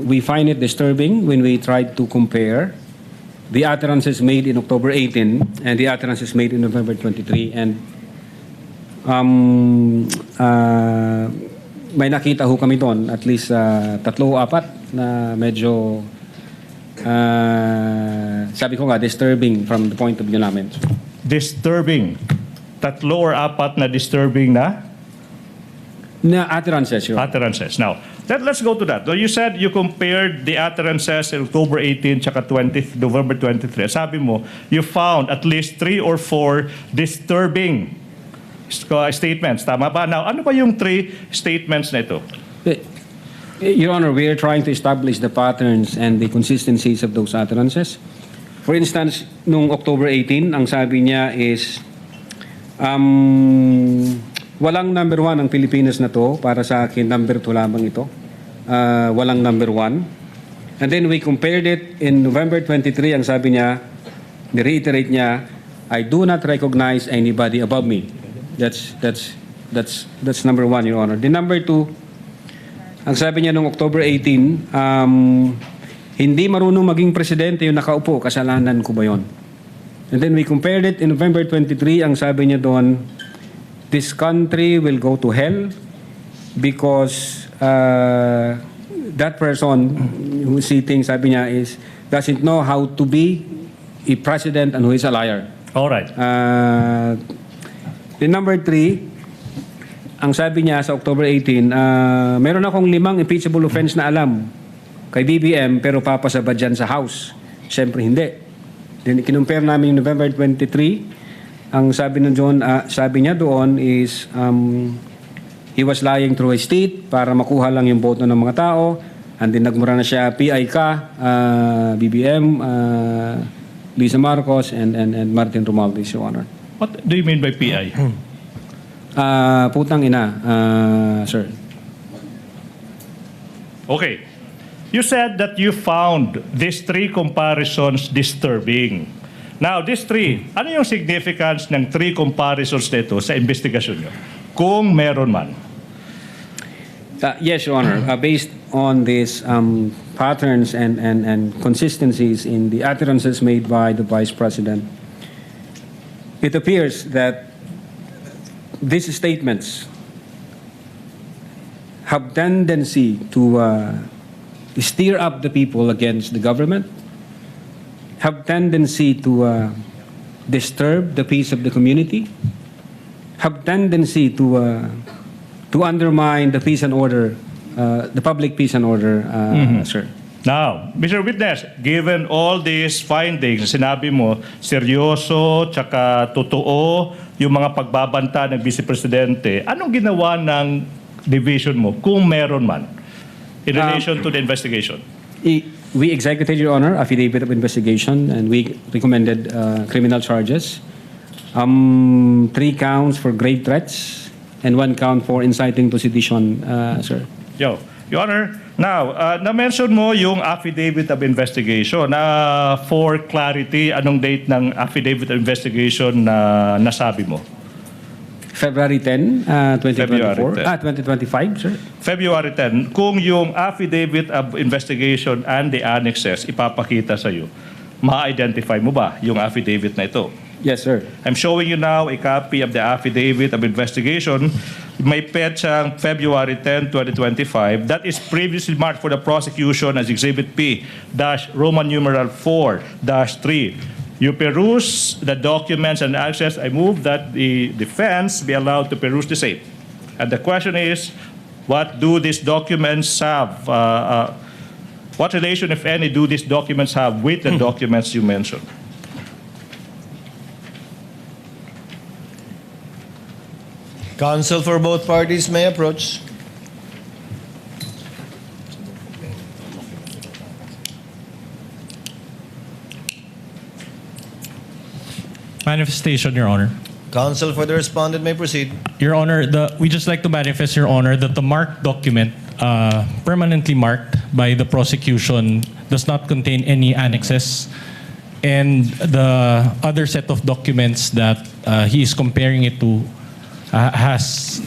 we find it disturbing when we try to compare the utterances made in October 18 and the utterances made in November 23. And may nakita ho kami doon, at least 3 o 4 na medyo, sabi ko nga, disturbing from the point of view namin. Disturbing. 3 or 4 na disturbing na utterances, Your Honor. Utterances. Now, let's go to that. So you said you compared the utterances in October 18 tsaka November 23. Sabi mo, you found at least 3 or 4 disturbing statements. Tama ba? Now, ano ba yung 3 statements na ito? Your Honor, we are trying to establish the patterns and the consistencies of those utterances. For instance, nung October 18, ang sabi niya is, walang number 1 ang Pilipinas na to. Para sa akin, number 2 lamang ito. Walang number 1. And then we compared it in November 23, ang sabi niya, ni-reiterate niya, I do not recognize anybody above me. That's number 1, Your Honor. The number 2, ang sabi niya nung October 18, hindi marunong maging presidente yung nakaupo, kasalanan ko ba yun? And then we compared it in November 23, ang sabi niya doon, this country will go to hell because that person who's sitting, sabi niya, doesn't know how to be a president and who is a liar. All right. The number 3, ang sabi niya sa October 18, meron akong 5 impeachable offense na alam kay BBM pero papasabad dyan sa House. Siyempre hindi. Then kinumpare namin yung November 23. Ang sabi niya doon is he was lying through his teeth para makuha lang yung boto ng mga tao. And then nagmura na siya, PI ka, BBM, Lisa Marcos, and Martin Romualdez, Your Honor. What do you mean by PI? Putang ina, sir. Okay. You said that you found these three comparisons disturbing. Now, these three, ano yung significance ng three comparisons nito sa investigasyon nyo? Kung meron man. Yes, Your Honor. Based on these patterns and consistencies in the utterances made by the Vice President, it appears that these statements have tendency to stir up the people against the government, have tendency to disturb the peace of the community, have tendency to undermine the peace and order, the public peace and order, sir. Now, Mr. Witness, given all these findings, sinabi mo, seryoso, tsaka totoo, yung mga pagbabanta ng Vice Presidente, anong ginawa ng division mo, kung meron man, in relation to the investigation? We executed, Your Honor, affidavit of investigation, and we recommended criminal charges. 3 counts for grave threats, and 1 count for inciting to sedition, sir. Your Honor, now, na-mention mo yung affidavit of investigation. For clarity, anong date ng affidavit of investigation na nasabi mo? February 10, 2024. February 10. 2025, sir. February 10. Kung yung affidavit of investigation and the annexes ipapakita sa iyo, ma-identify mo ba yung affidavit na ito? Yes, sir. I'm showing you now a copy of the affidavit of investigation. May petsang February 10, 2025. That is previously marked for the prosecution as Exhibit P Roman numeral 4-3. You peruse the documents and access. I move that the defense be allowed to peruse the same. And the question is, what do these documents have? What relation, if any, do these documents have with the documents you mentioned? Counsel for both parties may approach. Manifestation, Your Honor. Counsel for the respondent may proceed. Your Honor, we just like to manifest, Your Honor, that the marked document, permanently marked by the prosecution, does not contain any annexes, and the other set of documents that he is comparing it to has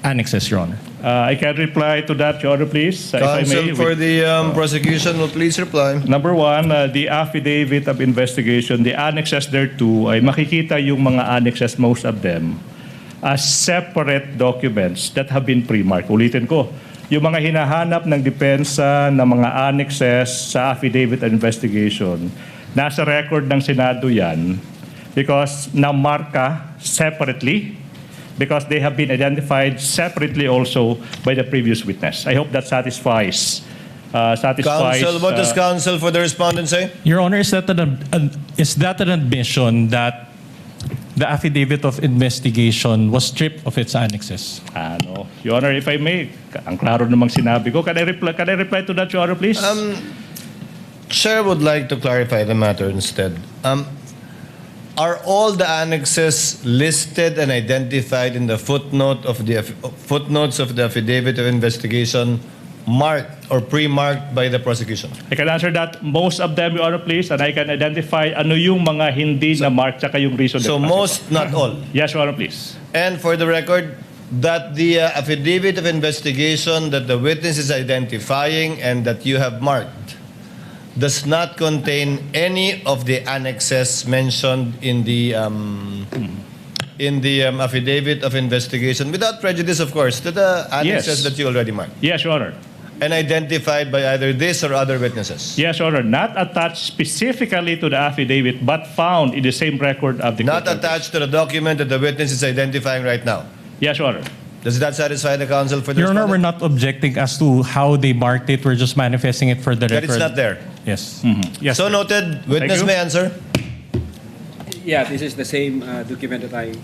annexes, Your Honor. I can reply to that, Your Honor, please. If I Counsel may, for the prosecution will please reply. Number one, the affidavit of investigation, the annexes thereto, ay makikita yung mga annexes, most of them, as separate documents that have been pre-marked. Ulitin ko, yung mga hinahanap ng depensa ng mga annexes sa affidavit of investigation, nasa record ng Senado yan because na-marka separately, because they have been identified separately also by the previous witness. I hope that satisfies. Counsel, what does counsel for the respondent say? Your Honor, is that an admission that the affidavit of investigation was stripped of its annexes? No. Your Honor, if I may, ang klaro namang sinabi ko. Can I reply to that, Your Honor, please? Chair would like to clarify the matter instead. Are all the annexes listed and identified in the footnotes of the affidavit of investigation marked or pre-marked by the prosecution? I can answer that. Most of them, Your Honor, please, and I can identify ano yung mga hindi na marked tsaka yung reason. So most, not all? Yes, Your Honor, please. And for the record, that the affidavit of investigation that the witness is identifying and that you have marked does not contain any of the annexes mentioned in the affidavit of investigation, without prejudice, of course, to the annexes that you already marked. Yes, Your Honor. And identified by either this or other witnesses. Yes, Your Honor. Not attached specifically to the affidavit, but found in the same record of the Not court. attached to the document that the witness is identifying right now. Yes, Your Honor. Does that satisfy the counsel for the Your Honor, we're respondent? not objecting as to how they marked it. We're just manifesting it for the That record. it's not there. Yes. Yes, So sir. noted. Witness you. may answer. Yeah, this is the same document that I...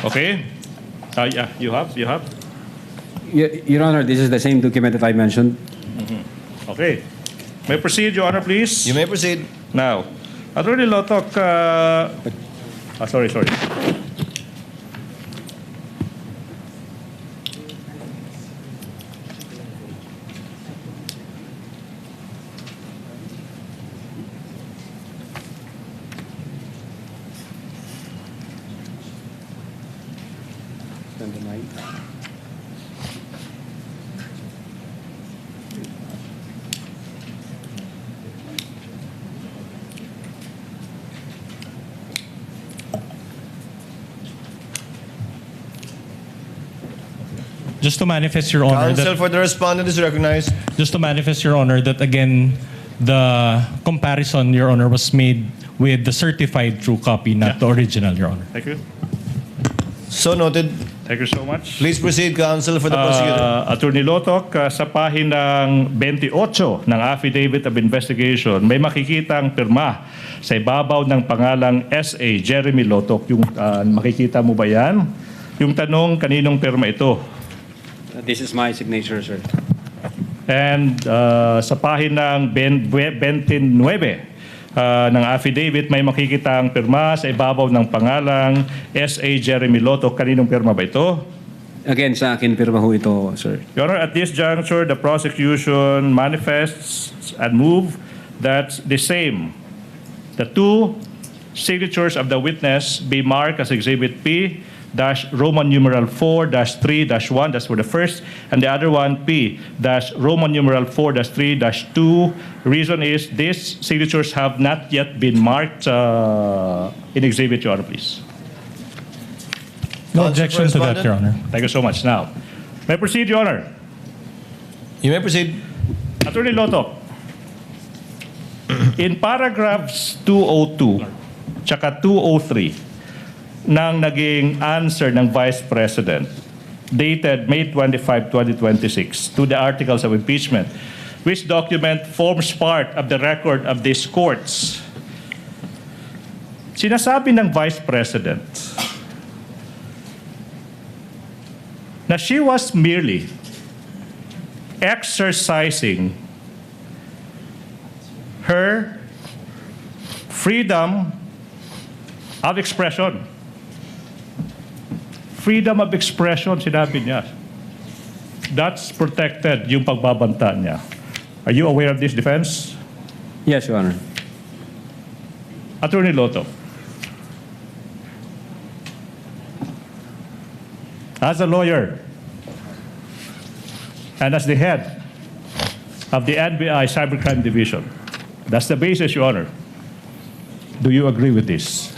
Okay. Yeah, you have. Your Honor, this is the same document that I mentioned. Okay. May proceed, Your Honor, please. You may proceed. Now, Attorney Lotok, sorry. Just to manifest, Your Honor, Counsel for the respondent is recognized. just to manifest, Your Honor, that again, the comparison, Your Honor, was made with the certified true copy, not the original, Your Honor. Thank you. So noted. Thank you so much. Please proceed, counsel for the prosecutor. Attorney Lotok, sa pahinang 28 ng Affidavit of Investigation, may makikitang pirma sa ibabaw ng pangalang S.A. Jeremy Lotok. Yung makikita mo ba yan? Yung tanong, kaninong pirma ito? This is my signature, sir. And sa pahinang 29 ng affidavit, may makikitang pirma sa ibabaw ng pangalang S.A. Jeremy Lotok. Kaninong pirma ba ito? Again, sa akin, pirma ho ito, sir. Your Honor, at this juncture, the prosecution manifests and move that the two signatures of the witness be marked as Exhibit P Roman numeral 4-3-1, that's for the first, and the other one P Roman numeral 4-3-2. Reason is these signatures have not yet been marked in Exhibit, Your Honor, please. No objection to that, Your Honor. Thank you so much. Now, may proceed, Your Honor. You may proceed. Attorney Lotok, in paragraphs 202 tsaka 203 ng naging answer ng Vice President dated May 25, 2026 to the articles of impeachment, which document forms part of the record of these courts. Sinasabi ng Vice President na she was merely exercising her freedom of expression. Freedom of expression, sinabi niya. That's protected, yung pagbabanta niya. Are you aware of this defense? Yes, Your Honor. Attorney Loto, as a lawyer and as the head of the NBI Cybercrime Division, that's the basis, Your Honor. Do you agree with this?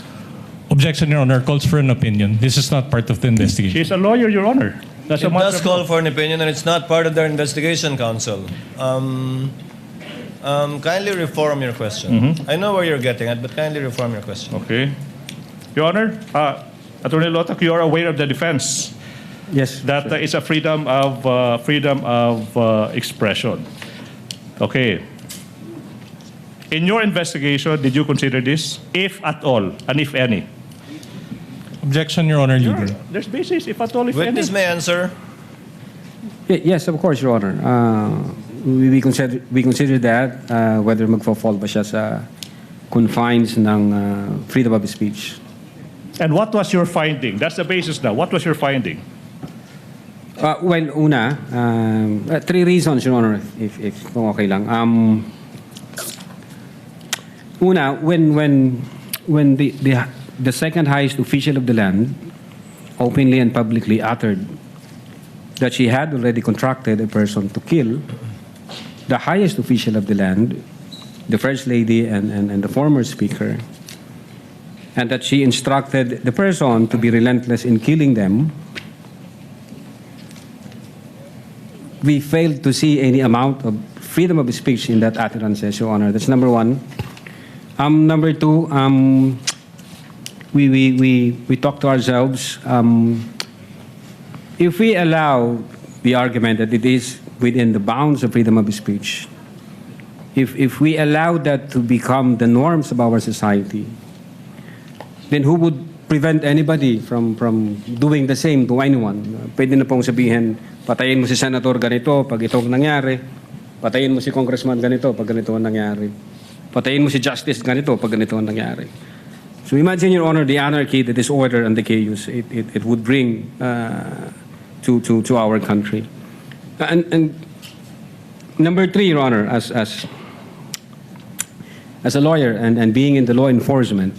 Objection, Your Honor, calls for an opinion. This is not part of the investigation. She's a lawyer, Your Honor. That's It does call for an opinion, and it's not part of their investigation, counsel. Kindly reform your question. I know where you're getting at, but kindly reform your question. Okay. Your Honor, Attorney Lotok, you are aware of the defense. Yes. That is a freedom of expression. Okay. In your investigation, did you consider this, if at all, and if any? Objection, Your Honor, legal. There's basis, if at all, if Witness any. may answer. Yes, of course, Your Honor. We consider that whether magfo-fall ba siya sa confines ng freedom of speech. And what was your finding? That's the basis now. What was your finding? Well, una, 3 reasons, Your Honor, if kung okay lang. Una, when the second highest official of the land openly and publicly uttered that she had already contracted a person to kill the highest official of the land, the First Lady and the former Speaker, and that she instructed the person to be relentless in killing them, we failed to see any amount of freedom of speech in that utterance, Your Honor. That's number one. Number two, we talk to ourselves. If we allow the argument that it is within the bounds of freedom of speech, if we allow that to become the norms of our society, then who would prevent anybody from doing the same to anyone? Pwede na pong sabihin, Patayin mo si Senator ganito pag itong nangyari. Patayin mo si Congressman ganito pag ganito ang nangyari. Patayin mo si Justice ganito pag ganito ang nangyari. So imagine, Your Honor, the anarchy, the disorder, and the chaos it would bring to our country. And number three, Your Honor, as a lawyer and being in the law enforcement,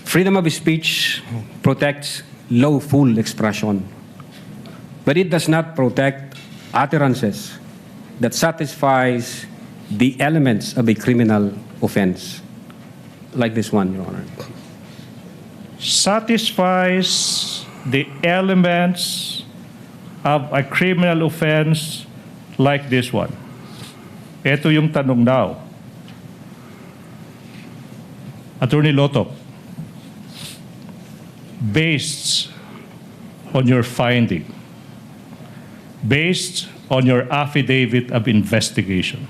freedom of speech protects lawful expression, but it does not protect utterances that satisfies the elements of a criminal offense, like this one, Your Honor. Satisfies the elements of a criminal offense like this one. Ito yung tanong daw. Attorney Lotok, based on your finding, based on your affidavit of investigation,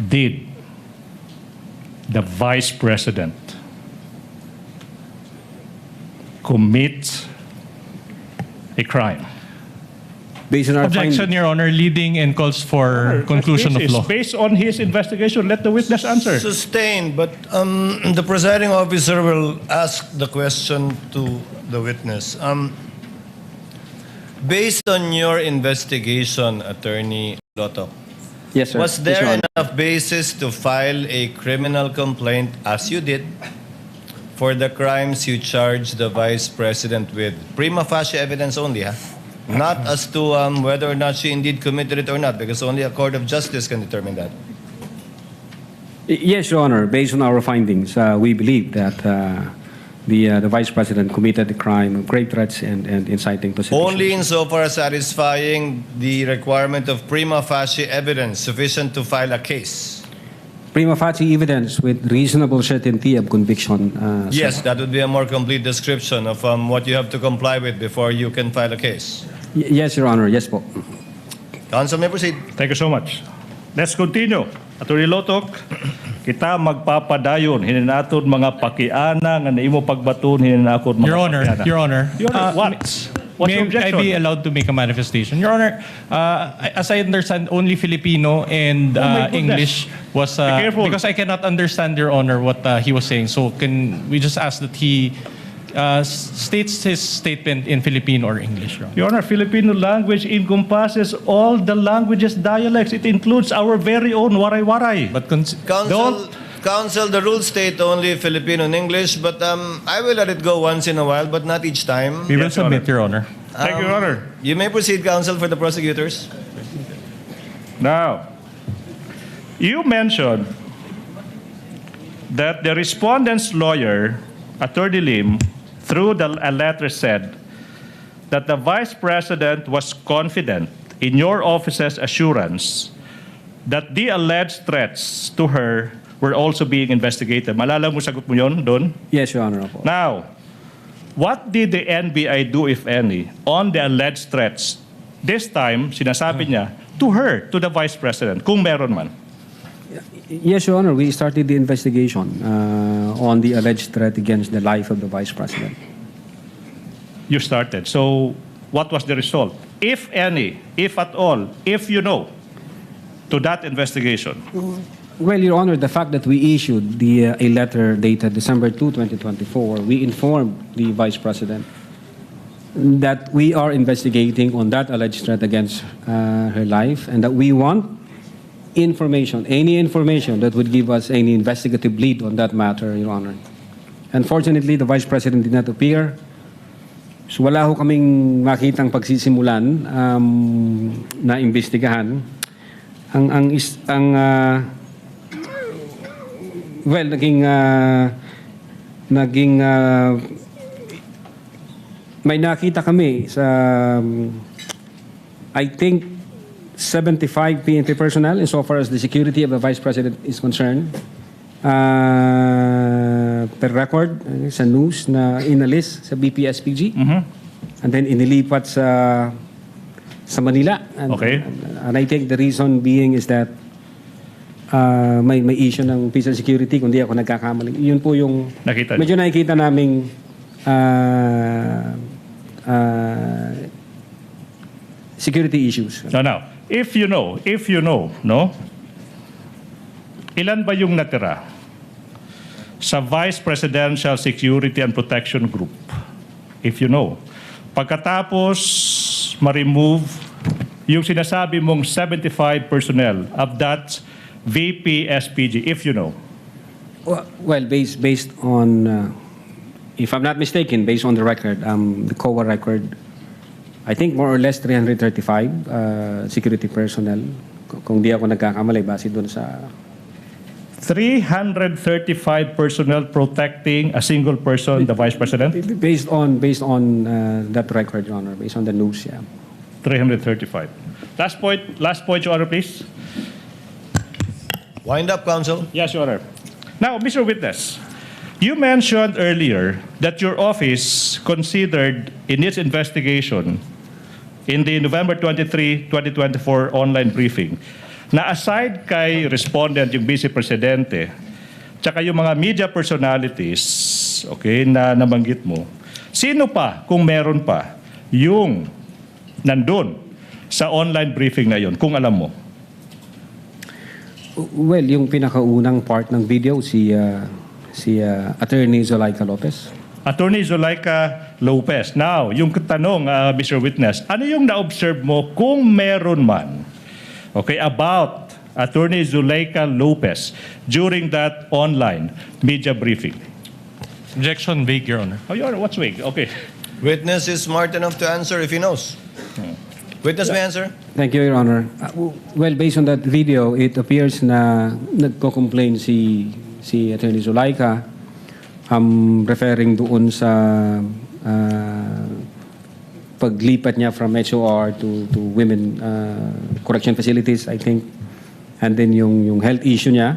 did the Vice President commit a crime? Based on our Objection, Your Honor, leading and calls for conclusion of law. Based on his investigation, let the witness answer. Sustained, but the presiding officer will ask the question to the witness. Based on your investigation, Attorney Lotok, Yes, sir. was there Yes, Your Honor. enough basis to file a criminal complaint, as you did, for the crimes you charged the Vice President with? Prima facie evidence only, huh? Not as to whether or not she indeed committed it or not, because only a court of justice can determine that. Yes, Your Honor. Based on our findings, we believe that the Vice President committed the crime of grave threats and inciting to sedition. Only insofar as satisfying the requirement of prima facie evidence sufficient to file a case. Prima facie evidence with reasonable certainty of conviction. Yes, that would be a more complete description of what you have to comply with before you can file a case. Yes, Your Honor. Yes po. Counsel may proceed. Thank you so much. Let's continue. Attorney Lotok, kita magpapadayon hininaton mga pakiana nga naimo pagbaton hininaton mga Your Honor, pakiana. Your Honor. Your Honor, what? What's your May I objection? be allowed to make a manifestation? Your Honor, as I understand, only Filipino and my goodness. English was... Be careful. because I cannot understand, Your Honor, what he was saying. So can we just ask that he states his statement in Filipino or English, Your Honor? Your Honor, Filipino language encompasses all the languages, dialects. It includes our very own waray-waray. But Counsel, the rules state only Filipino and English, but I will let it go once in a while, but not each time. we will Yes, Your submit, Your Honor. Thank you, Your Honor. You may proceed, Counsel, for the prosecutors. Now, you mentioned that the respondent's lawyer, Attorney Lim, through a letter said that the Vice President was confident in your office's assurance that the alleged threats to her were also being investigated. Malala mo sagot mo yun doon? Yes, Your Honor. Opo. Now, what did the NBI do, if any, on the alleged threats? This time, sinasabi niya, to her, to the Vice President, kung meron man. Yes, Your Honor. We started the investigation on the alleged threat against the life of the Vice President. You started. So, what was the result? If any, if at all, if you know, to that investigation? Well, Your Honor, the fact that we issued a letter dated December 2, 2024, we informed the Vice President that we are investigating on that alleged threat against her life and that we want information, any information that would give us any investigative lead on that matter, Your Honor. Unfortunately, the Vice President did not appear. So wala ho kaming makitang pagsisimulan na imbestigahan. Well, may nakita kami sa I think 75 PNP personnel insofar as the security of the Vice President is concerned. Per record sa news na inalis sa BPSPG and then inilipat sa Manila. Okay. And I think the reason being is that may issue ng peace and security, kung di ako nagkakamali. Yun po yung Nakita medyo nakikita naming security issues. Now, if you know, no? Ilan ba yung natira sa Vice Presidential Security and Protection Group? If you know. Pagkatapos ma-remove yung sinasabi mong 75 personnel of that VP SPG, if you know. Well, based on, if I'm not mistaken, based on the record, the COA record, I think more or less 335 security personnel. Kung di ako nagkakamali, base doon sa 335 personnel protecting a single person, the Vice President? based on that record, Your Honor, based on the news, yeah. 335. Last point, Your Honor, please. Wind up, counsel. Yes, Your Honor. Now, Mr. Witness, you mentioned earlier that your office considered in its investigation in the November 23, 2024 online briefing na aside kay respondent yung Vice Presidente tsaka yung mga media personalities, okay, na nabanggit mo, sino pa, kung meron pa, yung nandun sa online briefing na yun, kung alam mo? Well, yung pinakaunang part ng video, si Attorney Zulaika Lopez. Attorney Zulaika Lopez. Now, yung tanong, Mr. Witness, ano yung na-observe mo kung meron man, okay, about Attorney Zulaika Lopez during that online media briefing? Objection, vague, Your Honor. Oh, Your Honor, what's vague? Okay. Witness is smart enough to answer if he knows. Witness may answer. Thank you, Your Honor. Well, based on that video, it appears na nagko-complain si Attorney Zulaika, referring doon sa paglipat niya from HOR to women correction facilities, I think. And then yung health issue niya,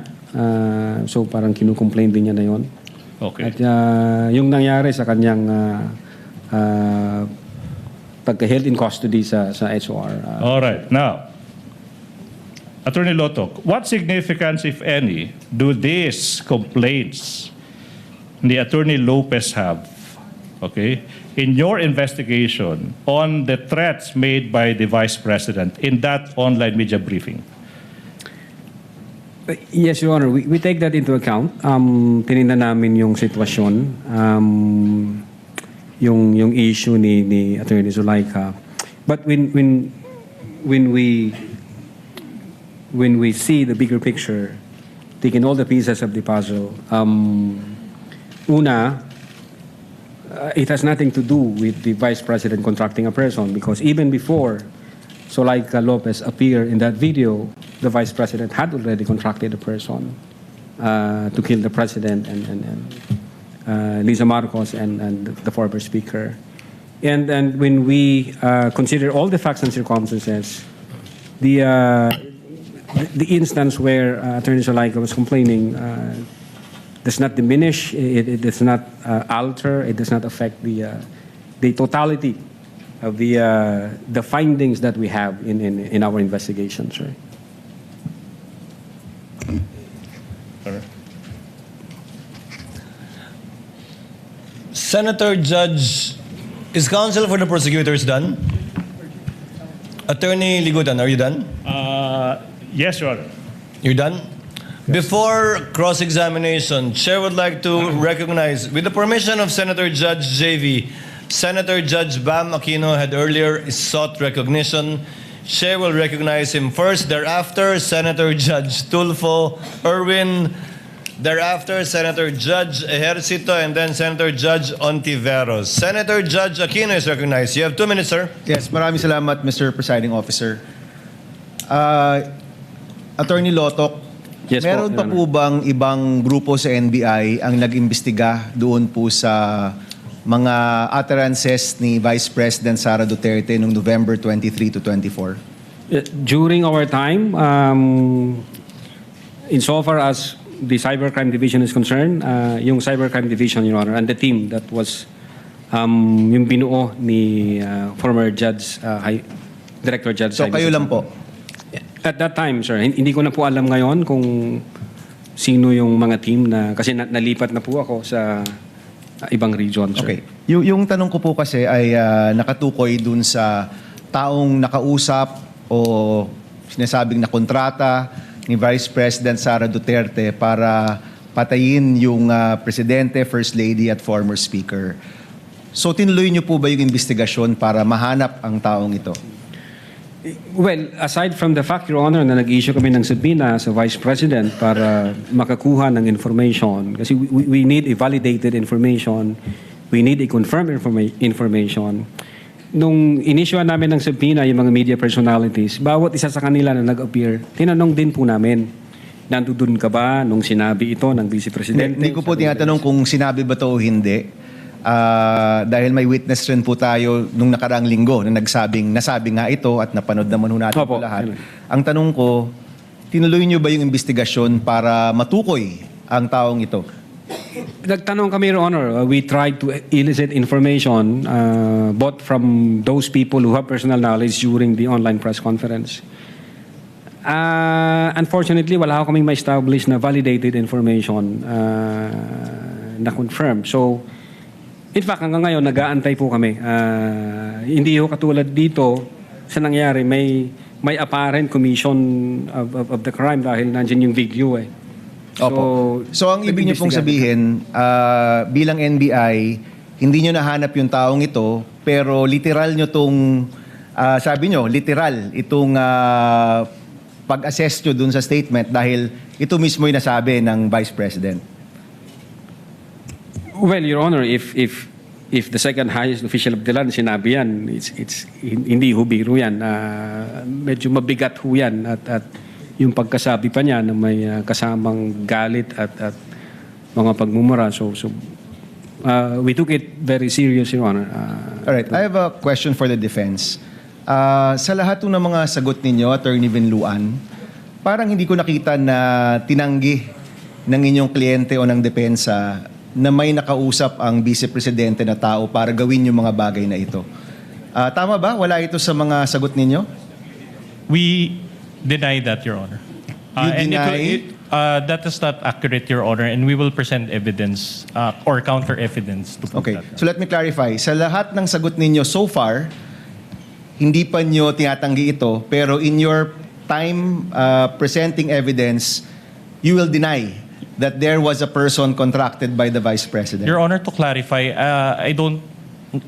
so parang kinukomplain din niya na yon. Okay. At yung nangyari sa kanyang pagka-held in custody sa HOR. All right. Now, Attorney Lotok, what significance, if any, do these complaints the Attorney Lopez have, okay, in your investigation on the threats made by the Vice President in that online media briefing? Yes, Your Honor. We take that into account. Tinignan namin yung sitwasyon, yung issue ni Attorney Zulaika. But when we see the bigger picture, taking all the pieces of the puzzle, it has nothing to do with the Vice President contracting a person, because even before Zulaika Lopez appeared in that video, the Vice President had already contracted a person to kill the President and Lisa Marcos and the former Speaker. And when we consider all the facts and circumstances, the instance where Attorney Zulaika was complaining does not diminish, it does not alter, it does not affect the totality of the findings that we have in our investigations. Right? Senator Judge, is counsel for the prosecutors done? Attorney Ligutan, are you done? Yes, Your Honor. You're done? Before cross-examination, Chair would like to recognize, with the permission of Senator Judge JV, Senator Judge Bam Aquino had earlier sought recognition. Chair will recognize him first. Thereafter, Senator Judge Tulfo Erwin. Thereafter, Senator Judge Ejercito, and then Senator Judge Ontiveros. Senator Judge Aquino is recognized. You have 2 minutes, sir. Yes, maraming salamat, Mr. Presiding Officer. Attorney Lotok, Yes, meron po, pa Your po bang ibang grupo sa NBI ang nag-imbestiga doon po sa mga utterances ni Vice President Sara Duterte noong November 23 to 24? During our time, insofar as the Cybercrime Division is concerned, yung Cybercrime Division, Your Honor, and the team that was yung binuo ni former Judge, Director Judge. So kayo lang po? At that time, sir, hindi ko na po alam ngayon kung sino yung mga team na, kasi nalipat na po ako sa ibang region, sir. Okay. Yung tanong ko po kasi ay nakatukoy dun sa taong nakausap o sinasabing na kontrata ni Vice President Sara Duterte para patayin yung Presidente, First Lady at former Speaker. So tinuloy niyo po ba yung investigasyon para mahanap ang taong ito? Well, aside from the fact, Your Honor, na nag-issue kami ng subpoena sa Vice President para makakuha ng information, kasi we need a validated information, we need a confirmed information. Nung inisyuan namin ng subpoena yung mga media personalities, bawat isa sa kanila na nag-appear, tinanong din po namin, nandun ka ba nung sinabi ito ng Vice Presidente? Hindi ko po tinatanong kung sinabi ba ito o hindi. Dahil may witness rin po tayo nung nakaraang linggo na nasabi nga ito at napanood naman ho natin po lahat. Ang tanong ko, tinuloy niyo ba yung investigasyon para matukoy ang taong ito? Nagtanong kami, Your Honor. We tried to elicit information both from those people who have personal knowledge during the online press conference. Unfortunately, wala ko kaming ma-establish na validated information na confirm. So, in fact, hanggang ngayon, nag-aantay po kami. Hindi ho katulad dito sa nangyari, may apparent commission of the crime dahil nandiyan yung video eh. So ang ibig niyo pong sabihin, bilang NBI, hindi niyo nahanap yung taong ito, pero literal niyo tong, sabi niyo, literal itong pag-assess niyo dun sa statement dahil ito mismo yung nasabi ng Vice President. Well, Your Honor, if the second highest official of the land sinabi yan, it's hindi ho biro yan. Medyo mabigat ho yan at yung pagkasabi pa niya na may kasamang galit at mga pagmumura. So we took it very serious, Your Honor. All right, I have a question for the defense. Sa lahat ng mga sagot ninyo, Attorney Vinluan, parang hindi ko nakita na tinanggi ng inyong kliyente o ng depensa na may nakausap ang Vice Presidente na tao para gawin yung mga bagay na ito. Tama ba? Wala ito sa mga sagot ninyo? We deny that, Your Honor. You deny? That is not accurate, Your Honor, and we will present evidence or counter evidence to prove that. So let me clarify. Sa lahat ng sagot ninyo so far, hindi pa nyo tinatanggi ito, pero in your time presenting evidence, you will deny that there was a person contracted by the Vice President. Your Honor, to clarify, I don't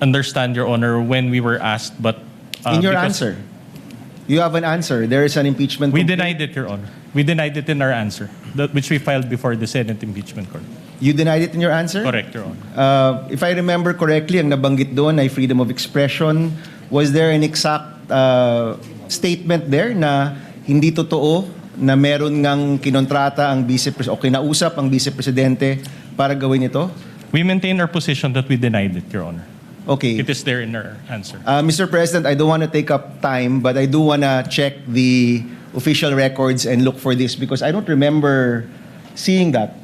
understand, Your Honor, when we were asked, but... in your answer, you have an answer. There is an impeachment We complaint. denied it, Your Honor. We denied it in our answer, which we filed before the Senate Impeachment Court. You denied it in your answer? Correct, Your Honor. If I remember correctly, ang nabanggit doon ay freedom of expression. Was there an exact statement there na hindi totoo na meron ngang kinontrata ang o kinausap ang Vice Presidente para gawin ito? We maintain our position that we denied it, Your Honor. Okay. It is there in our answer. Mr. President, I don't want to take up time, but I do want to check the official records and look for this because I don't remember seeing that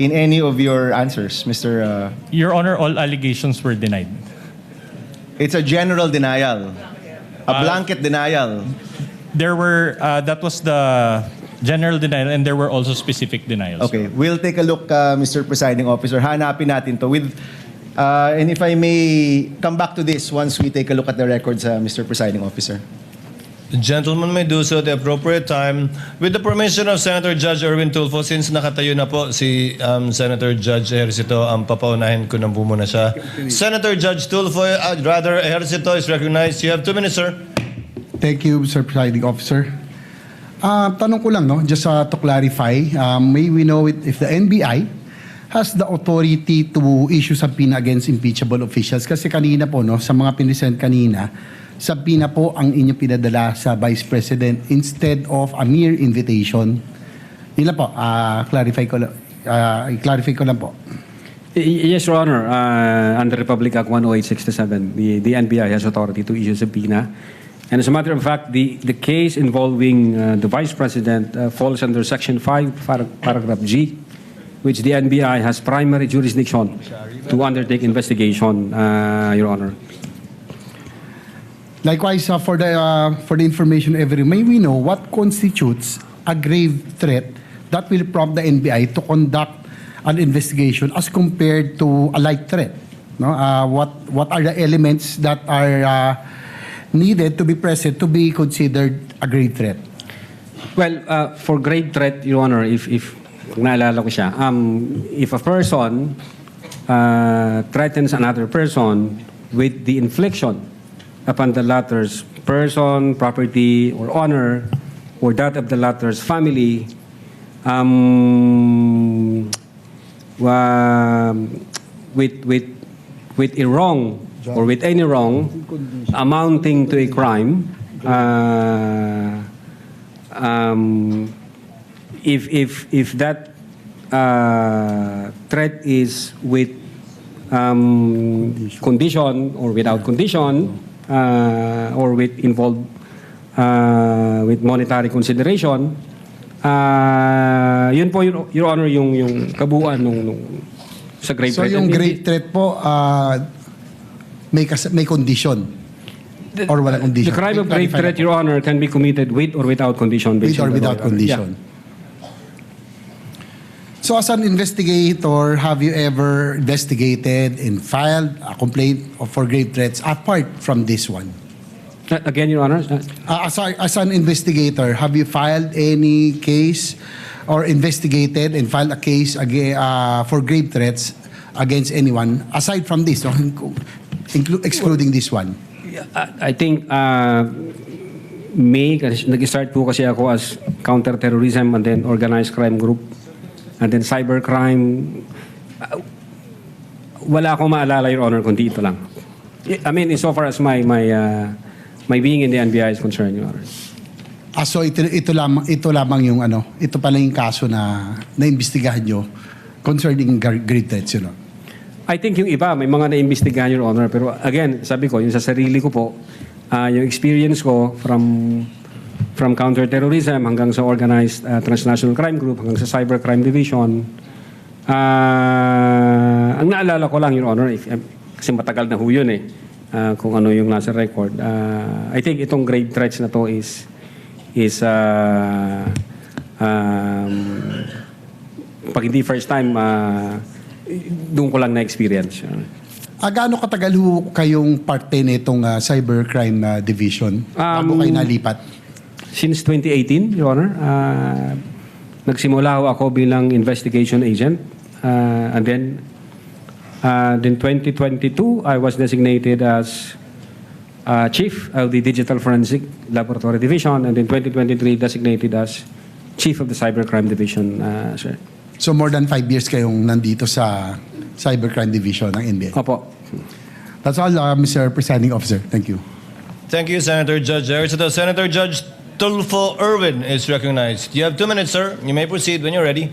in any of your answers, Mr. Your Honor, all allegations were denied. It's a general denial, a blanket denial. There were, that was the general denial, and there were also specific denials. Okay, we'll take a look, Mr. Presiding Officer. Hanapin natin to with, and if I may come back to this once we take a look at the records, Mr. Presiding Officer. The gentleman may do so at the appropriate time. With the permission of Senator Judge Erwin Tulfo, since nakatayo na po si Senator Judge Ejercito, ang papaunahin ko na po muna siya. Senator Judge Tulfo, Ejercito is recognized. You have 2 minutes, sir. Thank you, Mr. Presiding Officer. Tanong ko lang, no, just to clarify, may we know if the NBI has the authority to issue subpoena against impeachable officials? Kasi kanina po, no, sa mga pinisend kanina, subpoena po ang inyong pinadala sa Vice President instead of a mere invitation. Yun lang po, clarify ko lang po. Yes, Your Honor. Under Republic Act 10867, the NBI has authority to issue subpoena. And as a matter of fact, the case involving the Vice President falls under Section 5, Paragraph G, which the NBI has primary jurisdiction to undertake investigation, Your Honor. Likewise, for the information may we know what constitutes a grave threat that will prompt the NBI to conduct an investigation as compared to a light threat? No? What are the elements that are needed to be present to be considered a grave threat? Well, for grave threat, Your Honor, if naalala ko siya, if a person threatens another person with the infliction upon the latter's person, property, or honor, or that of the latter's family, with a wrong or with any wrong amounting to a crime, if that threat is with condition or without condition, or with involved with monetary consideration, yun po, Your Honor, yung kabuuan nung sa grave So threat. yung grave threat po, may condition or wala condition? The crime of grave Clarify threat, na po. Your Honor, can be committed with or without condition. With based or on the without law, Your Honor. condition. So as an investigator, have you ever investigated and filed a complaint for grave threats apart from this one? Again, Your Honor. As an investigator, have you filed any case or investigated and filed a case for grave threats against anyone aside from this, no? Excluding this one? I think nag-start po kasi ako as counter-terrorism and then organized crime group and then cybercrime. Wala akong maalala, Your Honor, kundi ito lang. I mean, insofar as my being in the NBI is concerned, Your Honor. So ito lamang yung ito pala yung kaso na naimbestigahan nyo concerning grave threats, you know? I think yung iba, may mga naimbestigahan, Your Honor. Pero again, sabi ko, yung sa sarili ko po, yung experience ko from counter-terrorism hanggang sa organized transnational crime group, hanggang sa cybercrime division, ang naalala ko lang, Your Honor, kasi matagal na ho yun kung ano yung nasa record. I think itong grave threats na to is pag hindi first time, doon ko lang na-experience. Gaano katagal ho kayong parte nitong cybercrime division? Bago kayo nalipat? Since 2018, Your Honor. Nagsimula ako bilang investigation agent. And then 2022, I was designated as Chief of the Digital Forensic Laboratory Division. And in 2023, designated as Chief of the Cybercrime Division, sir. So more than 5 years kayong nandito sa Cybercrime Division ng NBI? Opo. That's all, Mr. Presiding Officer. Thank you. Thank you, Senator Judge Erisito. Senator Judge Tulfo Irwin is recognized. You have 2 minutes, sir. You may proceed when you're ready.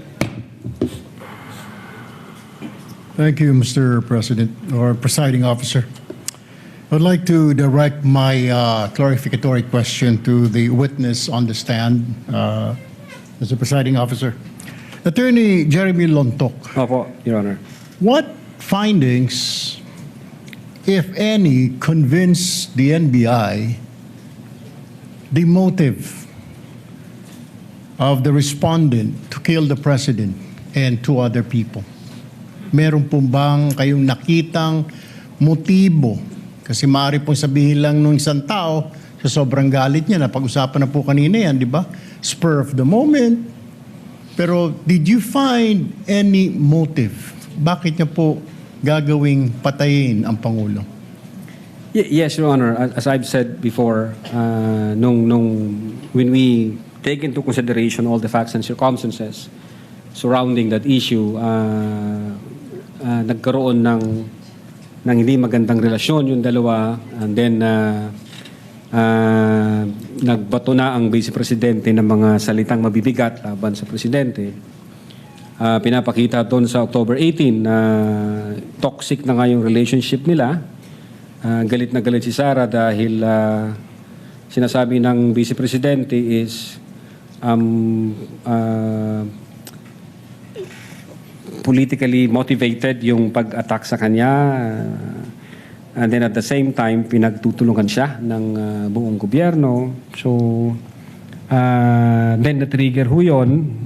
Thank you, Mr. President or Presiding Officer. I'd like to direct my clarificatory question to the witness on the stand, Mr. Presiding Officer. Attorney Jeremy Lontok. Opo, Your Honor. What findings, if any, convince the NBI the motive of the respondent to kill the president and 2 other people? Meron po bang kayong nakitang motibo? Kasi maaari pong sabihin lang nung isang tao sa sobrang galit niya, na pag-usapan na po kanina yan, di ba? Spur of the moment. Pero did you find any motive? Bakit niya po gagawing patayin ang Pangulo? Yes, Your Honor. As I've said before, when we take into consideration all the facts and circumstances surrounding that issue, nagkaroon ng hindi magandang relasyon yung dalawa, and then nagbato na ang Vice Presidente ng mga salitang mabibigat laban sa Presidente. Pinapakita doon sa October 18 na toxic na nga yung relationship nila. Galit na galit si Sara dahil sinasabi ng Vice Presidente is politically motivated yung pag-attack sa kanya. And then at the same time, pinagtutulungan siya ng buong gobyerno. So, then na-trigger ho yun.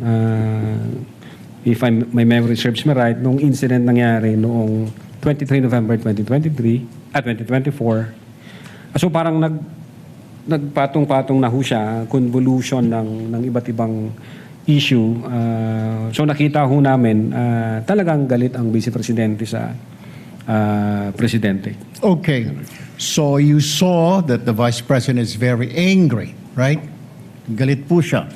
if my memory serves me right, nung incident nangyari noong 23 November 2023 at 2024. So parang nagpatong-patong na ho siya, convolution ng iba't ibang issue. So nakita ho namin talagang galit ang Vice Presidente sa Presidente. Okay. So you saw that the Vice President is very angry, right? Galit po siya.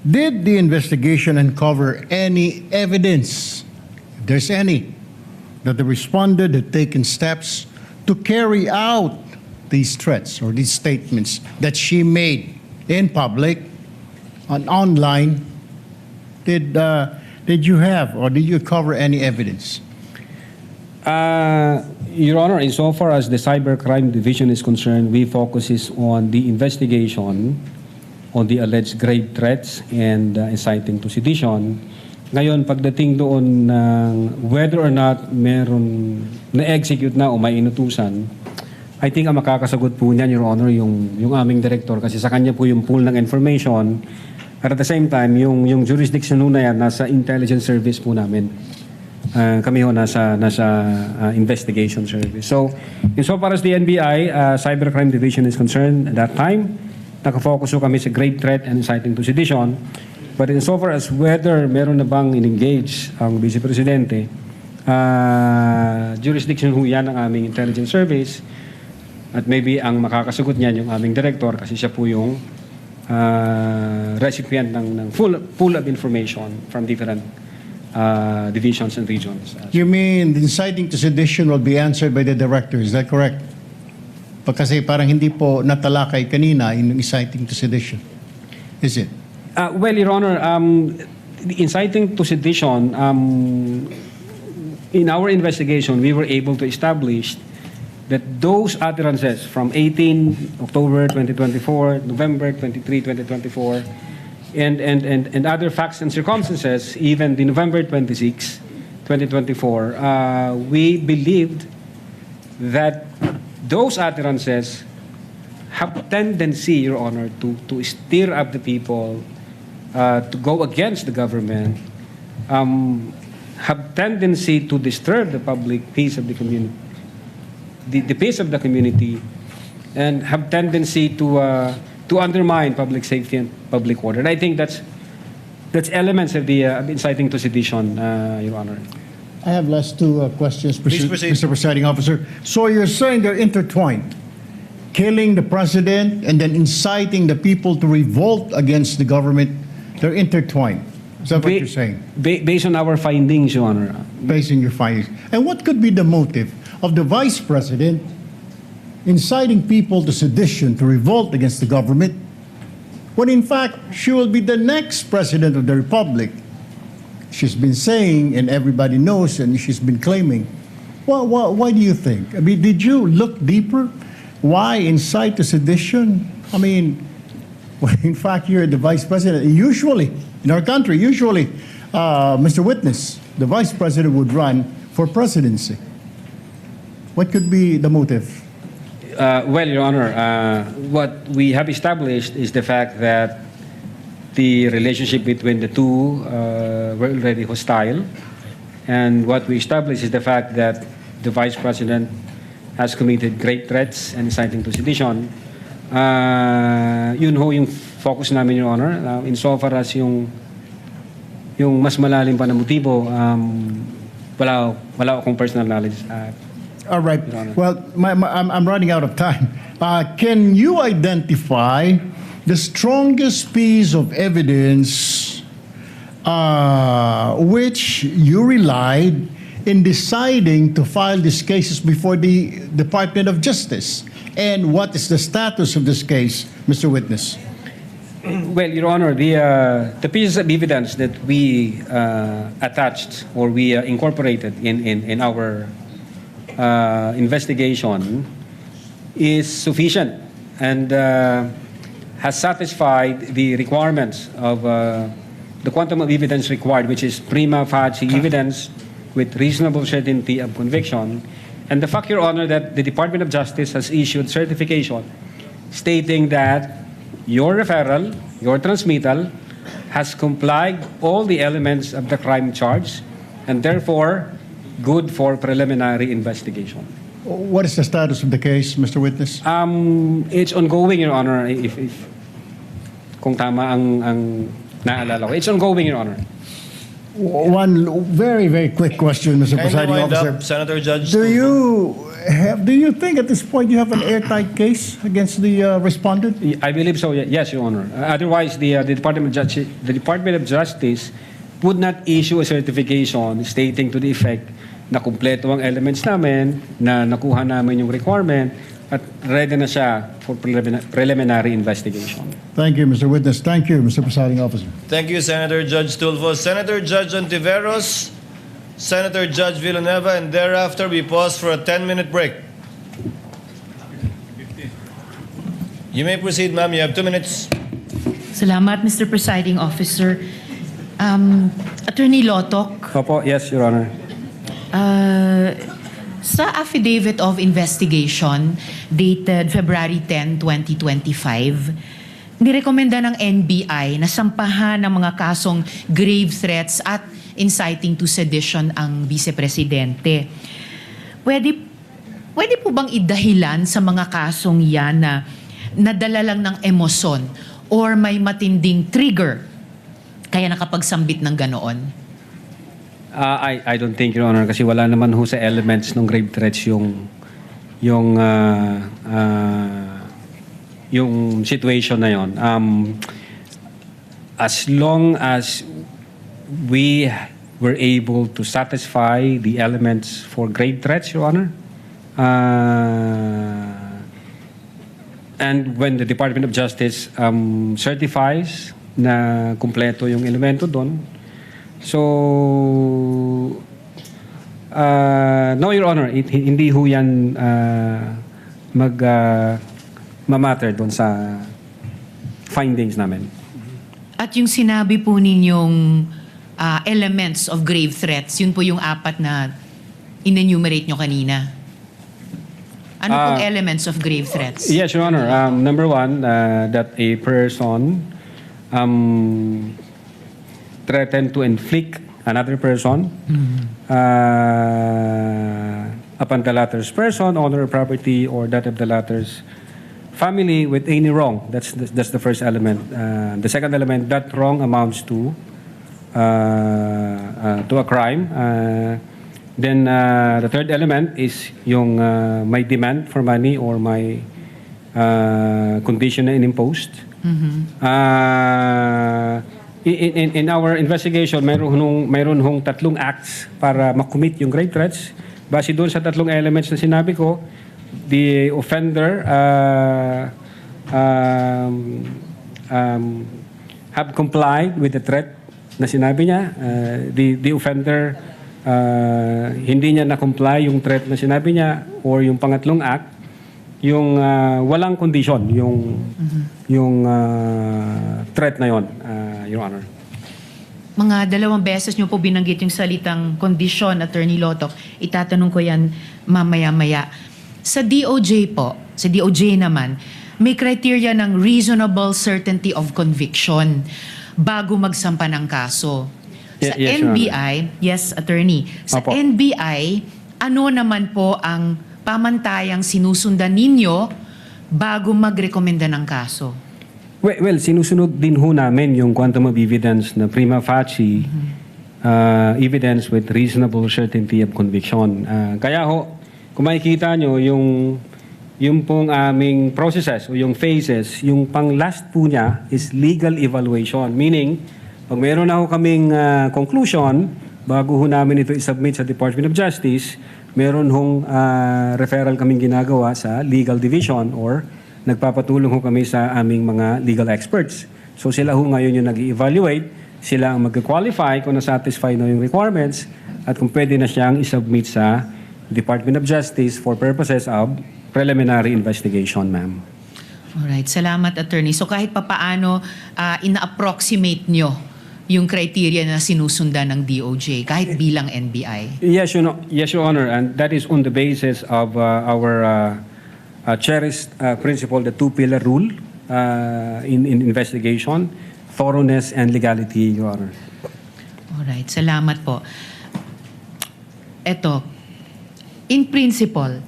Did the investigation uncover any evidence, if there's any, that the respondent had taken steps to carry out these threats or these statements that she made in public and online? Did you have or did you cover any evidence? Your Honor, insofar as the Cybercrime Division is concerned, we focuses on the investigation on the alleged grave threats and inciting to sedition. Ngayon, pagdating doon whether or not meron na-execute na o may inutusan, I think ang makakasagot po niyan, Your Honor, yung aming director kasi sa kanya po yung pool ng information. At the same time, yung jurisdiction na yan, nasa intelligence service po namin. Kami ho nasa investigation service. So, insofar as the NBI Cybercrime Division is concerned, at that time, nakafocus ho kami sa grave threat and inciting to sedition. But insofar as whether meron na bang in-engage ang Vice Presidente, jurisdiction ho yan ng aming intelligence service. At maybe ang makakasagot niyan yung aming director kasi siya po yung recipient ng full of information from different divisions and regions. You mean the inciting to sedition will be answered by the director, is that correct? Kasi parang hindi po natalakay kanina yung inciting to sedition. Is it? Well, Your Honor, the inciting to sedition, in our investigation, we were able to establish that those utterances from 18 October 2024, November 23, 2024, and other facts and circumstances, even the November 26, 2024, we believed that those utterances have tendency, Your Honor, to stir up the people, to go against the government, have tendency to disturb the public peace of the community, the peace of the community, and have tendency to undermine public safety and public order. And I think that's elements of the inciting to sedition, Your Honor. I have last two questions, Please proceed. Mr. Presiding Officer. So you're saying they're intertwined, killing the president and then inciting the people to revolt against the government. They're intertwined. Is that what you're saying? Based on our findings, Your Honor. Based on your findings. And what could be the motive of the vice president inciting people to sedition, to revolt against the government, when in fact she will be the next president of the republic? She's been saying, and everybody knows, and she's been claiming. Well, why do you think? I mean, did you look deeper? Why incite to sedition? I mean, well, in fact, you're the vice president. Usually, in our country, Mr. Witness, the vice president would run for presidency. What could be the motive? Well, Your Honor, what we have established is the fact that the relationship between the two were already hostile. And what we established is the fact that the Vice President has committed great threats and inciting to sedition. Yun ho yung focus namin, Your Honor. Insofar as yung mas malalim pa na motibo, wala akong personal knowledge. All right. Well, I'm running out of time. Can you identify the strongest piece of evidence which you relied in deciding to file these cases before the Department of Justice? And what is the status of this case, Mr. Witness? Well, Your Honor, the pieces of evidence that we attached or we incorporated in our investigation is sufficient and has satisfied the requirements of the quantum of evidence required, which is prima facie evidence with reasonable certainty of conviction. And the fact, Your Honor, that the Department of Justice has issued certification stating that your referral, your transmittal has complied all the elements of the crime charge and therefore good for preliminary investigation. What is the status of the case, Mr. Witness? It's ongoing, Your Honor, if kung tama ang naalala ko. It's ongoing, Your Honor. One very, very quick question, Mr. Kindly Presiding wind Officer. up, Senator Judge. Do you think at this point you have an airtight case against the respondent? I believe so, yes, Your Honor. Otherwise, the Department of Justice would not issue a certification stating to the effect na kumpleto ang elements namin, na nakuha namin yung requirement, at ready na siya for preliminary investigation. Thank you, Mr. Witness. Thank you, Mr. Presiding Officer. Thank you, Senator Judge Tulfo. Senator Judge Ontiveros, Senator Judge Villanueva, and thereafter we pause for a 10-minute break. You may proceed, ma'am. You have 2 minutes. Salamat, Mr. Presiding Officer. Attorney Lotok, Opo, yes, Your Honor. sa Affidavit of Investigation dated February 10, 2025, nirekomenda ng NBI na sampahan ng mga kasong grave threats at inciting to sedition ang Vice-Presidente. Pwede po bang idahilan sa mga kasong yan na nadala lang ng emosyon or may matinding trigger kaya nakapagsambit ng ganoon? I don't think, Your Honor, kasi wala naman ho sa elements ng grave threats yung situation na yon. As long as we were able to satisfy the elements for grave threats, Your Honor, and when the Department of Justice certifies na kumpleto yung elemento doon, so, no, Your Honor, hindi ho yan mamatter doon sa findings namin. At yung sinabi po ninyong elements of grave threats, yun po yung apat na in-enumerate nyo kanina. Ano pong elements of grave threats? Yes, Your Honor. Number one, that a person threatened to inflict another person upon the latter's person, honor, or property, or that of the latter's family with any wrong. That's the first element. The second element, that wrong amounts to a crime. Then the third element is yung may demand for money or may condition na imposed. In our investigation, mayroon hong tatlong acts para makommit yung grave threats. Base doon sa tatlong elements na sinabi ko, the offender have complied with the threat na sinabi niya. The offender hindi niya na-comply yung threat na sinabi niya, or yung pangatlong act, yung walang condition, yung threat na yon, Your Honor. Mga 2 beses nyo po binanggit yung salitang kondisyon, Attorney Lotok. Itatanong ko yan mamaya-maya. Sa DOJ po, sa DOJ naman, may criteria ng reasonable certainty of conviction bago magsampa ng kaso. Sa Yes, NBI, yes, Attorney, sa Opo. NBI, ano naman po ang pamantayang sinusundan ninyo bago magrekomenda ng kaso? Well, sinusunod din ho namin yung quantum of evidence na prima facie evidence with reasonable certainty of conviction. Kaya ho, kung makikita nyo, yung pong aming processes o yung phases, yung pang last po niya is legal evaluation. Meaning, pag meron na ho kaming conclusion, bago ho namin ito isubmit sa Department of Justice, meron hong referral kaming ginagawa sa legal division or nagpapatulong ho kami sa aming mga legal experts. So sila ho ngayon yung nag-evaluate, sila ang mag-qualify kung na-satisfy na yung requirements at kung pwede na siyang isubmit sa Department of Justice for purposes of preliminary investigation, ma'am. Alright, salamat, Attorney. So kahit papaano, ina-approximate nyo yung criteria na sinusundan ng DOJ, kahit bilang NBI? Yes, Your Honor, and that is on the basis of our cherished principle, the two-pillar rule in investigation. thoroughness and legality, Your Honor. Alright, salamat po. Eto, in principle,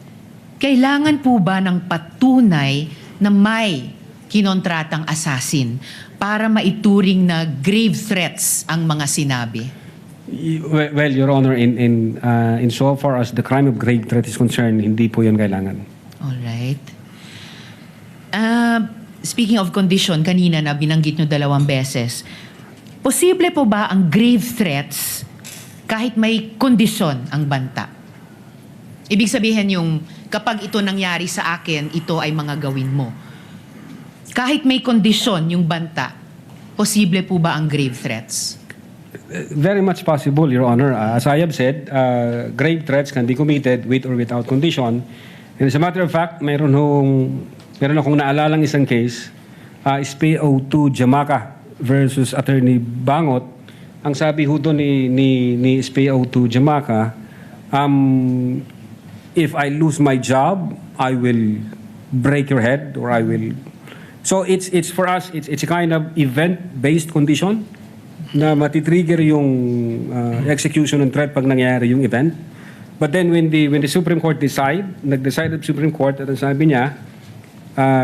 kailangan po ba ng patunay na may kinontratang assassin para maituring na grave threats ang mga sinabi? Well, Your Honor, in so far as the crime of grave threat is concerned, hindi po yun kailangan. Alright. Speaking of condition, kanina na binanggit nyo 2 beses, posible po ba ang grave threats kahit may kondisyon ang banta? Ibig sabihin yung kapag ito nangyari sa akin, ito ay mga gawin mo. Kahit may kondisyon yung banta, posible po ba ang grave threats? Very much possible, Your Honor. As I have said, grave threats can be committed with or without condition. And as a matter of fact, meron akong naalalang isang case, SPO2 Jamaica versus Attorney Bangot. Ang sabi ho doon ni SPO2 Jamaica, if I lose my job, I will break your head or I will... So it's for us, it's a kind of event-based condition na matitrigger yung execution ng threat pag nangyari yung event. But then when the Supreme Court nag-decide the Supreme Court at ang sabi niya,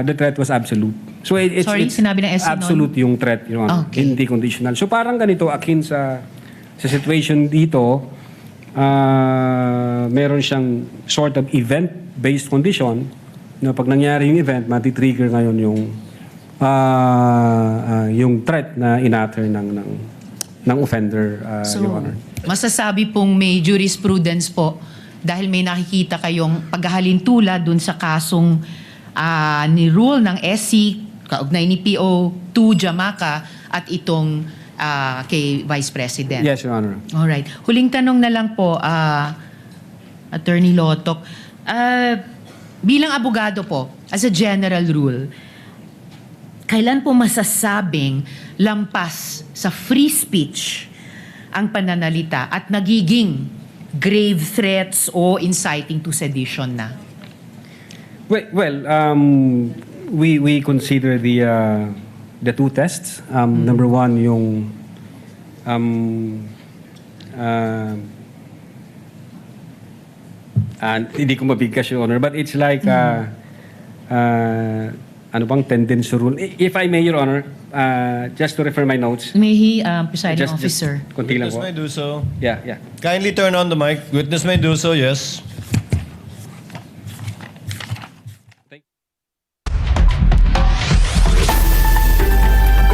the threat was absolute. So it's sinabi ng SC absolute yung threat, you know, hindi conditional. So parang ganito, akin sa situation dito, meron siyang sort of event-based condition na pag nangyari yung event, matitrigger ngayon yung threat na inatter ng offender, Your Honor. Masasabi pong may jurisprudence po dahil may nakikita kayong paghahalintula dun sa kasong ni rule ng SC, kaugnay ni PO2 Jamaica at itong kay Vice President. Yes, Your Honor. Alright. Huling tanong na lang po, Attorney Lotoc. Bilang abogado po, as a general rule, kailan po masasabing lampas sa free speech ang pananalita at nagiging grave threats o inciting to sedition na? Well, we consider the two tests. Number one, yung hindi ko mabigkas, Your Honor, but it's like ano bang tendency rule? If I may, Your Honor, just to refer my notes. May he, presiding officer. Konti lang Witness po. may do so. Yeah. Kindly turn on the mic. Witness may do so, yes.